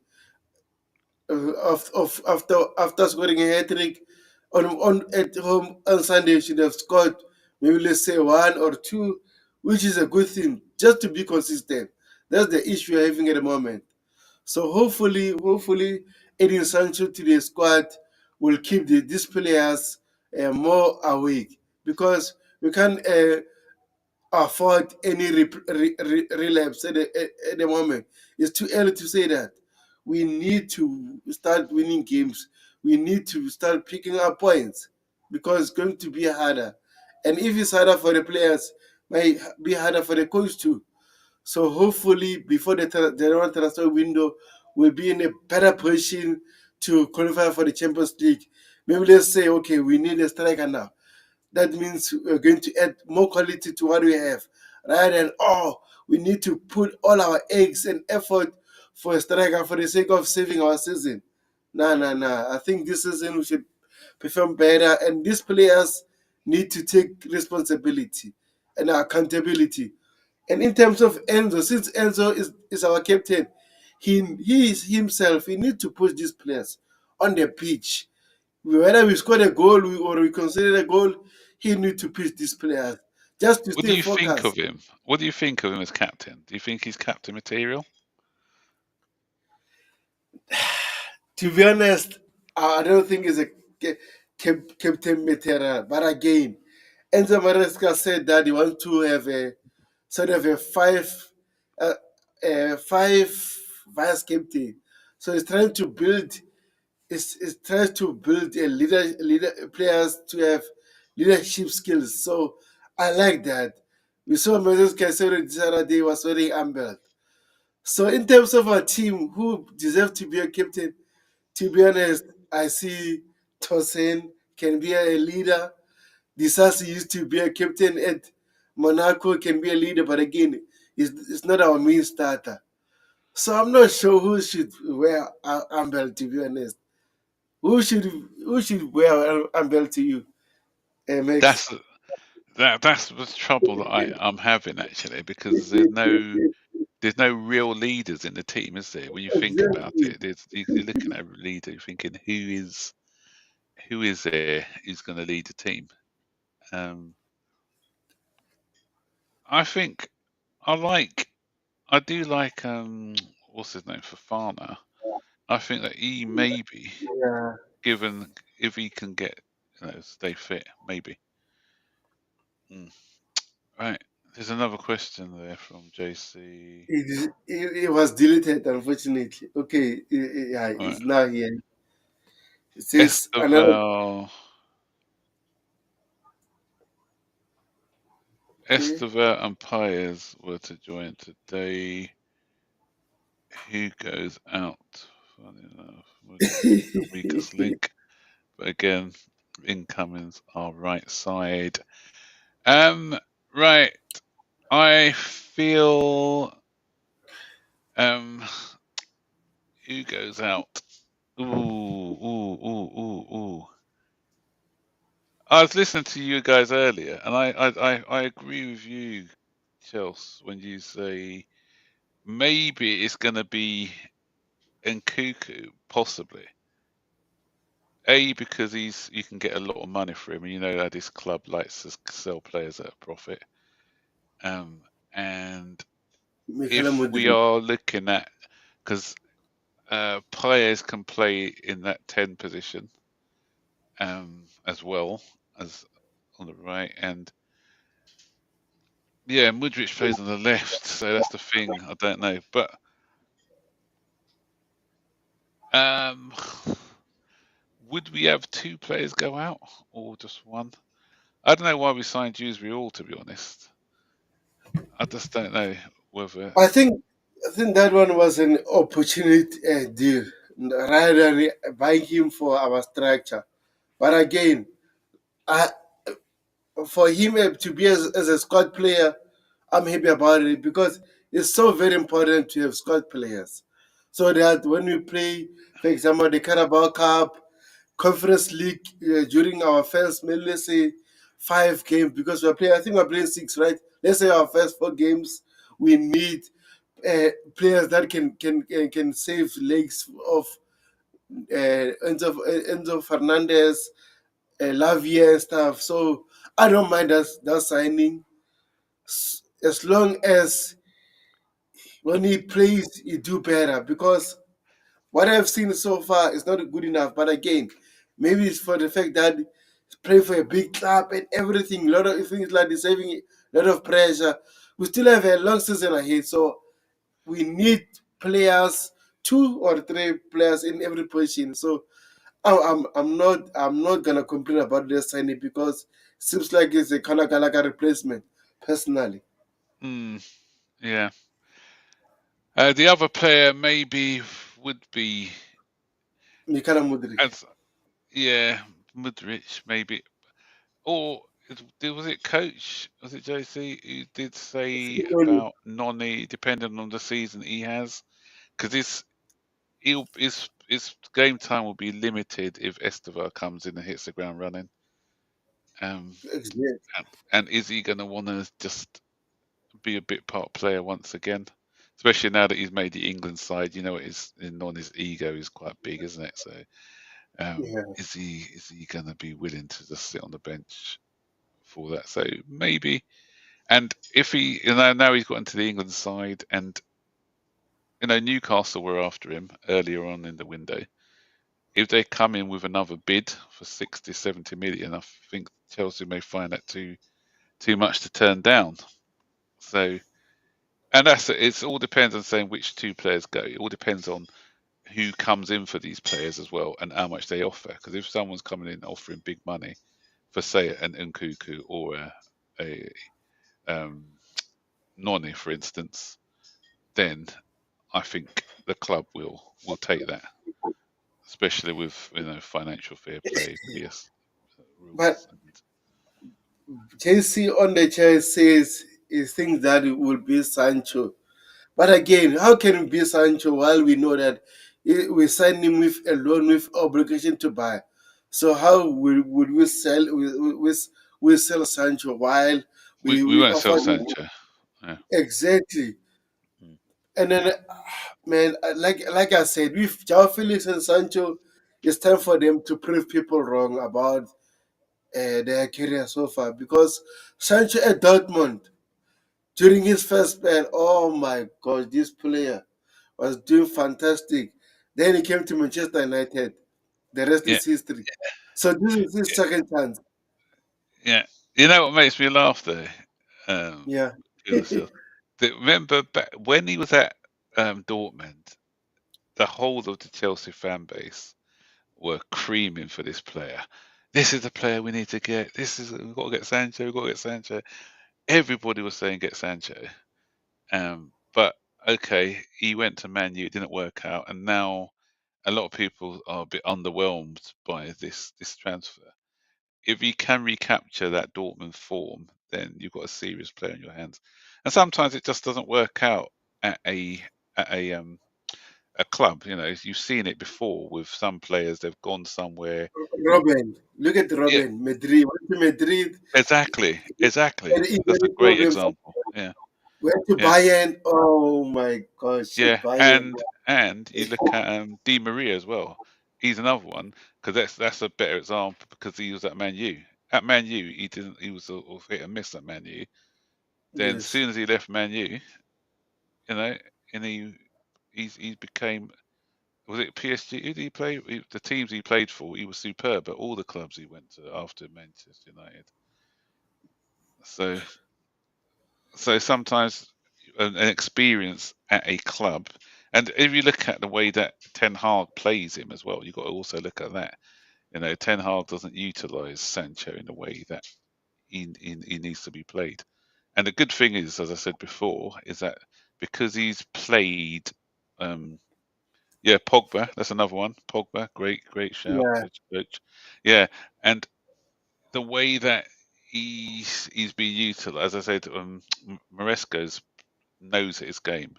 after scoring a hat trick on at home on Sunday. Should have scored maybe, let's say, one or two, which is a good thing, just to be consistent. That's the issue we're having at the moment. So hopefully, adding Sancho to the squad will keep these players more awake, because we can't afford any relapse at the moment. It's too early to say that. We need to start winning games. We need to start picking up points, because it's going to be harder. And if it's harder for the players, it might be harder for the coach too. So hopefully, before the general transfer window, we'll be in a better position to qualify for the Champions League. Maybe let's say, okay, we need a striker now. That means we're going to add more quality to what we have, rather than, we need to put all our eggs and effort for a striker for the sake of saving our season. Nah. I think this season we should perform better, and these players need to take responsibility and accountability. And in terms of Enzo, since Enzo is our captain, he is himself. He needs to push these players on the pitch. Whether we scored a goal or we considered a goal, he need to pitch these players just to What do stay you think of focused. him? What do you think of him as captain? Do you think he's captain material? To be honest, I don't think he's a captain material. But again, Enzo Maresca said that he wants to have a sort of uh, five vice captain. So he's trying to build. Is trying to build a leader players to have leadership skills. So I like that. We saw Moses Caicedo this other day was very humble. So in terms of our team, who deserve to be a captain, to be honest, I see Tosin can be a leader. Disasi used to be a captain at Monaco, can be a leader, but again, it's not our main starter. So I'm not sure who should wear Ambel, to be honest. Who should wear Ambel to you, MX? That's that's the trouble that I'm having actually, because there's no real leaders in the team, is there? When you think about Exactly. it, you're looking at a leader, you're thinking who is there who's going to lead the team? Um, I think I like I do like what's his name, Fofana. I think that he maybe, Yeah. given if he can get stay fit, maybe. Mm. Right. There's another question there from JC. It was deleted, unfortunately. Okay, yeah, All right. it's now here. It says another. Estevao Okay. Estevao and Paez were to join today. Who goes out? Funny enough, Modric is the weakest link, but again, incomings are right side. Um, right. I feel um, who goes out? Ooh, ooh, ooh, ooh, ooh. I was listening to you guys earlier, and I agree with you, Chelsea, when you say maybe it's going to be Nkuku, possibly. A, because you can get a lot of money for him, and you know that this club likes to sell players at a profit. Um, and Mikhail if we Modric. are looking at, because players can play in that 10 position as well as on the right, and yeah, Mudryk plays on the left, so that's the thing. I don't know, but um, would we have two players go out or just one? I don't know why we signed Dewsbury all, to be honest. I just don't know whether. I think I think that one was an opportunity deal rather than buying him for our structure. But again, I, for him to be as a squad player, I'm happy about it because it's so very important to have squad players, so that when we play, for example, the Carabao Cup, Conference League during our first, maybe let's say 5 games, because we're playing. I think we're playing six, right? Let's say our first 4 games, we need players that can save legs of Enzo Fernandez, Lavia and stuff. So I don't mind that signing as long as when he plays, he do better. Because what I've seen so far is not good enough. But again, maybe it's for the fact that he's playing for a big club and everything. A lot of things like deserving a lot of pressure. We still have a long season ahead, so we need players, 2 or 3 players in every position. So I'm not gonna complain about this signing because it seems like it's a Kalakalaka replacement, personally. Hmm, yeah. The other player maybe would be Mikala Mudrik. as yeah, Mudrich maybe, or was it Coach? Was it JC who did say about Noni, depending on the season he has, because his game time will be limited if Estevao comes in and hits the ground running. Um, and is he going to want to just be a bit part player once again? Especially now that he's made the England side, his ego is quite big, isn't it? So Yeah. Is he going to be willing to just sit on the bench for that? So maybe. And if he, now he's got into the England side, and Newcastle were after him earlier on in the window. If they come in with another bid for 60, 70 million, I think Chelsea may find that too much to turn down. So, and it all depends on saying which two players go. It all depends on who comes in for these players as well and how much they offer. Because if someone's coming in offering big money for, say, an Nkunku or a um, Noni, for instance, then I think the club will take that, especially with financial fair play, PS But rules. And Chelsea on the chair says he thinks that it will be Sancho. But again, how can it be Sancho while we know that we signed him with a loan with obligation to buy? So how would we sell we sell Sancho while we we won't sell offer him Sancho. Yeah. exactly? Mm. And then, man, like I said, with Joao Felix and Sancho, it's time for them to prove people wrong about their career so far because Sancho at Dortmund during his first spell, oh my gosh, this player was doing fantastic. Then he came to Manchester United. The rest Yeah, is history. So this is his second chance. yeah. You know what makes me laugh though? Um, Yeah. remember back when he was at Dortmund, the whole of the Chelsea fan base were creaming for this player. This is the player we need to get. We've got to get Sancho. We've got to get Sancho. Everybody was saying get Sancho. But okay, he went to Man U. It didn't work out, and now a lot of people are a bit underwhelmed by this transfer. If you can recapture that Dortmund form, then you've got a serious player in your hands. And sometimes it just doesn't work out at a club. You've seen it before with some players. They've gone somewhere. Robin, look at Yeah, Robin. Madrid went to Madrid. exactly. Had That's a injury great problems. example. Yeah, Went to yeah, Bayern. Oh my gosh, yeah. Bayern. And you look at Di Maria as well. He's another one because that's a better example because he was at Man U. At Man U, he didn't. He was sort of hit and miss at Man U. Then as Yes, soon as he left Man U, you know, and he became, was it PSG? Who did he play? The teams he played for, he was superb at all the clubs he went to after Manchester United. So sometimes an experience at a club, and if you look at the way that Ten Hag plays him as well, you've got to also look at that. Ten Hag doesn't utilise Sancho in the way that he needs to be played. And the good thing is, as I said before, is that because he's played, um, yeah, Pogba, that's another one. Pogba, great shout, yeah, coach. Yeah, and the way that he's been utilised, as I said, Maresca's knows his game,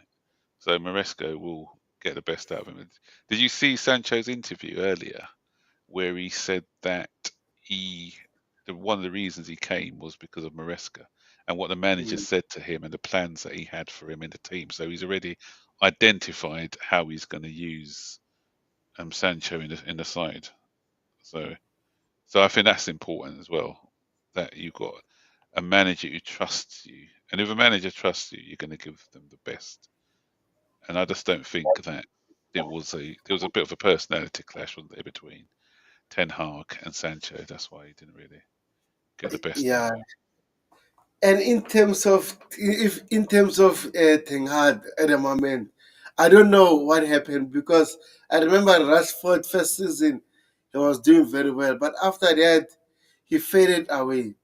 so Maresca will get the best out of him. Did you see Sancho's interview earlier, where he said that he one of the reasons he came was because of Maresca and what the manager mm, said to him and the plans that he had for him in the team. So he's already identified how he's going to use Sancho in the side. So I think that's important as well, that you've got a manager who trusts you, and if a manager trusts you, you're going to give them the best. And I just don't think that there was a bit of a personality clash, wasn't there, between Ten Hag and Sancho. That's why he didn't really get the best out yeah. of him. And in terms of Ten Hag at the moment, I don't know what happened because I remember Rashford first season he was doing very well, but after that he faded away.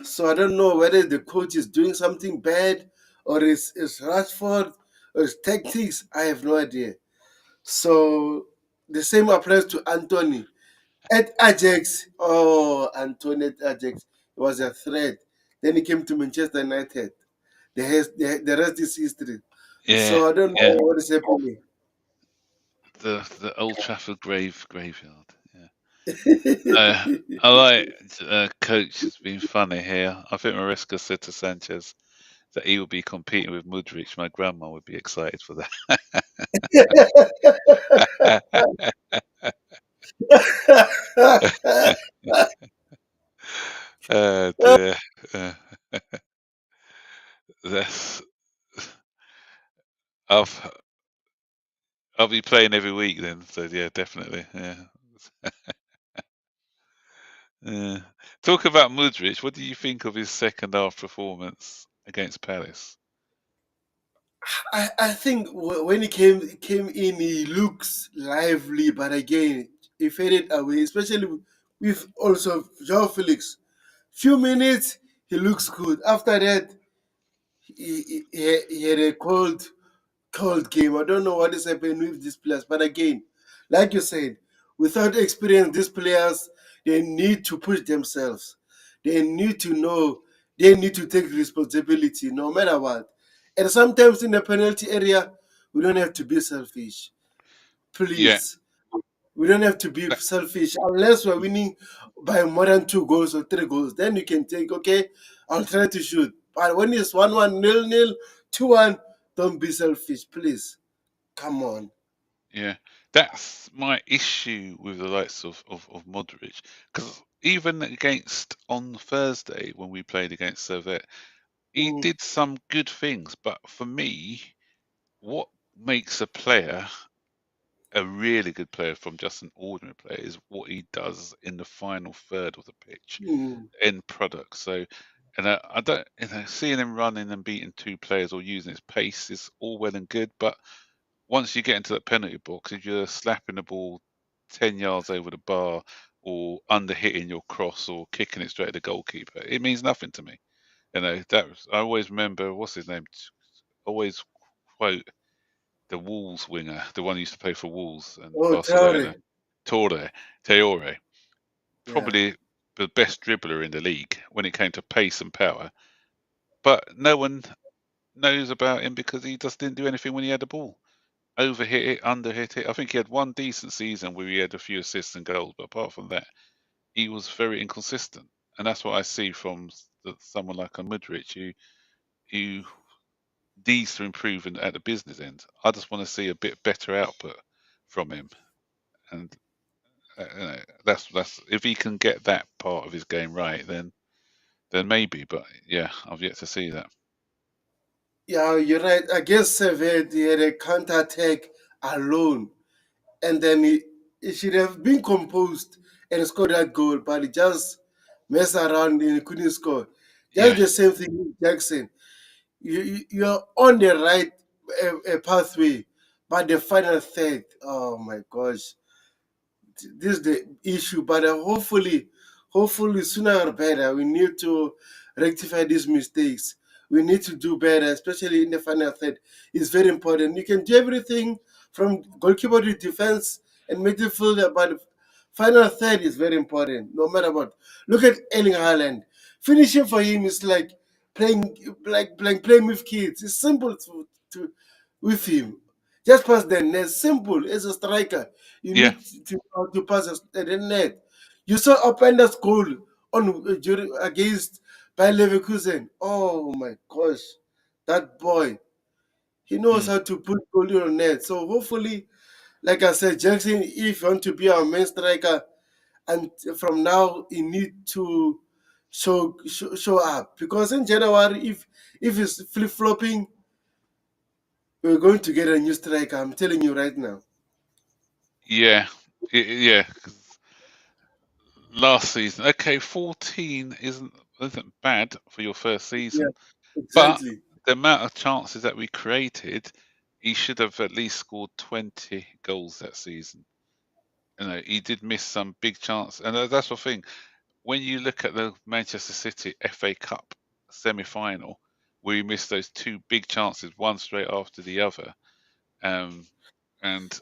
So I don't know whether the coach is doing something bad or is Rashford or is tactics. I have no idea. So the same applies to Anthony. At Ajax, oh, Antonio at Ajax was a threat. Then he came to Manchester United. The rest is history. Yeah, So I don't know yeah. what is happening. The Old Trafford graveyard. Yeah. Uh, I like coach has been funny here. I think Maresca said to Sanchez that he would be competing with Mudrich. My grandma would be excited for that. Dear. Uh, that's I'll I'll be playing every week then. So yeah, definitely. Yeah. Yeah. Talk about Mudryk. What do you think of his second half performance against Palace? I think when he came in, he looks lively, but again, he faded away, especially with also Joao Felix. Few minutes, he looks good. After that, he had a cold game. I don't know what is happening with these players, but again, like you said, without experience, these players they need to push themselves. They need to know. They need to take responsibility, no matter what. And sometimes in the penalty area, we don't have to be selfish. Yeah. Please, we don't have to be that- selfish unless we're winning by more than 2 goals or 3 goals. Then you can take, okay, I'll try to shoot. But when it's 1-1, 0-0, 2-1, don't be selfish, please. Come on. Yeah. That's my issue with the likes of Modric. Because even against on Thursday when we played against Servette, he Mm, did some good things. But for me, what makes a player a really good player from just an ordinary player is what he does in the final third of the pitch, mm, end product. So, and I don't, seeing him running and beating two players or using his pace is all well and good, but once you get into that penalty box, if you're slapping the ball 10 yards over the bar or under hitting your cross or kicking it straight at the goalkeeper, it means nothing to me. I always remember, what's his name? Always quote the Wolves winger, the one who used to play for Wolves and oh, Barcelona, Traore. Teore, Yeah. probably the best dribbler in the league when it came to pace and power. But no one knows about him because he just didn't do anything when he had the ball. Overhit it, underhit it. I think he had one decent season where he had a few assists and goals, but apart from that, he was very inconsistent. And that's what I see from someone like a Mudryk who needs to improve at the business end. I just want to see a bit better output from him, and that's if he can get that part of his game right, then maybe. But yeah, I've yet to see that. Yeah, you're right. Against Servette, he had a counter attack alone. And then he should have been composed and scored that goal, but he just messed around and he couldn't score. Just Yeah, the same thing with Jackson. You're on the right pathway, but the final third, oh my gosh, this is the issue. But hopefully sooner or better, we need to rectify these mistakes. We need to do better, especially in the final third. It's very important. You can do everything from goalkeeper to defense and midfielder, but final third is very important, no matter what. Look at Erling Haaland. Finishing for him is like playing playing with kids. It's simple to with him. Just pass the net. Simple. As a striker, you yeah, need to pass the net. You saw Openda's goal against Bayer Leverkusen. Oh my gosh, that boy. He knows mm, how to put goal in the net. So hopefully, like I said, Jackson, if you want to be our main striker, and from now you need to show up because in January, if it's flip flopping, we're going to get a new striker. I'm telling you right now. yeah, yeah. 'Cause last season, okay, 14 isn't bad for your first Yeah, season, but exactly. the amount of chances that we created, he should have at least scored 20 goals that season. He did miss some big chance, and that's the thing. When you look at the Manchester City FA Cup semi-final, where he missed those two big chances, one straight after the other, um, and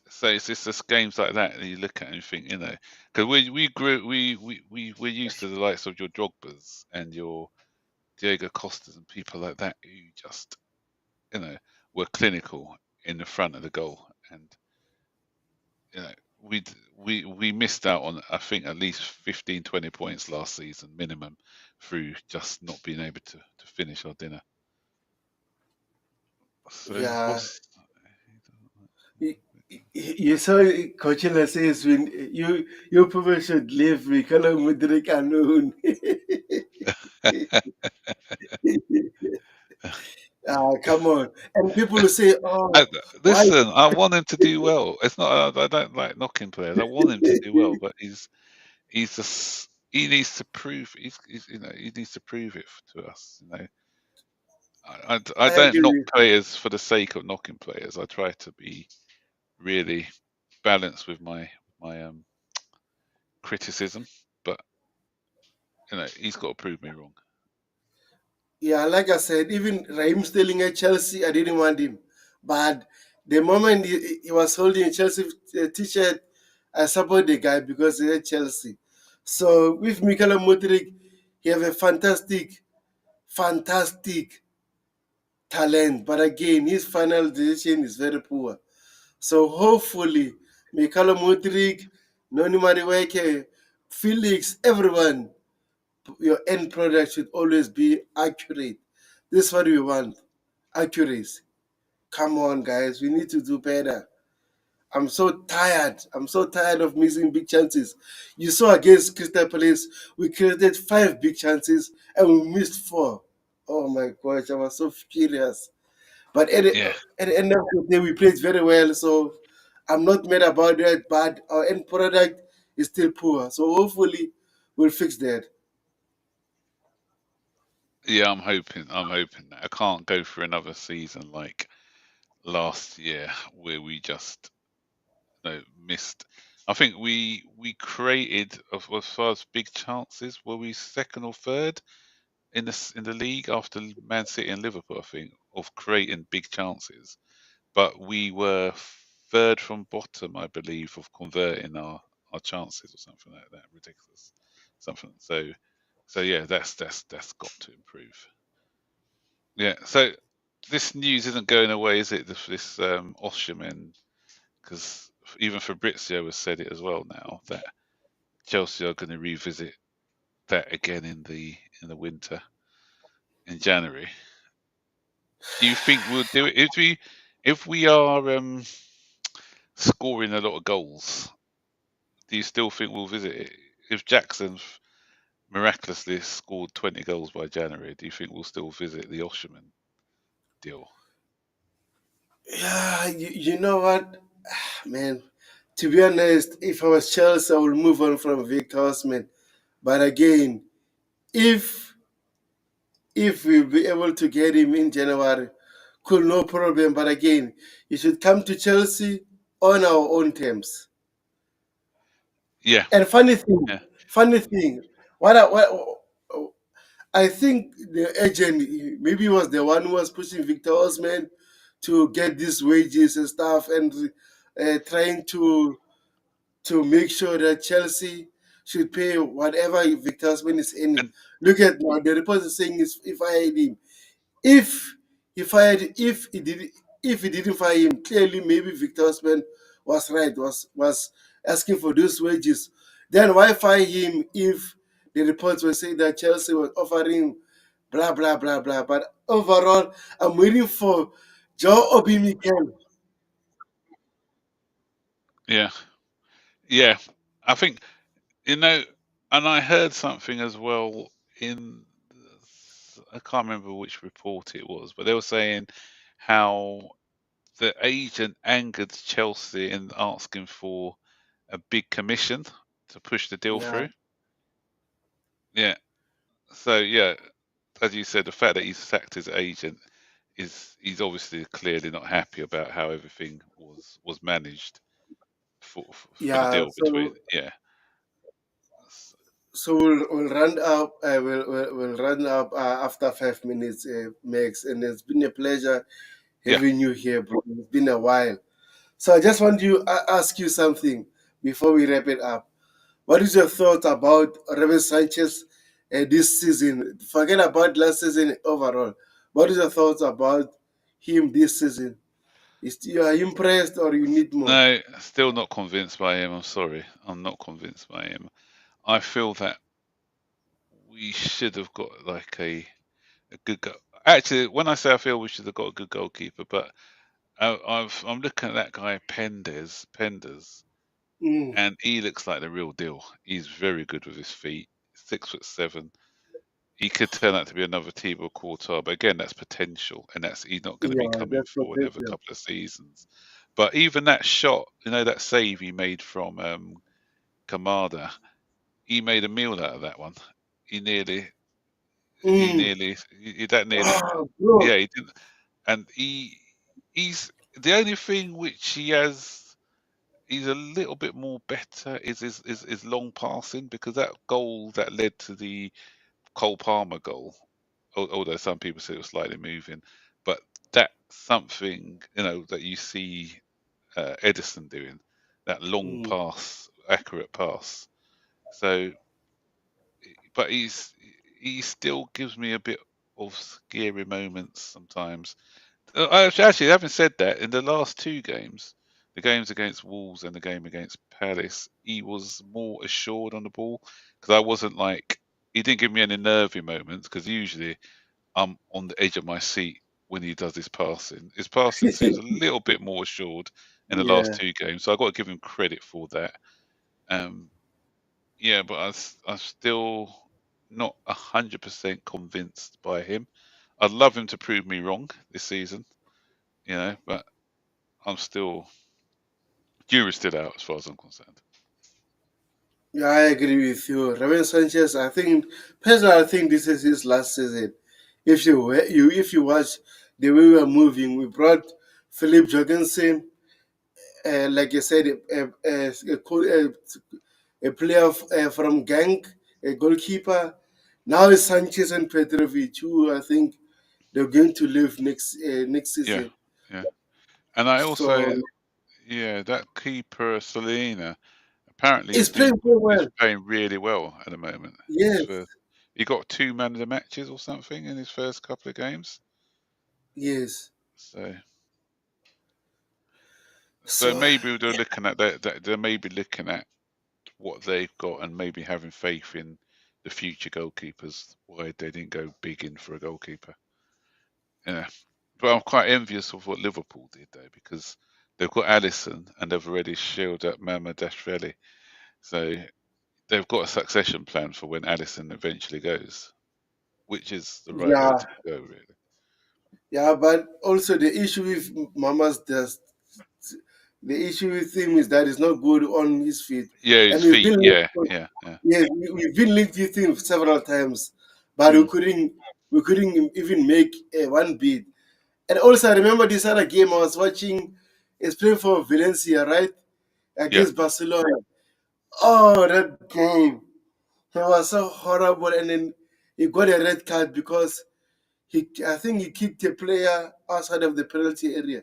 so it's just games like that you look at and you think, because we grew we're used to the likes of your Drogbas and your Diego Costas and people like that who just you know were clinical in the front of the goal, and you know we missed out on I think at least 15, 20 points last season minimum through just not being able to finish our dinner. So Yeah, what's he, You saw Coachella says when you people should leave me. Kalau Mudrik alone. Come on. And people will say, I, "Oh, why?" listen, I want him to do well. It's not. I don't like knocking players. I want him to do well, but he's just he needs to prove he needs to prove it to us. I I don't knock agree. players for the sake of knocking players. I try to be really balanced with my criticism, but he's got to prove me wrong. Yeah, like I said, even Raheem Sterling at Chelsea, I didn't want him. But the moment he was holding a Chelsea t-shirt, I support the guy because he's at Chelsea. So with Mikael Mudrik, he have a fantastic talent. But again, his final decision is very poor. So hopefully, Mikael Mudrik, Noni Mariweke, Felix, everyone, your end product should always be accurate. This is what we want. Accuracy. Come on, guys. We need to do better. I'm so tired. I'm so tired of missing big chances. You saw against Crystal Palace, we created 5 big chances and we missed 4. Oh my gosh, I was so furious. But Yeah, at the end of the day, we played very well. So I'm not mad about that. But our end product is still poor. So hopefully, we'll fix that. yeah. I'm hoping that I can't go for another season like last year where we just missed. I think we created as far as big chances. Were we second or third in the league after Man City and Liverpool? I think of creating big chances, but we were third from bottom, I believe, of converting our chances or something like that. Ridiculous, something. So yeah, that's got to improve. Yeah. So this news isn't going away, is it? This Osimhen, because even Fabrizio has said it as well now that Chelsea are going to revisit that again in the winter in January. Do you think we'll do it if we are scoring a lot of goals? Do you still think we'll visit it? If Jackson miraculously scored 20 goals by January, do you think we'll still visit the Osimhen deal? Yeah, you know what, man. To be honest, if I was Chelsea, I would move on from Victor Osimhen. But again, if we'll be able to get him in January, cool, no problem. But again, he should come to Chelsea on our own terms. Yeah, And yeah, funny thing, I think the agent maybe was the one who was pushing Victor Osman to get these wages and stuff, and trying to make sure that Chelsea should pay whatever Victor Osman is earning. and Look at now the report is saying is if I had him, if he fired, if he didn't fire him, clearly maybe Victor Osman was right, was asking for those wages. Then why fire him if the reports were saying that Chelsea was offering blah blah blah blah. But overall, I'm waiting for Joe Obi Mikel. yeah, yeah. I think you know, and I heard something as well in I can't remember which report it was, but they were saying how the agent angered Chelsea in asking for a big commission to push the deal Yeah, through. Yeah. So yeah, as you said, the fact that he's sacked his agent is he's obviously clearly not happy about how everything was managed for the yeah. deal between. Yeah. So we'll run up. We'll run up after 5 minutes, Max. And it's been a pleasure Yeah. having you here, bro. It's been a while. So I just want to ask you something before we wrap it up. What is your thought about Reven Sanchez this season? Forget about last season overall. What is your thoughts about him this season? You are impressed or you need more? No, still not convinced by him. I'm sorry. I'm not convinced by him. I feel that we should have got like a good go. Actually, when I say I feel we should have got a good goalkeeper, but I'm looking at that guy Penders, Mm. and he looks like the real deal. He's very good with his feet. 6'7". He could turn out to be another Thibaut Courtois, but again, that's potential, and he's not going to be Yeah, coming that's for another potential. couple of seasons. But even that shot, that save he made from Kamada, he made a meal out of that one. He nearly, he Mm. nearly, that nearly, Oh, bro. yeah, he didn't, and he's the only thing which he has. He's a little bit more better is long passing, because that goal that led to the Cole Palmer goal, although some people say it was slightly moving, but that's something that you see Edison doing, that long Mm. pass, accurate pass. So, but he still gives me a bit of scary moments sometimes. Actually, having said that, in the last two games, the games against Wolves and the game against Palace, he was more assured on the ball, because I wasn't like, he didn't give me any nervy moments, because usually I'm on the edge of my seat when he does his passing. His passing seems a little bit more assured in the last Yeah. two games, so I got to give him credit for that. Um, yeah, but I'm still not 100% convinced by him. I'd love him to prove me wrong this season, but I'm still, jury's still out as far as I'm concerned. Yeah, I agree with you. Ramon Sanchez, I think personally, I think this is his last season. If you watch the way we were moving, we brought Philip Jorgensen, like you said, a player from Genk, a goalkeeper. Now it's Sanchez and Petrovic, who I think they're going to leave next Yeah, season. yeah. And I So also, yeah, that keeper Selena, apparently it's playing very he's well. playing really well at the moment. Yes, He got two man of the matches or something in his first couple of games. yes. So So maybe they're looking at that. They may be looking at what they've got and maybe having faith in the future goalkeepers. Why they didn't go big in for a goalkeeper. Yeah, but I'm quite envious of what Liverpool did though, because they've got Alisson and they've already shielded up Mamadashvili. So they've got a succession plan for when Alisson eventually goes, which is the right way yeah, to go, really. yeah, but also the issue with Mama's dust, the issue with him is that he's not good on his feet, Yeah, and his we've feet. been Yeah, linked, yeah, yeah. yes, we've been linked with him several times, but we Mm, couldn't we couldn't even make one beat. And also, I remember this other game I was watching. He's playing for Valencia, right, yeah, against Barcelona. Oh, that game! It was so horrible, and then he got a red card because I think he kicked a player outside of the penalty area.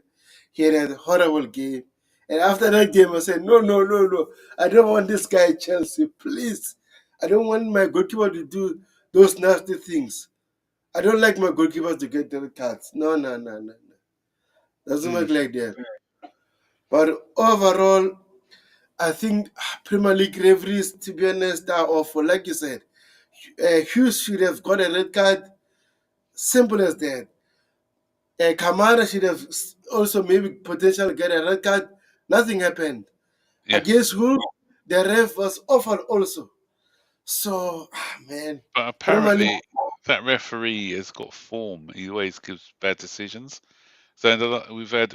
He had a horrible game. And after that game, I said, no, no, no, no. I don't want this guy at Chelsea, please. I don't want my goalkeeper to do those nasty things. I don't like my goalkeepers to get the red cards. No, no, no, no, no. Doesn't work mm, like that. But overall, I think Premier League referees, to be honest, are awful. Like you said, Hughes should have got a red card. Simple as that. Kamara should have also maybe potentially get a red card. Nothing happened. yeah. Against who? The ref was awful also. So, man, But Premier League, apparently, that referee has got form. He always gives bad decisions. So we've had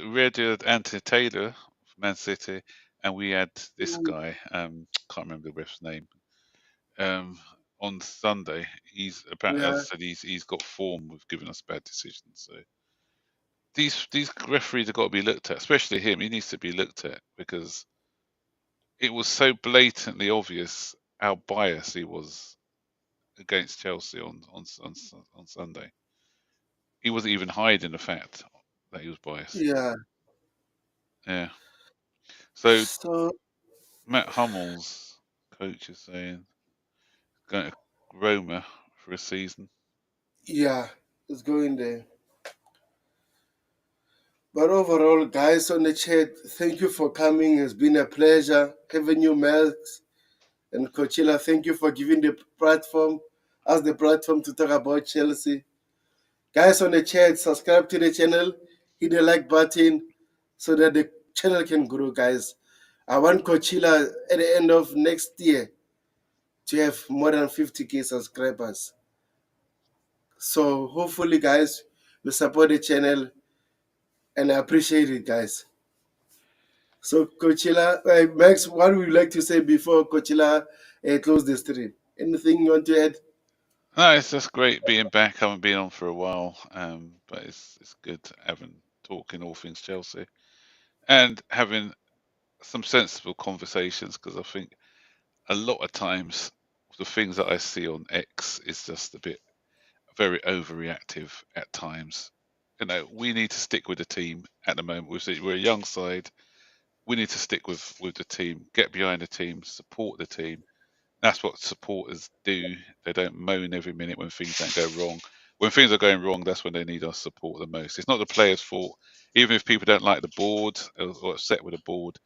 Anthony Taylor from Man City, and we had this guy. Can't remember the ref's name. Um, on Sunday, he's apparently, as yeah, I said, he's got form with giving us bad decisions. So these referees have got to be looked at, especially him. He needs to be looked at, because it was so blatantly obvious how biased he was against Chelsea on Sunday. He wasn't even hiding the fact that he was biased. yeah. Yeah. So So, Matt Hummel's coach is saying going to Roma for a season. yeah, it's going there. But overall, guys on the chat, thank you for coming. It's been a pleasure having you, Melks and Coachella. Thank you for giving the platform to talk about Chelsea. Guys on the chat, subscribe to the channel, hit the like button. so that the channel can grow, guys. I want Coachella at the end of next year to have more than 50k subscribers. So hopefully, guys, you support the channel, and I appreciate it, guys. So Coachella, Max, what would you like to say before Coachella close the stream? Anything you want to add? No, it's just great being back. I haven't been on for a while, but it's good having talking all things Chelsea and having some sensible conversations, because I think a lot of times the things that I see on X is just a bit very overreactive at times. You know, we need to stick with the team at the moment. We're a young side. We need to stick with the team, get behind the team, support the team. That's what supporters do. They don't moan every minute when things don't go wrong. When things are going wrong, that's when they need our support the most. It's not the players' fault. Even if people don't like the board or upset with the board,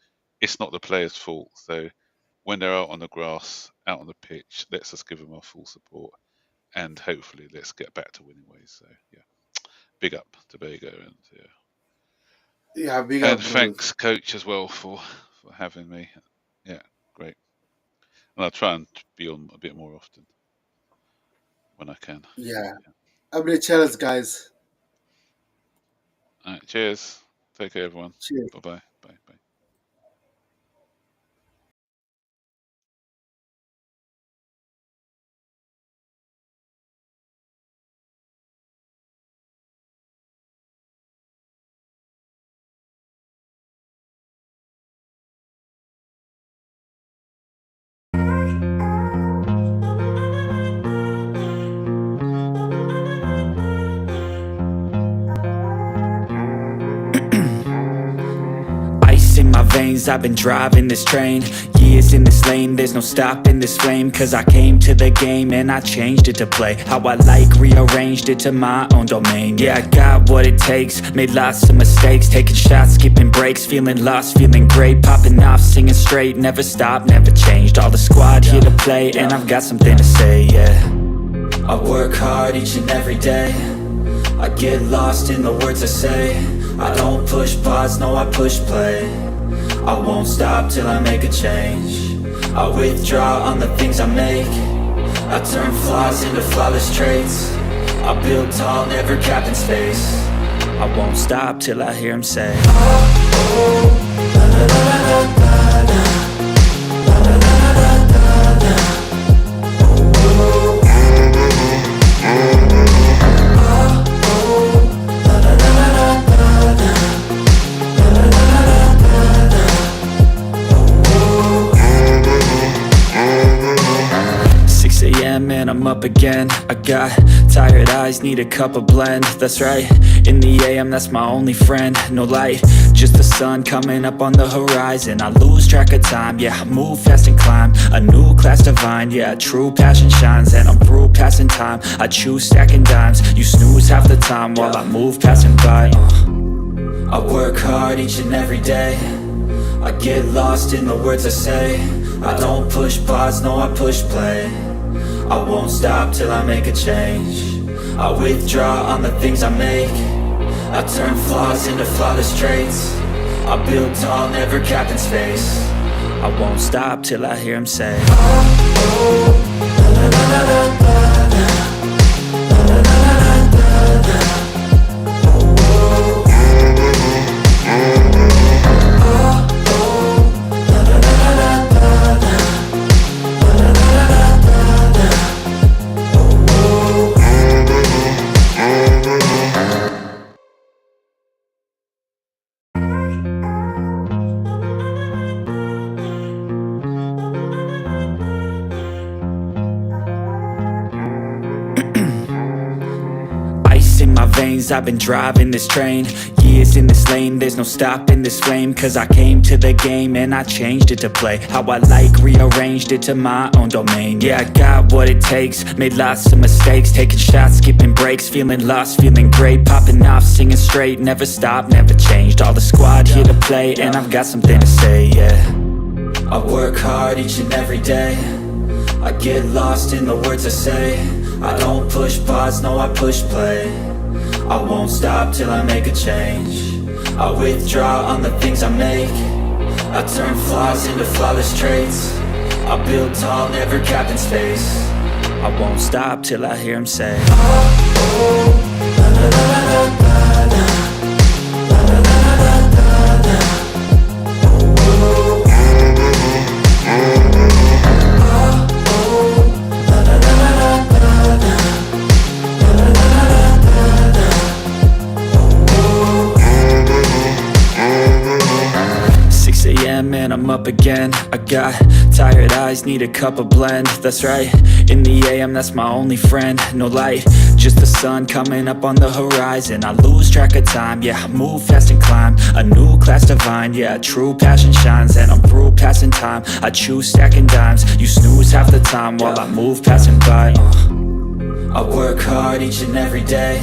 it's not the players' fault. So when they're out on the grass, out on the pitch, let's just give them our full support, and hopefully let's get back to winning ways. So yeah, big up to Tobago, and Yeah, big up, and bro. thanks, coach, as well for having me. Yeah, great. And I'll try and be on a bit more often when I can. Yeah. Update channels, guys. All right, cheers. Take care, everyone. Cheers. Bye-bye. Bye bye. Ice in my veins, I've been driving this train. Years in this lane, there's no stopping this flame. Cause I came to the game and I changed it to play how I like, rearranged it to my own domain. Yeah, I got what it takes, made lots of mistakes, taking shots, skipping breaks, feeling lost, feeling great, popping off, singing straight, never stopped, never changed. All the squad here to play, and I've got something to say, yeah. I work hard each and every day, I get lost in the words I say. I don't push pause, no, I push play. I won't stop till I make a change. I withdraw on the things I make. I turn flaws into flawless traits. I build tall, never capped in space. I won't stop till I hear him say, oh, oh, la, la, la, la, la, la, la, la, la, la, la, la. And I'm up again. I got tired eyes, need a cup of blend. That's right, in the AM, that's my only friend. No light, just the sun coming up on the horizon. I lose track of time, yeah, I move fast and climb a new class divine, yeah, true passion shines. And I'm through passing time, I choose stacking dimes. You snooze half the time while I move passing by. I work hard each and every day, I get lost in the words I say. I don't push pause, no, I push play. I won't stop till I make a change. I withdraw on the things I make. I turn flaws into flawless traits. I build tall, never capped in space. I won't stop till I hear him say, oh, oh, la, la, la, la, la, la, la, la, la, la, la, la. I've been driving this train, years in this lane, there's no stopping this flame. Cause I came to the game and I changed it to play how I like, rearranged it to my own domain. Yeah, I got what it takes, made lots of mistakes, taking shots, skipping breaks, feeling lost, feeling great, popping off, singing straight, never stopped, never changed. All the squad here to play, and I've got something to say, yeah. I work hard each and every day, I get lost in the words I say. I don't push pause, no, I push play. I won't stop till I make a change. I withdraw on the things I make. I turn flaws into flawless traits. I build tall, never capped in space. I won't stop till I hear him say, and I'm up again. I got tired eyes, need a cup of blend. That's right, in the AM, that's my only friend. No light, just the sun coming up on the horizon. I lose track of time, yeah, I move fast and climb a new class divine, yeah, true passion shines. And I'm through passing time, I choose stacking dimes. You snooze half the time while I move passing by. I work hard each and every day.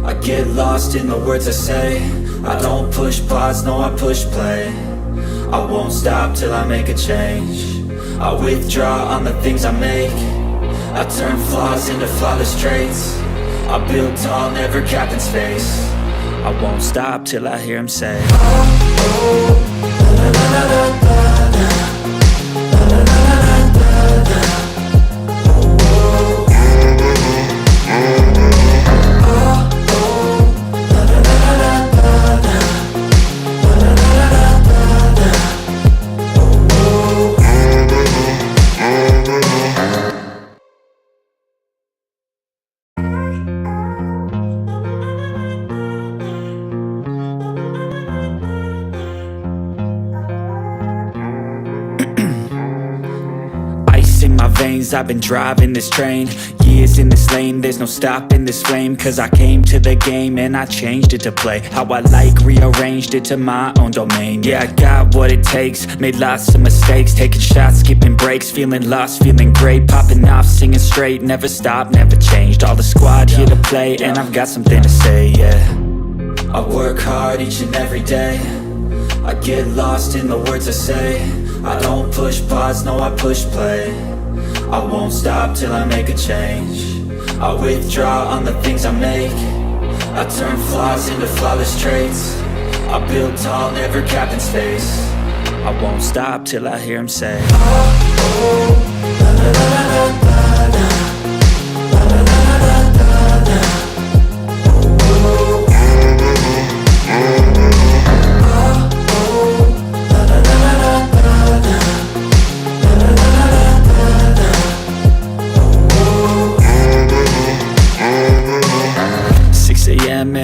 I get lost in the words I say. I don't push pause, no, I push play. I won't stop till I make a change. I withdraw on the things I make. I turn flaws into flawless traits. I build tall, never capped in space. I won't stop till I hear him say, I've been driving this train, years in this lane, there's no stopping this flame. Cause I came to the game and I changed it to play how I like, rearranged it to my own domain. Yeah, I got what it takes, made lots of mistakes, taking shots, skipping breaks, feeling lost, feeling great, popping off, singing straight, never stopped, never changed. All the squad here to play and I've got something to say, yeah. I work hard each and every day. I get lost in the words I say. I don't push pause, no, I push play. I won't stop till I make a change. I withdraw on the things I make. I turn flaws into flawless traits. I build tall, never capped in space. I won't stop till I hear him say,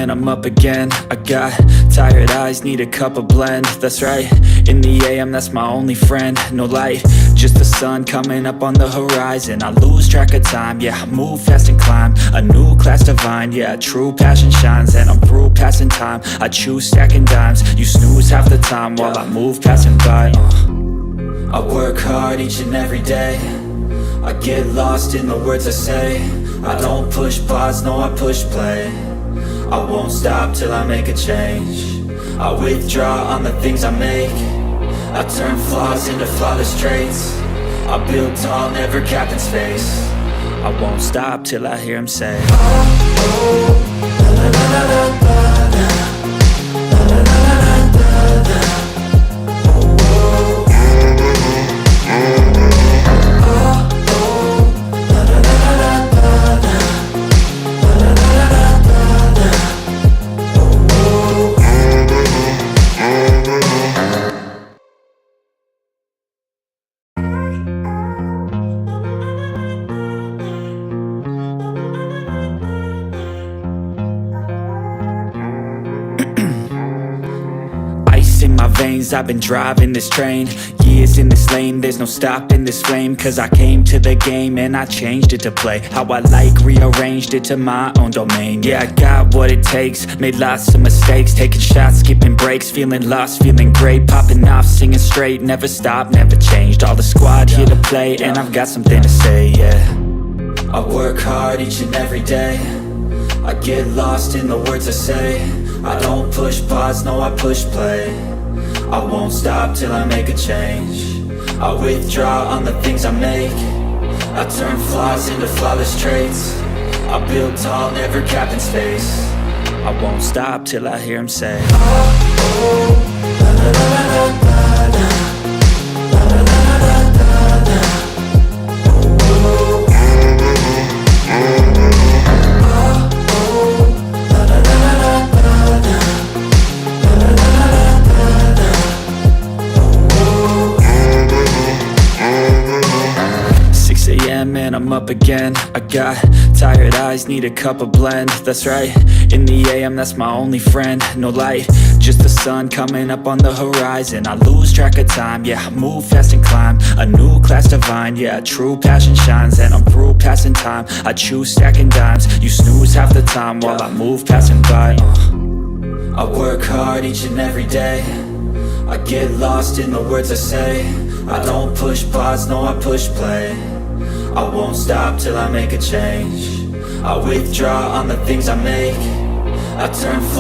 and I'm up again. I got tired eyes, need a cup of blend. That's right, in the AM, that's my only friend. No light, just the sun coming up on the horizon. I lose track of time, yeah, I move fast and climb a new class divine, yeah, true passion shines. And I'm through passing time, I choose stacking dimes. You snooze half the time while I move passing by. I work hard each and every day. I get lost in the words I say. I don't push pause, no, I push play. I won't stop till I make a change. I withdraw on the things I make. I turn flaws into flawless traits. I build tall, never capped in space. I won't stop till I hear him say, I've been driving this train, years in this lane, there's no stopping this flame. Cause I came to the game and I changed it to play how I like, rearranged it to my own domain. Yeah, I got what it takes, made lots of mistakes, taking shots, skipping breaks, feeling lost, feeling great, popping off, singing straight, never stopped, never changed. All the squad here to play and I've got something to say, yeah. I work hard each and every day. I get lost in the words I say. I don't push pause, no, I push play. I won't stop till I make a change. I withdraw on the things I make. I turn flaws into flawless traits. I build tall, never capped in space. I won't stop till I hear him say, Man, I'm up again. I got tired eyes, need a cup of blend. That's right, in the AM, that's my only friend. No light, just the sun coming up on the horizon. I lose track of time, yeah, I move fast and climb a new class divine, yeah, true passion shines. And I'm through passing time, I choose stacking dimes. You snooze half the time while I move passing by. I work hard each and every day. I get lost in the words I say. I don't push pause, no, I push play. I won't stop till I make a change. I withdraw on the things I make. I turn